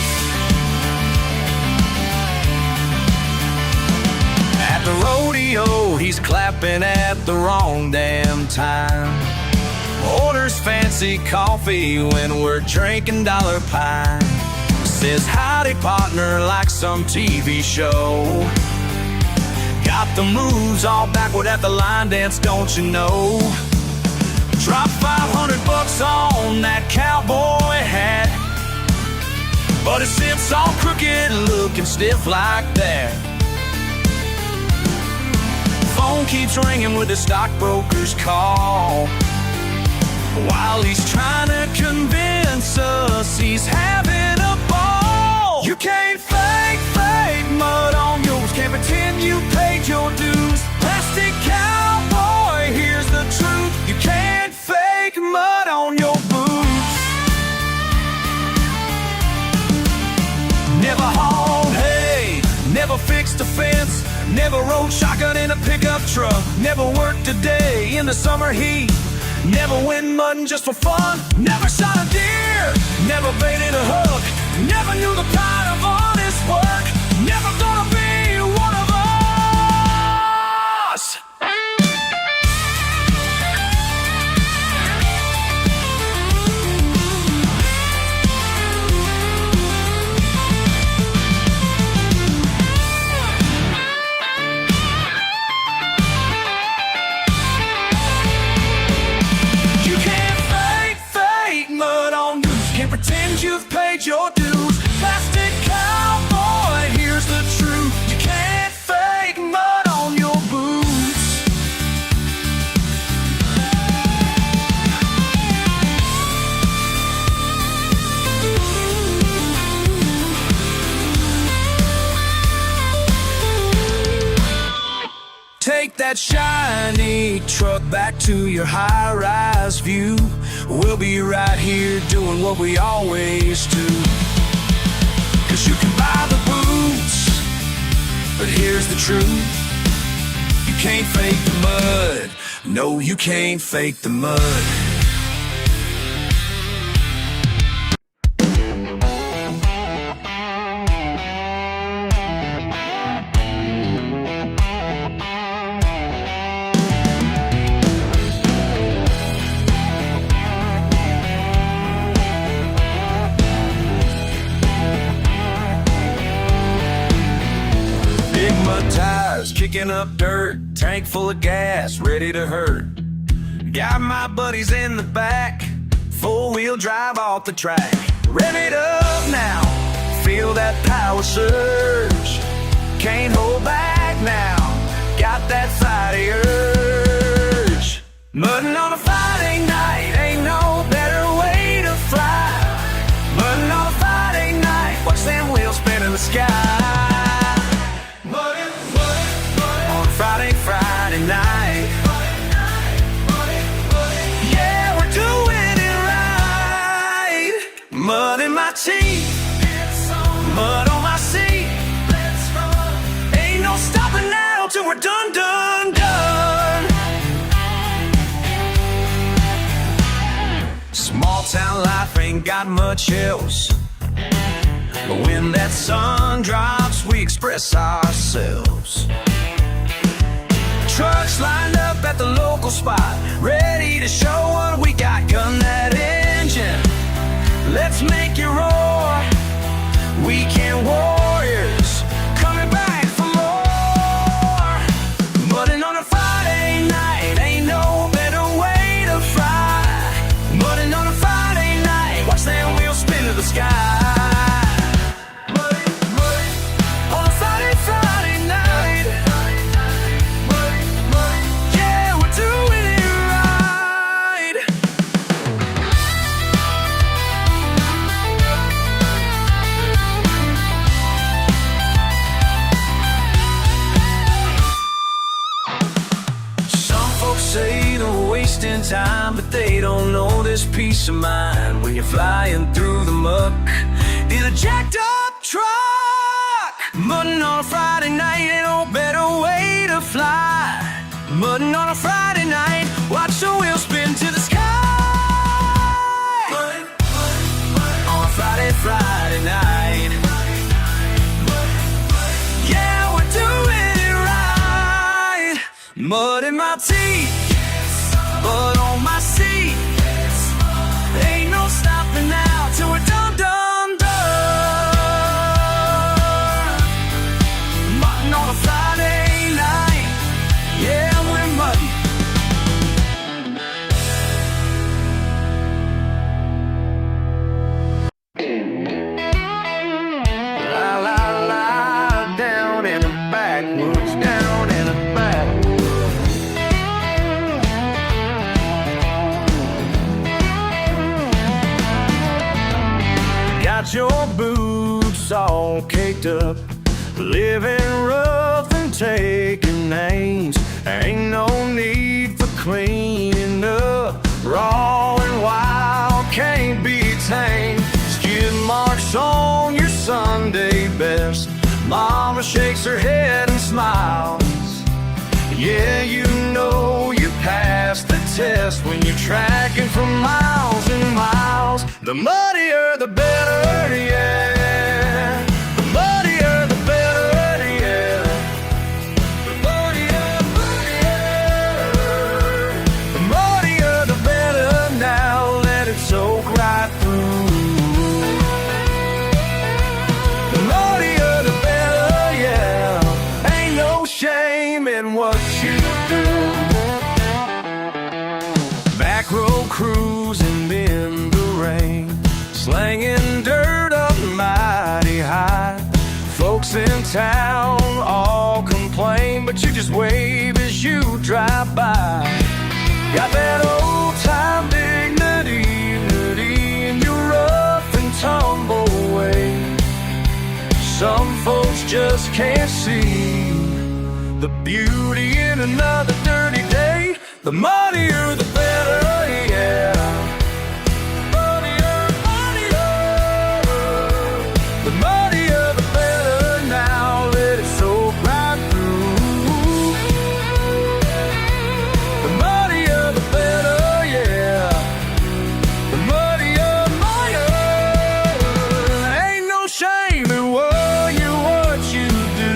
At the rodeo, he's clapping at the wrong damn time. Orders fancy coffee when we're drinking dollar pie. Says howdy partner like some TV show. Got the moves all backward at the line dance, don't you know? Drop $500 on that cowboy hat, but it sits all crooked looking stiff like that. Phone keeps ringing with the stockbroker's call, while he's trying to convince us he's having a ball. You can't fake mud on yours. Can't pretend you paid your dues. Plastic cowboy, here's the truth. You can't fake mud on your boots. Never hauled hay, never fixed a fence, never rode shotgun in a pickup truck, never worked a day in the summer heat, never went mudding just for fun, never shot a deer, never baited a hook, never knew the kind of honest work, never gonna be one of us. Pretend you've paid your dues. Plastic cowboy, here's the truth. You can't fake mud on your boots. Take that shiny truck back to your high-rise view. We'll be right here doing what we always do. 'Cause you can buy the boots, but here's the truth. You can't fake the mud. No, you can't fake the mud. Tires kicking up dirt, tank full of gas, ready to hurt. Got my buddies in the back, 4-wheel drive off the track. Rev it up now, feel that power surge. Can't hold back now, got that Friday urge. Mudding on a Friday night, ain't no better way to fly. Mudding on a Friday night, watch them wheels spin in the sky. Mudding, mudding, mudding. On Friday night. Yeah, we're doing it right. Mud in my teeth, mud on my seat. Ain't no stopping now till we're done, done, done. Small town life ain't got much else, but when that sun drops, we express ourselves. Trucks lined up at the local spot, ready to show what we got. Gun that engine, let's make it roar. Weekend warriors, coming back for more. Mudding on a Friday night, ain't no better way to fly. Mudding on a Friday night, watch them wheels spin to the sky. Say they're wasting time, but they don't know this peace of mind when you're flying through the muck in a jacked up truck. Mudding on a Friday night, ain't no better way to fly. Mudding on a Friday night, watch the wheels spin to the sky. On a Friday night. Yeah, we're doing it right. Mud in my teeth, mud on my seat. Ain't no stopping now till we're done, done, done. Mudding on a Friday night. Yeah, we're mudding. La la la, down in the backwoods, down in the backwoods. Got your boots all caked up, living rough and taking names. There ain't no need for cleaning up. Raw and wild, can't be tamed. Skid marks on your Sunday best. Mama shakes her head and smiles. Yeah, you know you passed the test when you're tracking for miles and miles. The muddier the better, yeah. The muddier the better, yeah. The muddier, the muddier the better. Now let it soak right through. The muddier the better, yeah. Ain't no shame in what you do. Back road cruising in the rain, slanging dirt up mighty high. Folks in town all complain, but you just wave as you drive by. Got that old time dignity in your rough and tumble way. Some folks just can't see the beauty in another dirty day. The muddier the better, yeah. Muddier, muddier. The muddier the better. Now let it soak right through. The muddier the better, yeah. The muddier, muddier. Ain't no shame in what you do.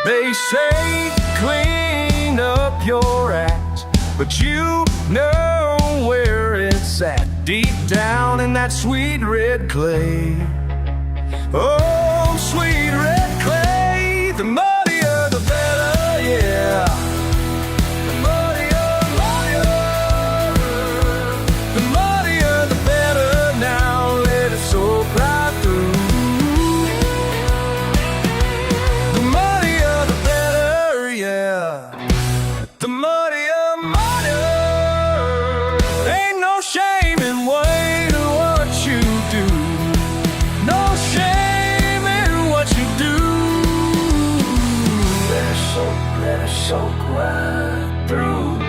They say clean up your act, but you know where it's at. Deep down in that sweet red clay, Oh, sweet red clay, the muddier the better, yeah. The muddier, the muddier the better. Now let it soak right through. The muddier the better, yeah. The muddier, muddier. Ain't no shame in waiting what you do. No shame in what you do. Let it soak right through.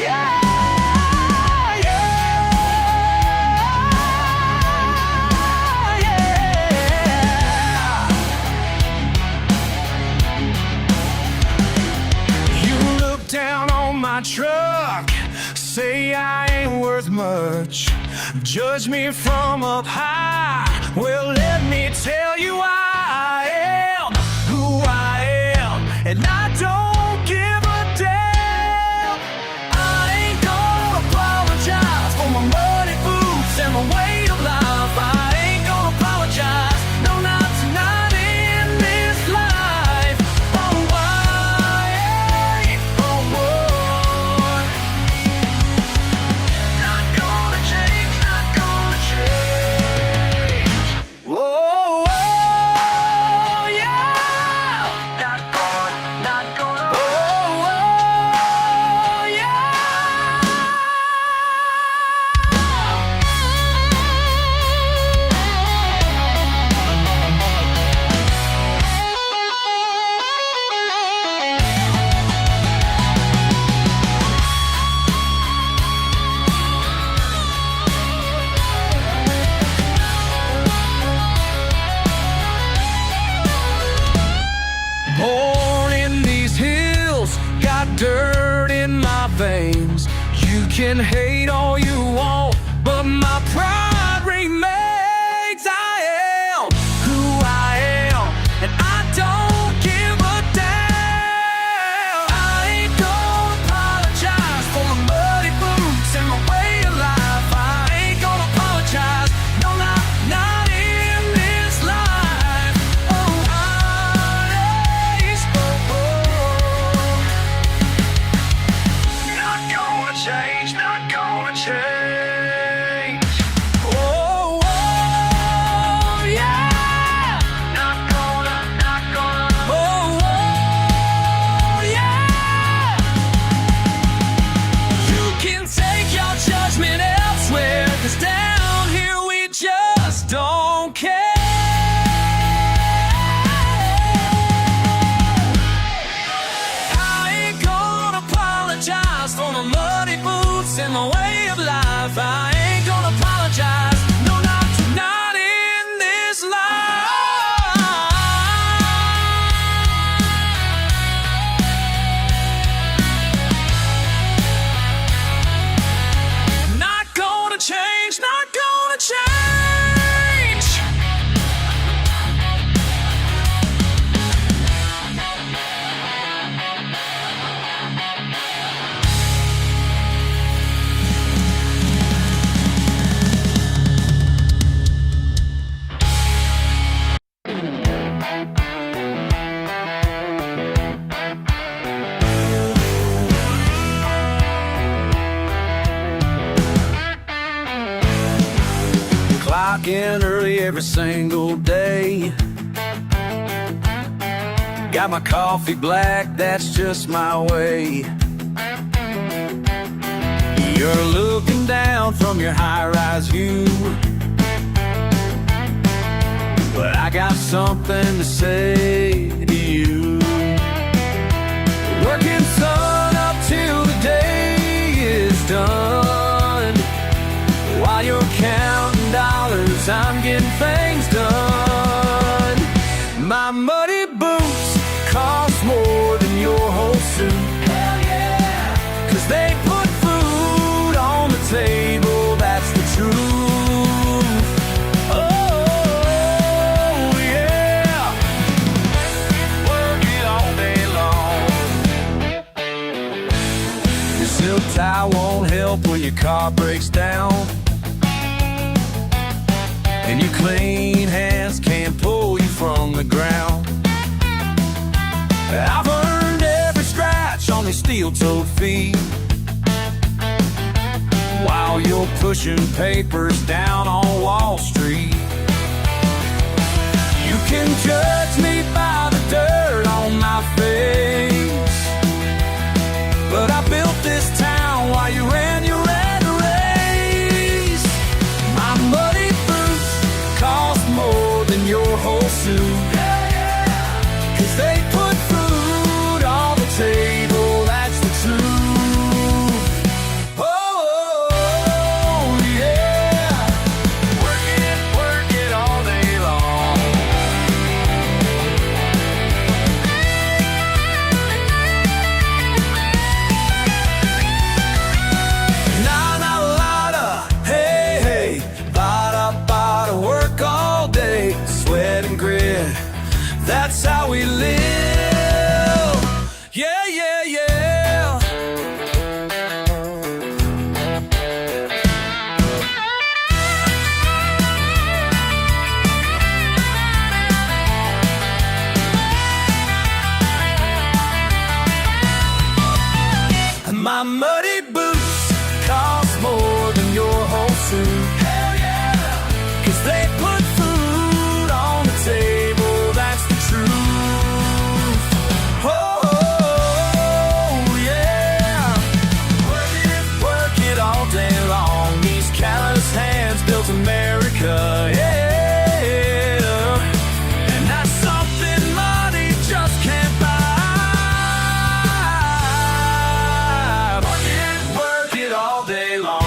Yeah, yeah. You look down on my truck, say I ain't worth much, judge me from up high. Well, let me tell you I am who I am, and I don't give a damn. I ain't gonna apologize for my muddy boots and my way of life. I ain't gonna apologize, no, not tonight in this life. Oh, I ain't, oh, boy. Not gonna change, not gonna change. Whoa, whoa, yeah. Not gonna, oh, yeah. Born in these hills, got dirt in my veins. You can hate all you want, but my pride remains. I am who I am, and I don't give a damn. I ain't gonna apologize for my muddy boots and my way of life. I ain't gonna apologize, no, not in this life. Oh, not gonna change, not gonna change. Oh, oh, yeah. Not gonna, oh, yeah. You can take your judgment elsewhere, 'cause down here we just don't care. I ain't gonna apologize for my muddy boots and my way of life. I ain't gonna apologize, no, not in this life. Not gonna change, not gonna change. Clock in early every single day. Got my coffee black, that's just my way. You're looking down from your high-rise view, but I got something to say to you. Working sun up till the day is done. While you're counting dollars, I'm getting things done. My muddy boots cost more than your whole suit. Hell yeah! 'Cause they put food on the table, that's the truth. Oh, yeah. Work it all day long. help when your car breaks down, and your clean hands can't pull you from the ground. I've earned every scratch on these steel-toed feet, while you're pushing papers down on Wall Street. You can judge me by the dirt on my face, but I built this town while you ran your red race. My muddy boots cost more than your whole suit, 'cause they put food on the table, that's the truth. Oh, yeah. Work it all day long. Sweat and grit, that's how we live. Yeah, yeah, yeah. My muddy boots cost more than your whole suit. Hell yeah. 'Cause they put food on the table, that's the truth. Oh, yeah. Work it all day long. These callous hands built America, yeah. And that's something money just can't buy. Work it all day long.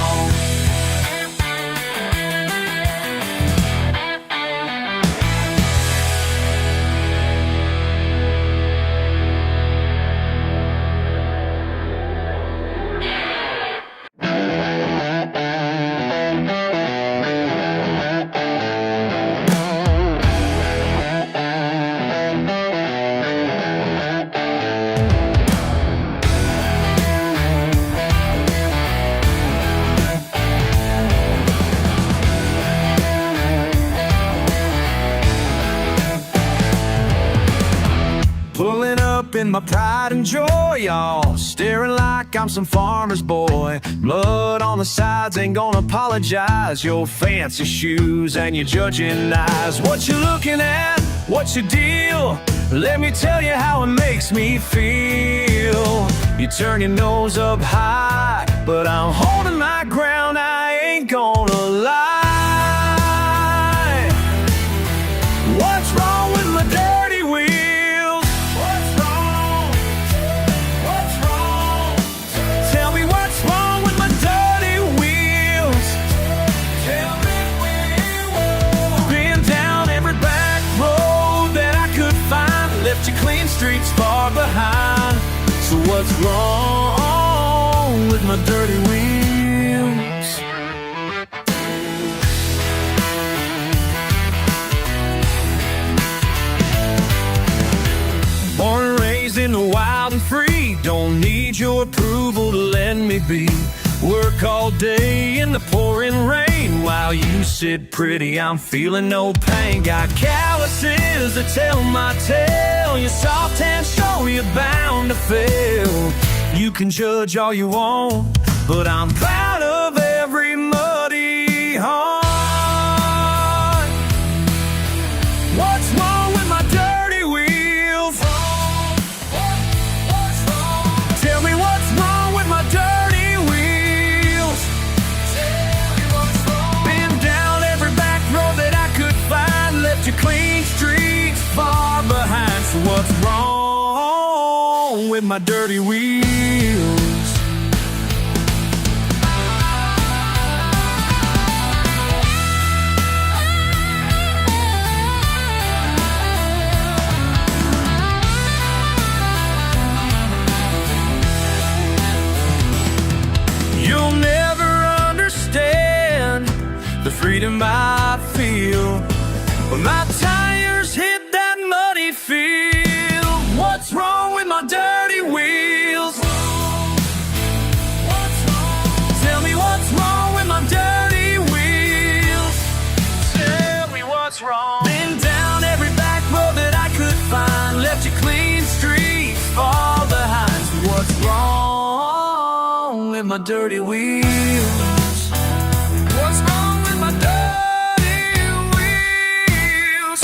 Pulling up in my pride and joy, y'all, staring like I'm some farmer's boy. Blood on the sides, ain't gonna apologize. Your fancy shoes and your judging eyes. What you looking at? What's your deal? Let me tell you how it makes me feel. You turn your nose up high, but I'm holding my ground, I ain't gonna lie. What's wrong with my dirty wheels? What's wrong? What's wrong? Tell me what's wrong with my dirty wheels. Tell me wheels. Been down every back road that I could find, left your clean streets far behind. So what's wrong with my dirty wheels? Born and raised in the wild and free, don't need your approval to let me be. Work all day in the pouring rain, while you sit pretty, I'm feeling no pain. Got calluses that tell my tale, your soft hands show you're bound to fail. You can judge all you want, but I'm proud of every muddy heart. What's wrong with my dirty wheels? What's wrong? Tell me what's wrong with my dirty wheels. Tell me what's wrong. Been down every back road that I could find, left your clean streets far behind. So what's wrong with my dirty wheels? You'll never understand the freedom I feel when my tires hit that muddy field. What's wrong with my dirty wheels? What's wrong? Tell me dirty wheels? What's wrong with my dirty wheels?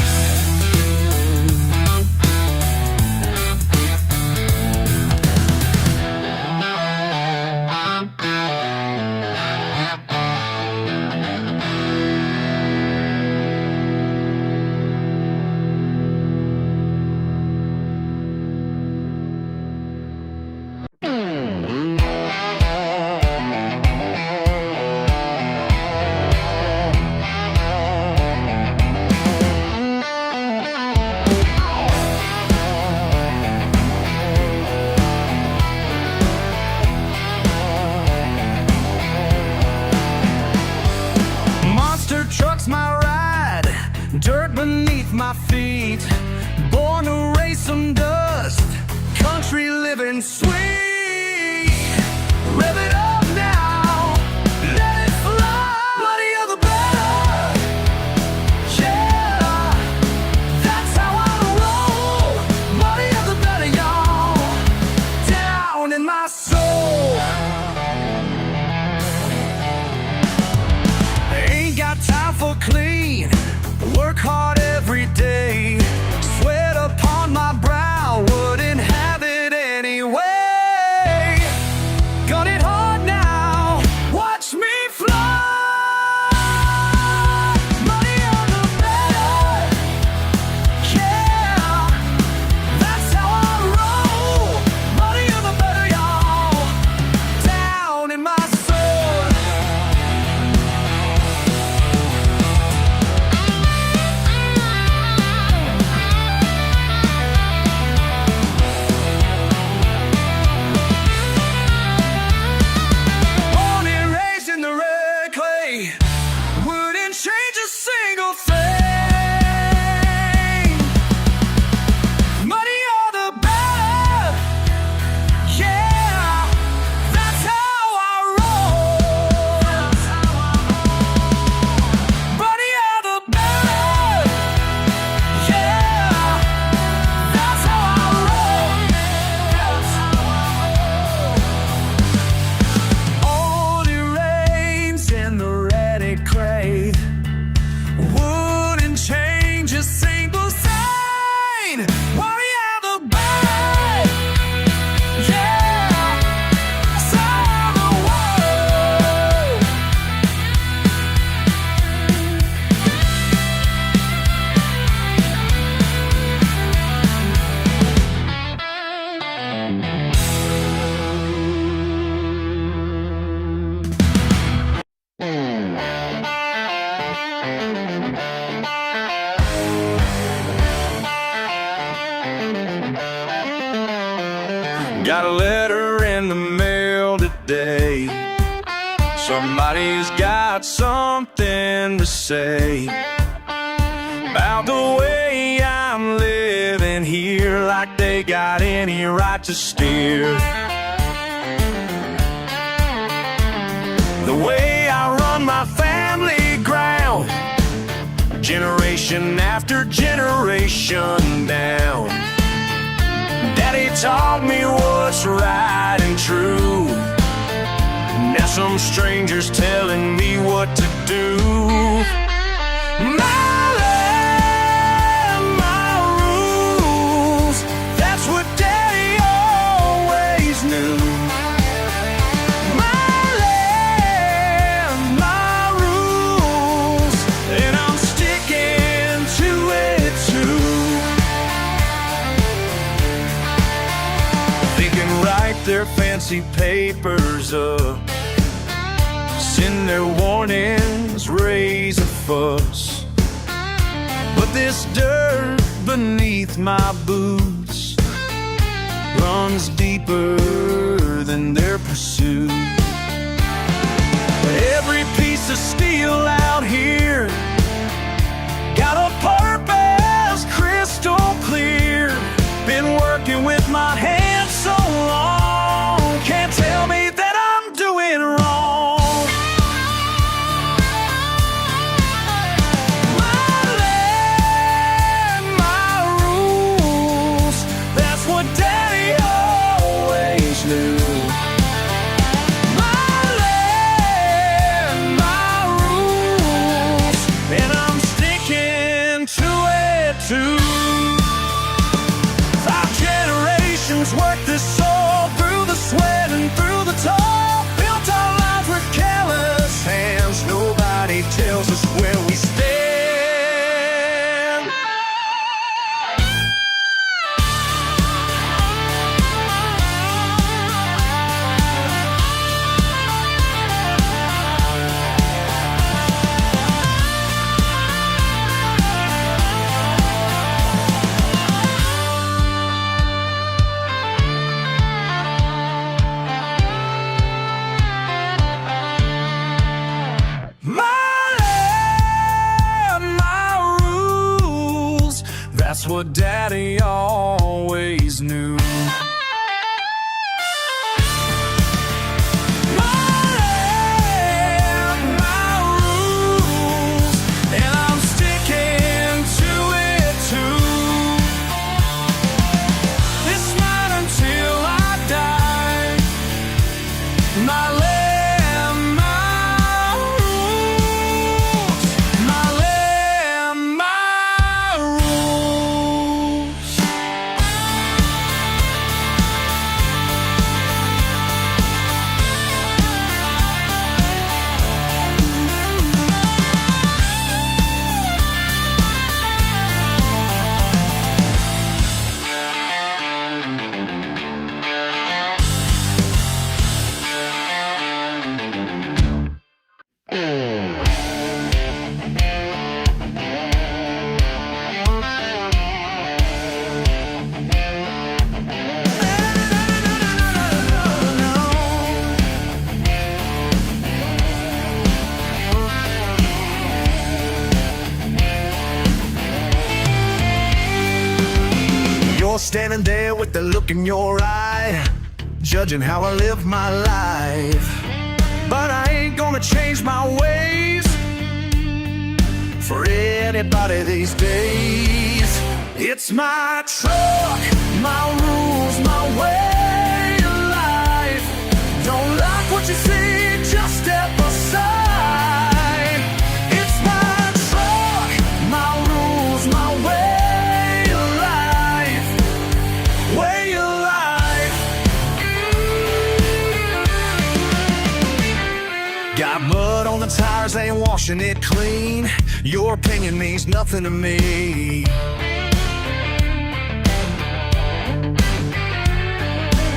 Truck's my ride, dirt beneath my feet. Born to raise some dust, country living sweet. Rev it up now, let it fly. Bloodier the better, yeah. That's how I roll. Bloodier the better, y'all. Down in my soul. Time for clean, work hard every day. Sweat upon my brow, wouldn't have it anyway. Got it hard now, watch me fly. Money on the better, yeah. That's how I roll. Money on the better, y'all. Down in my soul. Wouldn't change a single thing. Money or the better, yeah. That's how I roll. Money or the better, yeah. That's how I roll. All it rains in the Redneck crave. Wouldn't change a single sign. Worry out the bad, yeah. Side the world. Got a letter in the mail today. Somebody's got something to say about the way I'm living here, like they got any right to steer. The way I run my family ground, generation after generation down. Daddy taught me what's right and true. Now some strangers telling me what to do. My land, my rules, that's what Daddy always knew. My land, my rules, and I'm sticking to it too. Write their fancy papers up, send their warnings, raise a fuss. But this dirt beneath my boots runs deeper than their pursuit. Every piece of steel out here got a purpose crystal clear. Been working with my hands so long, can't tell me that I'm doing wrong. My land, my rules, that's what Daddy always knew. My worked this soul through the sweat and through the toil. Built our lives with careless hands. Nobody tells us where we stand. That's what Daddy always knew. My land, my rules, and I'm sticking to it too. It's mine until I die. My land. Standing there with the look in your eye, judging how I live my life. But I ain't gonna change my ways for anybody these days. It's my truck, my rules, my way of life. Don't like what you see, just step aside. It's my truck, my rules, my way. Got mud on the tires, ain't washing it clean. Your opinion means nothing to me.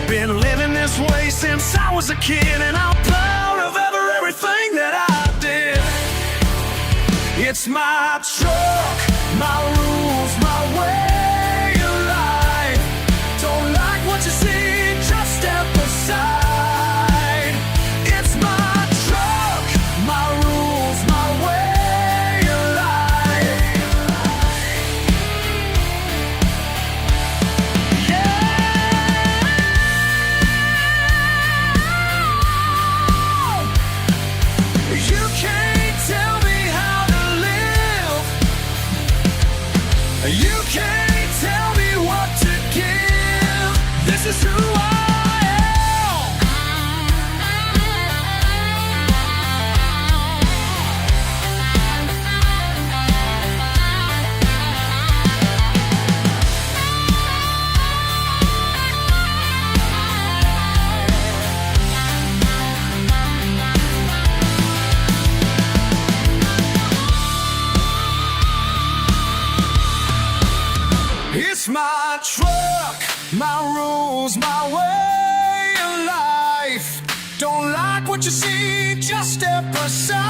Been living this way since I was a kid, and I'm proud of everything that I did. It's my truck, my rules, my way of life. Don't like what you see, just step aside. You can't tell me what to give. This is who I It's my truck, my rules, my way of life. Don't like what you see, just step aside.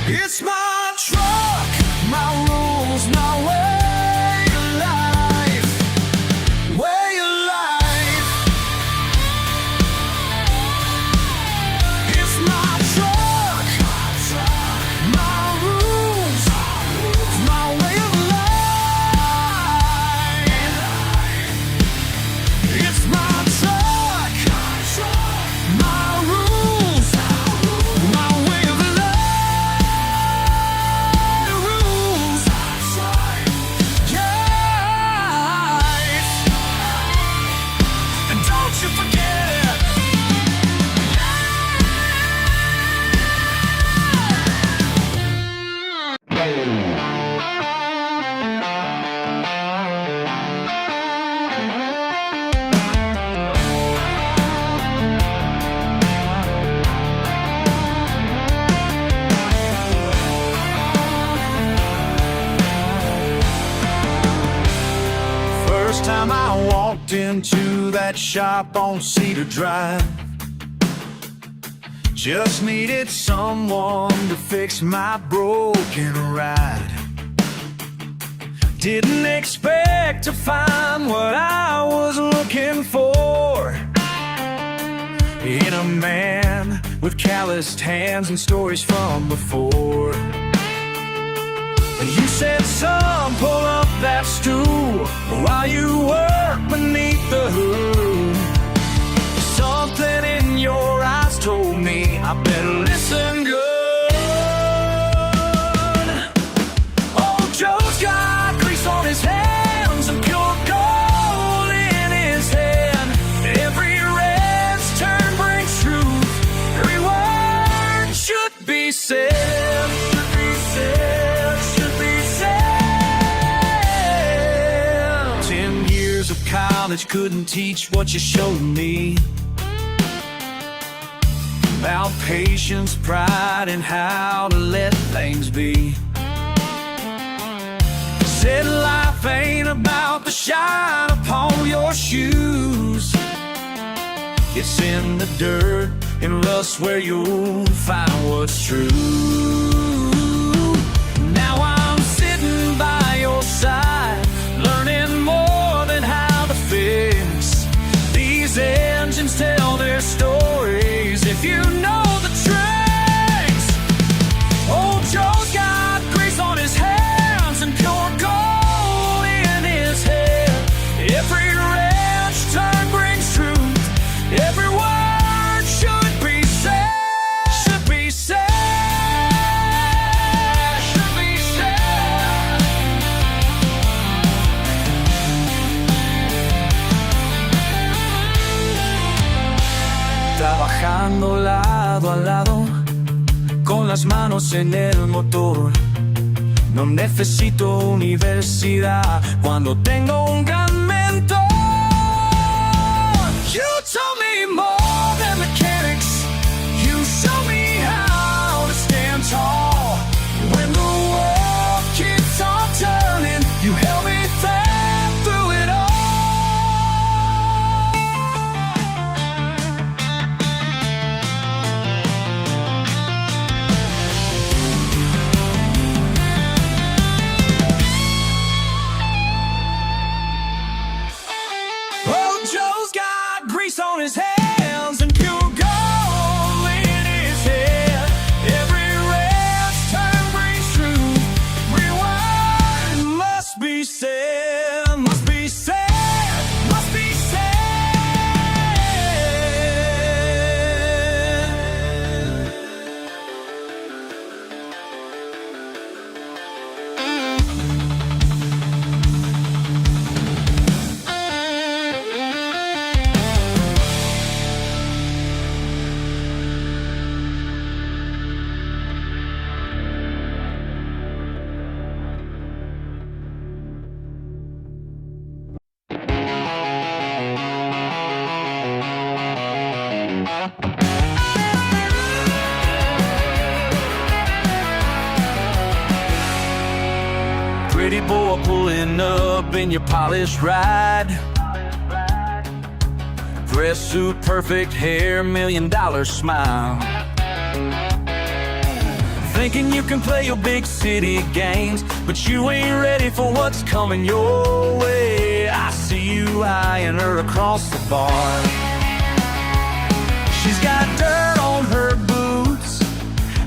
It's my truck, my rules, my way of life. Way of life. It's my truck, my rules, my way of life. into that shop on Cedar Drive. Just needed someone to fix my broken ride. Didn't expect to find what I was looking for in a man with calloused hands and stories from before. You said, son, pull up that stool while you work beneath the hood. Something in your eyes told me I better listen good. Old Joe's got grease on his hands and pure gold in his hand. Every red's turn brings truth. Every word should be said. Should be said. Should be said. 10 years of college couldn't teach what you showed me about patience, pride, and how to let things be. Said life ain't about the shine upon your shoes. It's in the dirt and rust where you'll find what's true. Now I'm sitting by your side, learning more than how to fix. These engines tell their stories if you know the tricks. Old Joe's got grease on his hands and pure gold in his head. Every wrench turn brings truth. Every word should be said. Should be said. Should be said. Trabajando lado a lado, con las manos en el motor. No necesito universidad cuando tengo un gran mentor. You told me more than mechanics. You showed me how to stand tall. When the world keeps on turning, you held me fast through it all. Joe's got grease on his hands and pure gold in his head. Every red's turn brings truth. Rewind must be said, must be said, must be said. Pretty boy pulling up in your polished ride. Dress suit, perfect hair, $1 million smile. Thinking you can play your big city games, but you ain't ready for what's coming your way. I see you eyeing her across the bar. She's got dirt on her boots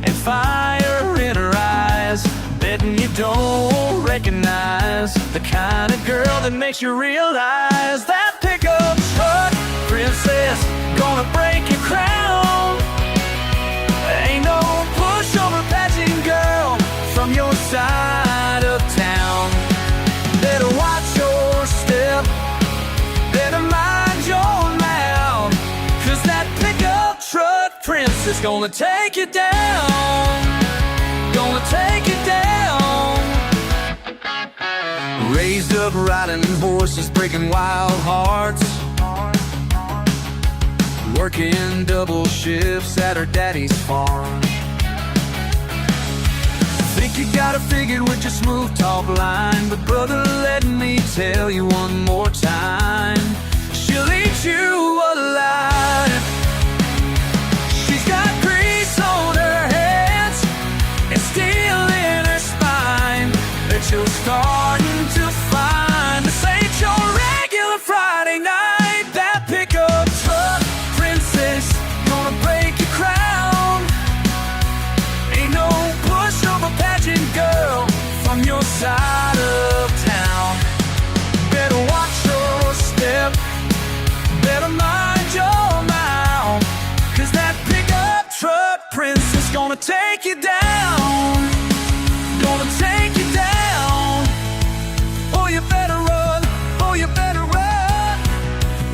and fire in her eyes. Betting you don't recognize the kind of girl that makes you realize that pickup truck princess gonna break your crown. Ain't no pushover patching girl from your side of town. Better watch your step, better mind your mouth, 'cause that pickup truck princess gonna take you down. Gonna take you down. Raised up riding horses, breaking wild hearts, working double shifts at her daddy's farm. Think you got it figured with your smooth talk line, but brother, let me tell you one more time, she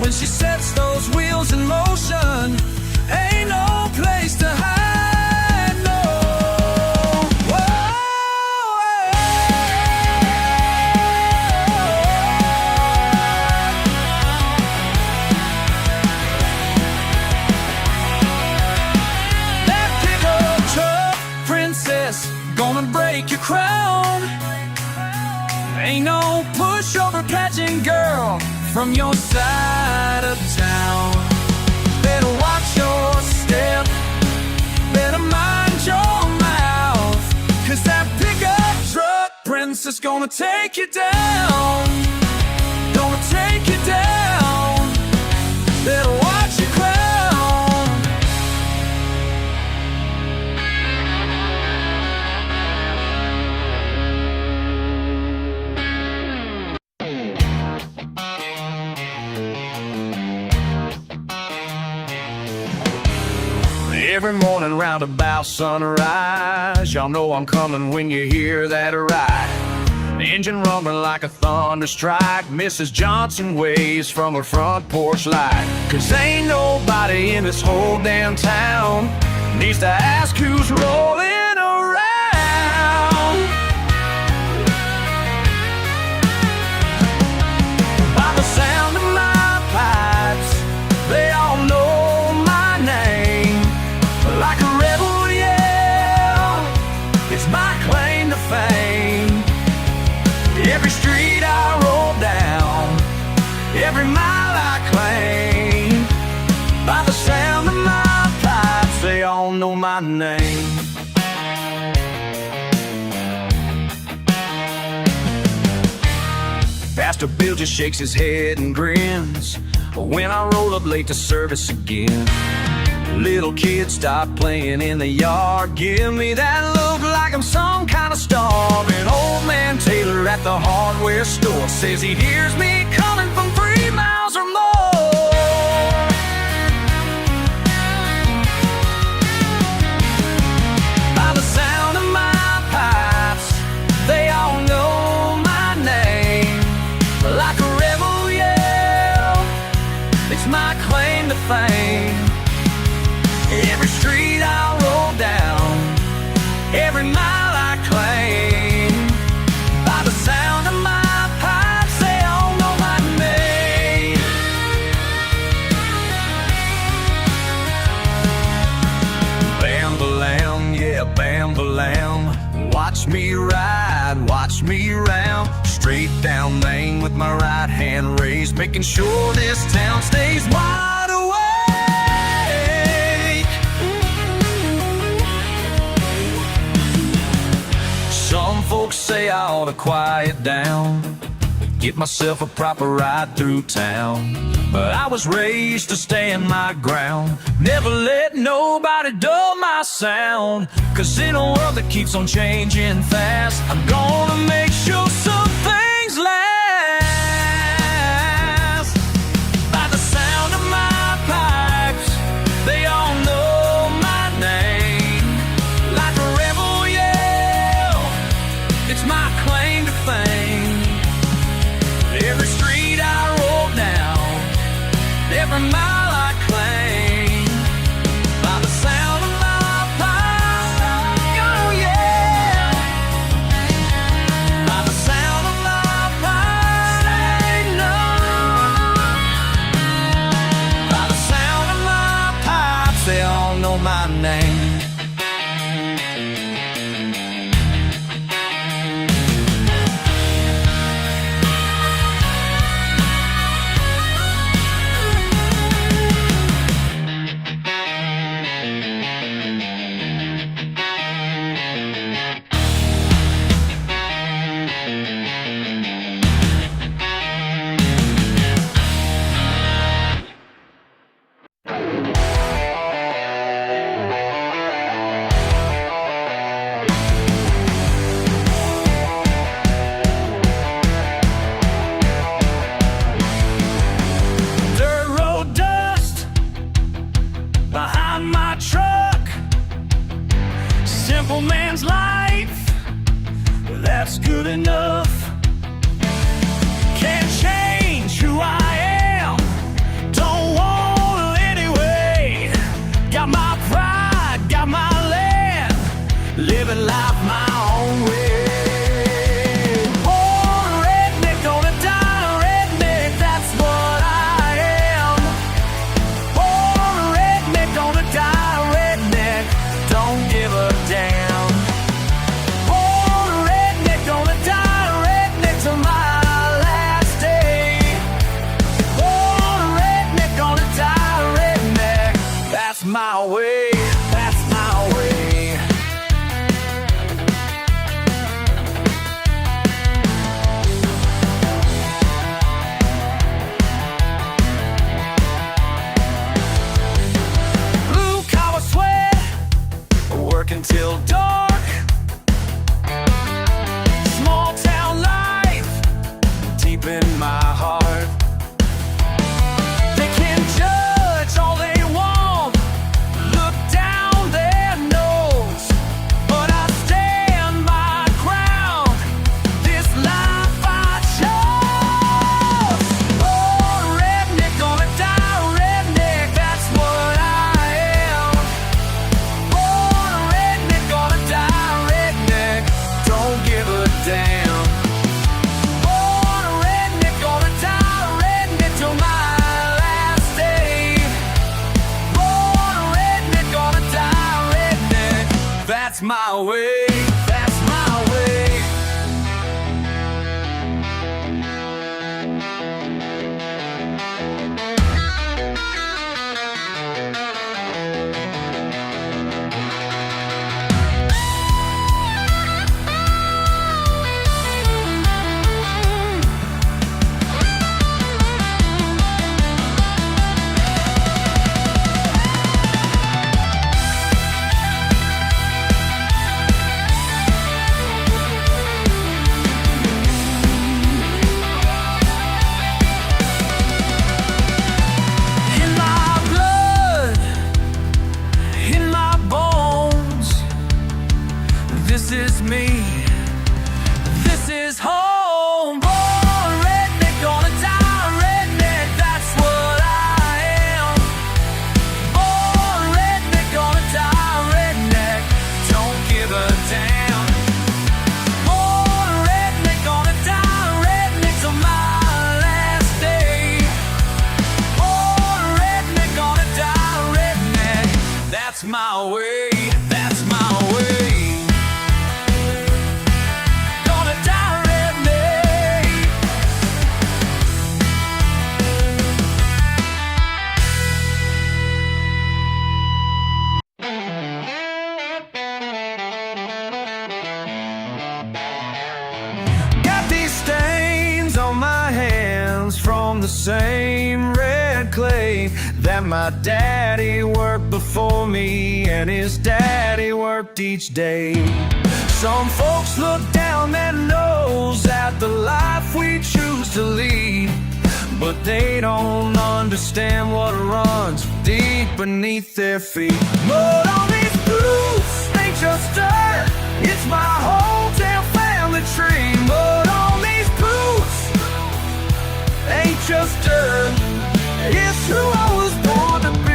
When she sets those wheels in motion, ain't no place to hide, no. Whoa. That pickup truck princess gonna break your crown. Ain't no pushover catching girl from your side of town. Better watch your step, better mind your mouth, 'cause that pickup truck princess gonna take you down. Gonna take you down. Better watch your crown. Every morning round about sunrise, y'all know I'm coming when you hear that ride. The engine rumbling like a thunder strike, Mrs. Johnson waves from her front porch light. 'Cause ain't nobody in this whole damn town needs to ask who's rolling around. By the sound of my pipes, they all know my name. Like a rebel yell, it's my claim to fame. Every street I roll down, every mile I claim. By the sound of my pipes, they all know my name. Pastor Bill just shakes his head and grins when I roll up late to service again. Little kids stop playing in the yard, give me that look like I'm some kind of star. And old man Taylor at the hardware store says he hears me coming from 3 miles or more. By the sound of my pipes, they all know my name. Like a rebel yell, it's my claim to fame. Every street I roll down, every mile I claim. By the sound of my pipes, they all know my name. Bam the lamb, yeah, bam the lamb. Watch me ride, watch me round. Straight down Main with my right hand raised, making sure this town stays wide awake. Some folks say I ought to quiet down, get myself a proper ride through town. But I was raised to stand my ground, never let nobody dull my sound. 'Cause in a world that keeps on changing fast, I'm gonna make sure some things last. By the sound of my pipes, they all know my name. Like a rebel yell, it's my claim to fame. Every street I roll down, every mile I claim. By the sound of my pipes, oh yeah. By the sound of my pipes, they know. By the sound of my pipes, they all know my name. simple man's life, that's good enough. Can't change who I am, my way, that's my way. Blue collar sweat, working till dark. Small town life, deep in my heart. They can judge all they want, look down their nose, but I stand my ground. This life I chose. Oh, redneck, gonna die redneck, that's what I am. Born a redneck, gonna die redneck, don't give a damn. Born a redneck, gonna die redneck till my last day. Born a redneck, gonna die redneck, that's my way, that's my way. In my blood, in my bones, this is me, this is home. Born a redneck, gonna die redneck, that's what I am. Born a redneck, gonna die redneck, don't give a damn. Born a redneck, gonna die redneck till my last day. Born a redneck, gonna die redneck, that's my way, that's my way. Gonna die redneck. Got these stains on my hands from the same red clay that my daddy worked before me and his daddy worked each day. Some folks look down their nose at the life we choose to lead, but they don't understand what runs deep beneath their feet. Mud on these boots, they just dirt. It's my hometown family tree. Mud on these boots, ain't just dirt. It's who I was born to be.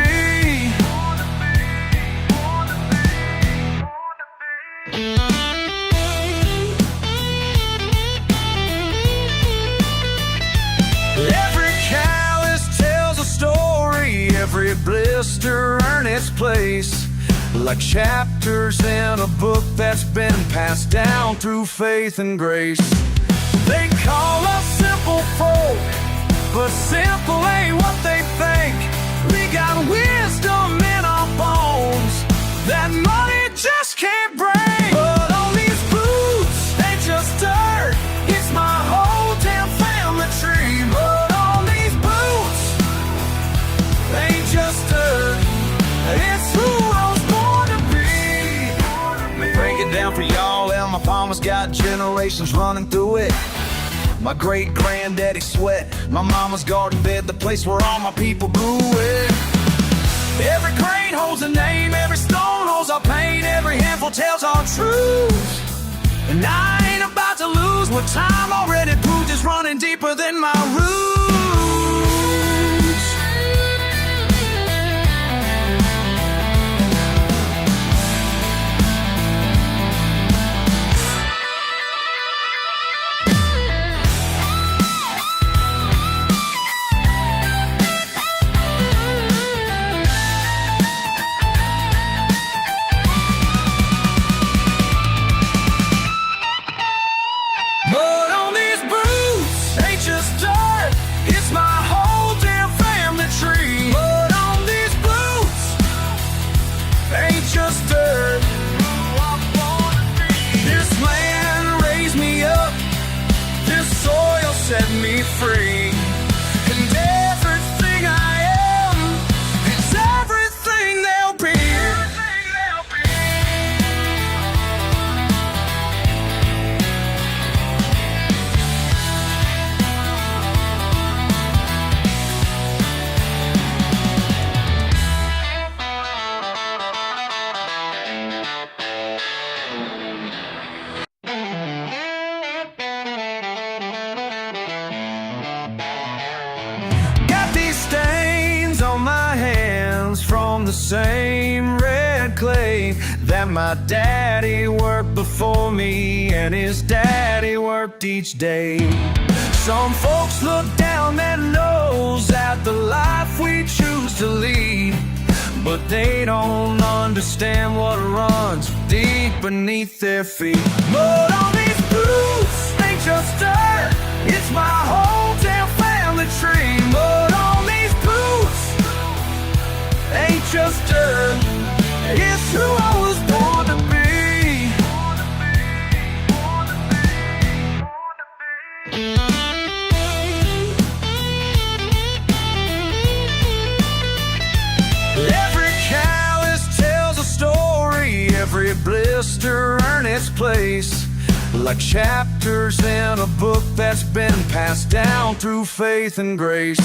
Every callus tells a story, every blister earned its place, like chapters in a book that's been passed down through faith and grace. They call us simple folk, but simple ain't what they think. We got wisdom in our bones that money just can't bring. But on these boots, they just dirt. It's my hometown family tree. But on these boots, they just dirt. It's who I was born to be. Break it down for y'all, and my mama's got generations running through it. My great-granddaddy sweat, my mama's garden bed, the place where all my people grew it. Every grain holds a name, every stone holds our pain, every handful tells our truth. And I ain't about to lose what time already proved is running deeper than my roots. the same red clay that my daddy worked before me, and his daddy worked each day. Some folks look down their nose at the life we choose to lead, but they don't understand what runs deep beneath their feet. Mud on these boots ain't just dirt, it's my hometown family tree. Mud on these boots ain't just dirt, it's who I was born to be. Every callus tells a story, every blister earned its place, like chapters in a book that's been passed down through faith and grace.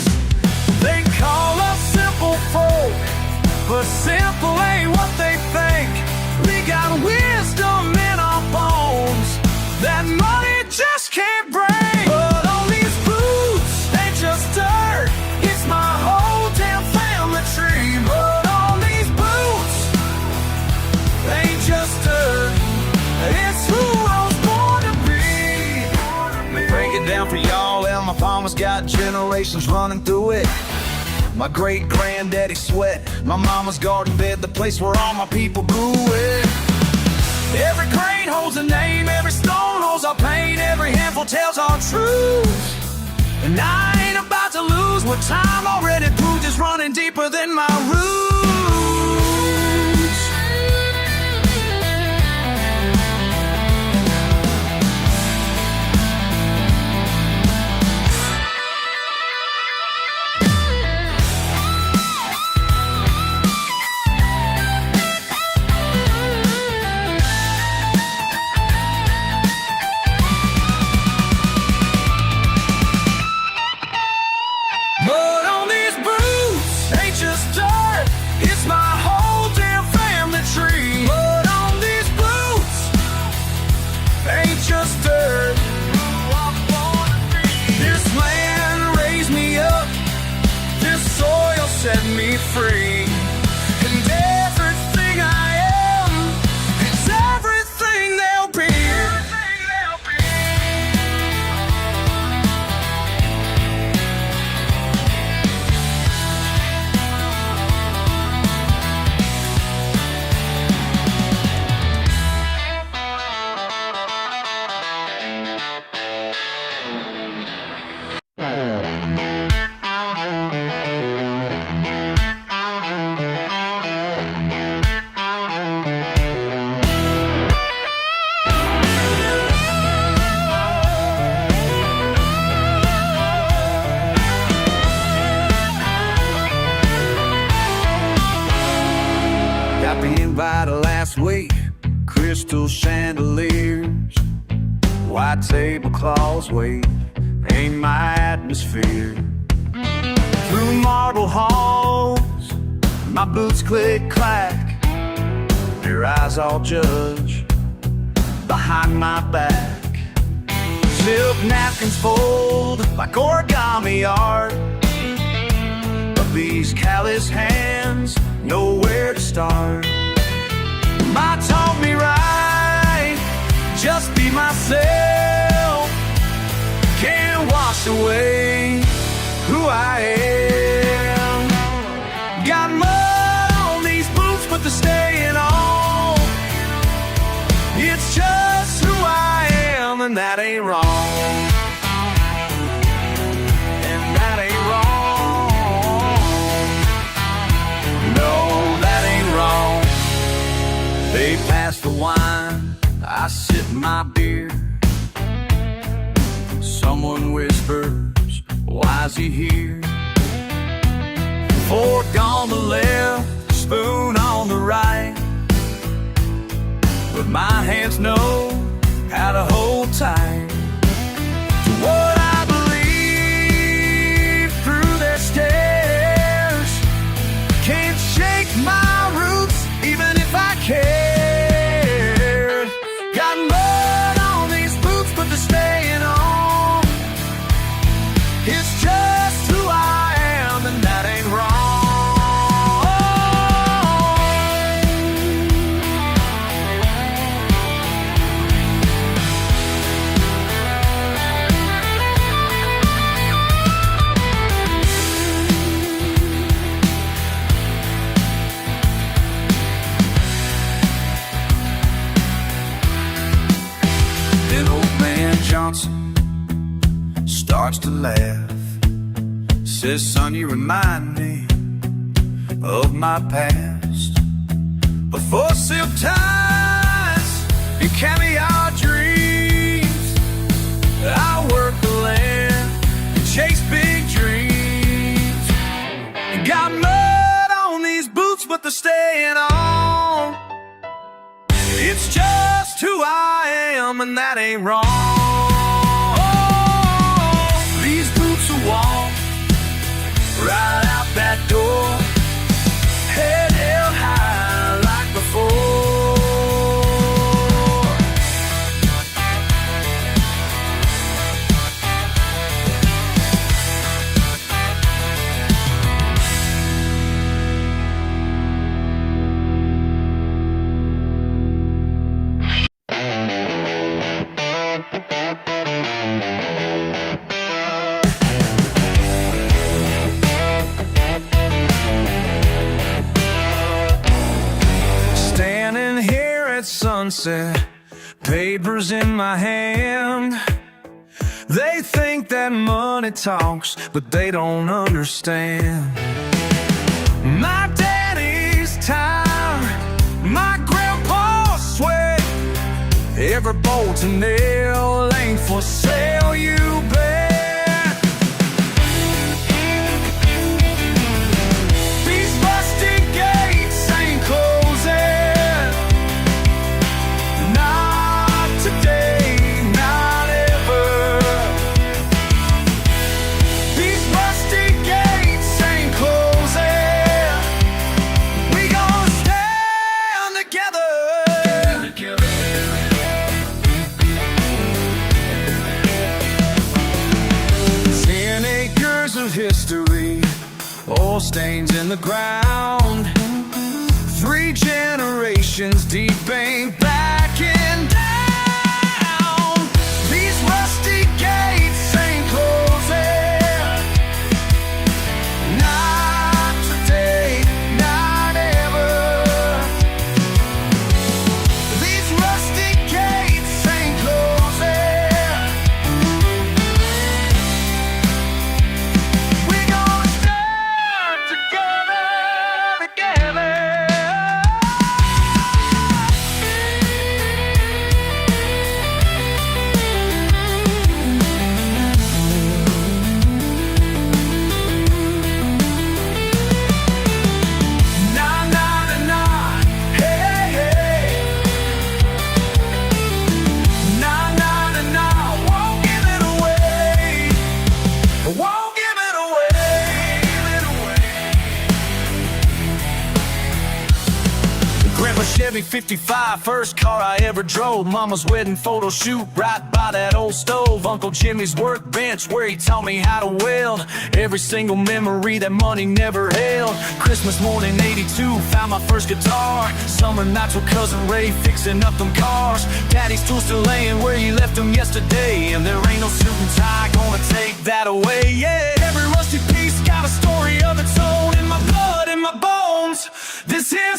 They call us simple folk, but simple ain't what they think. We got wisdom in our bones that money just can't bring. But on these boots ain't just dirt, it's my hometown family tree. But on these boots ain't just dirt, it's who I was born to be. Break it down for y'all, and my mama's got generations running through it. My great-granddaddy sweat, my mama's garden bed, the place where all my people grew it. Every crane holds a name, every stone holds our pain, every handful tells our truth. And I ain't about to lose what time already proved is running deeper than my roots. Mud on these boots ain't just dirt, it's my whole damn family tree. Mud on these boots ain't just dirt, this land raised me up, this soil set me free. And everything I am is everything there'll be. Happy invited last week, crystal chandeliers, white tablecloths wait, ain't my atmosphere. Through marble halls, my boots click clack, their eyes all judge behind my back. Silk napkins fold like origami art, but these callous hands know where to start. Ma taught me right, just be myself, can't wash away who I am. Got mud on these boots, but they're staying on. It's just who I am, and that ain't wrong. And that ain't wrong. No, that ain't wrong. They pass the wine, I sip my beer. Someone whispers, why's he here? Fork on the left, spoon on the right, but my hands know how to hold tight to what I believe through their stares. Can't shake my roots even if I cared. Got mud on these boots, but they're staying on. It's just who I am, and that ain't wrong. starts to laugh. Says, son, you remind me of my past. Before silk ties and caviar dreams, I work the land and chase big dreams. Got mud on these boots, but they're staying on. It's just who I am, and that ain't wrong. These boots will walk right out that door, head held high like before. Standing here at sunset, papers in my hand. They think that money talks, but they don't understand. My daddy's time, my grandpa's sweat, every bolt and nail ain't for sale, you bet. These rusty gates ain't closing, not today, not ever. These rusty gates ain't closing, we gon' stand together. 10 acres of history, oil stains in the ground. 3 generations deep, ain't backing down. These rusty gates ain't closing, not today, not ever. These rusty gates ain't closing, we gon' stand together, together. Nah, nah, nah, nah, hey, hey. Nah, nah, nah, nah, won't give it away. Won't give it away, give it away. Grandpa Chevy 55, first car I ever drove. Mama's wedding photo shoot right by that old stove. Uncle Jimmy's workbench where he taught me how to weld. Every single memory that money never held. Christmas morning '82, found my first guitar. Summer nights with cousin Ray fixing up them cars. Daddy's tools still laying where he left them yesterday, and there ain't no suit and tie gonna take that away. Yeah, every rusty piece got a story of its own. In my blood, in my bones, this here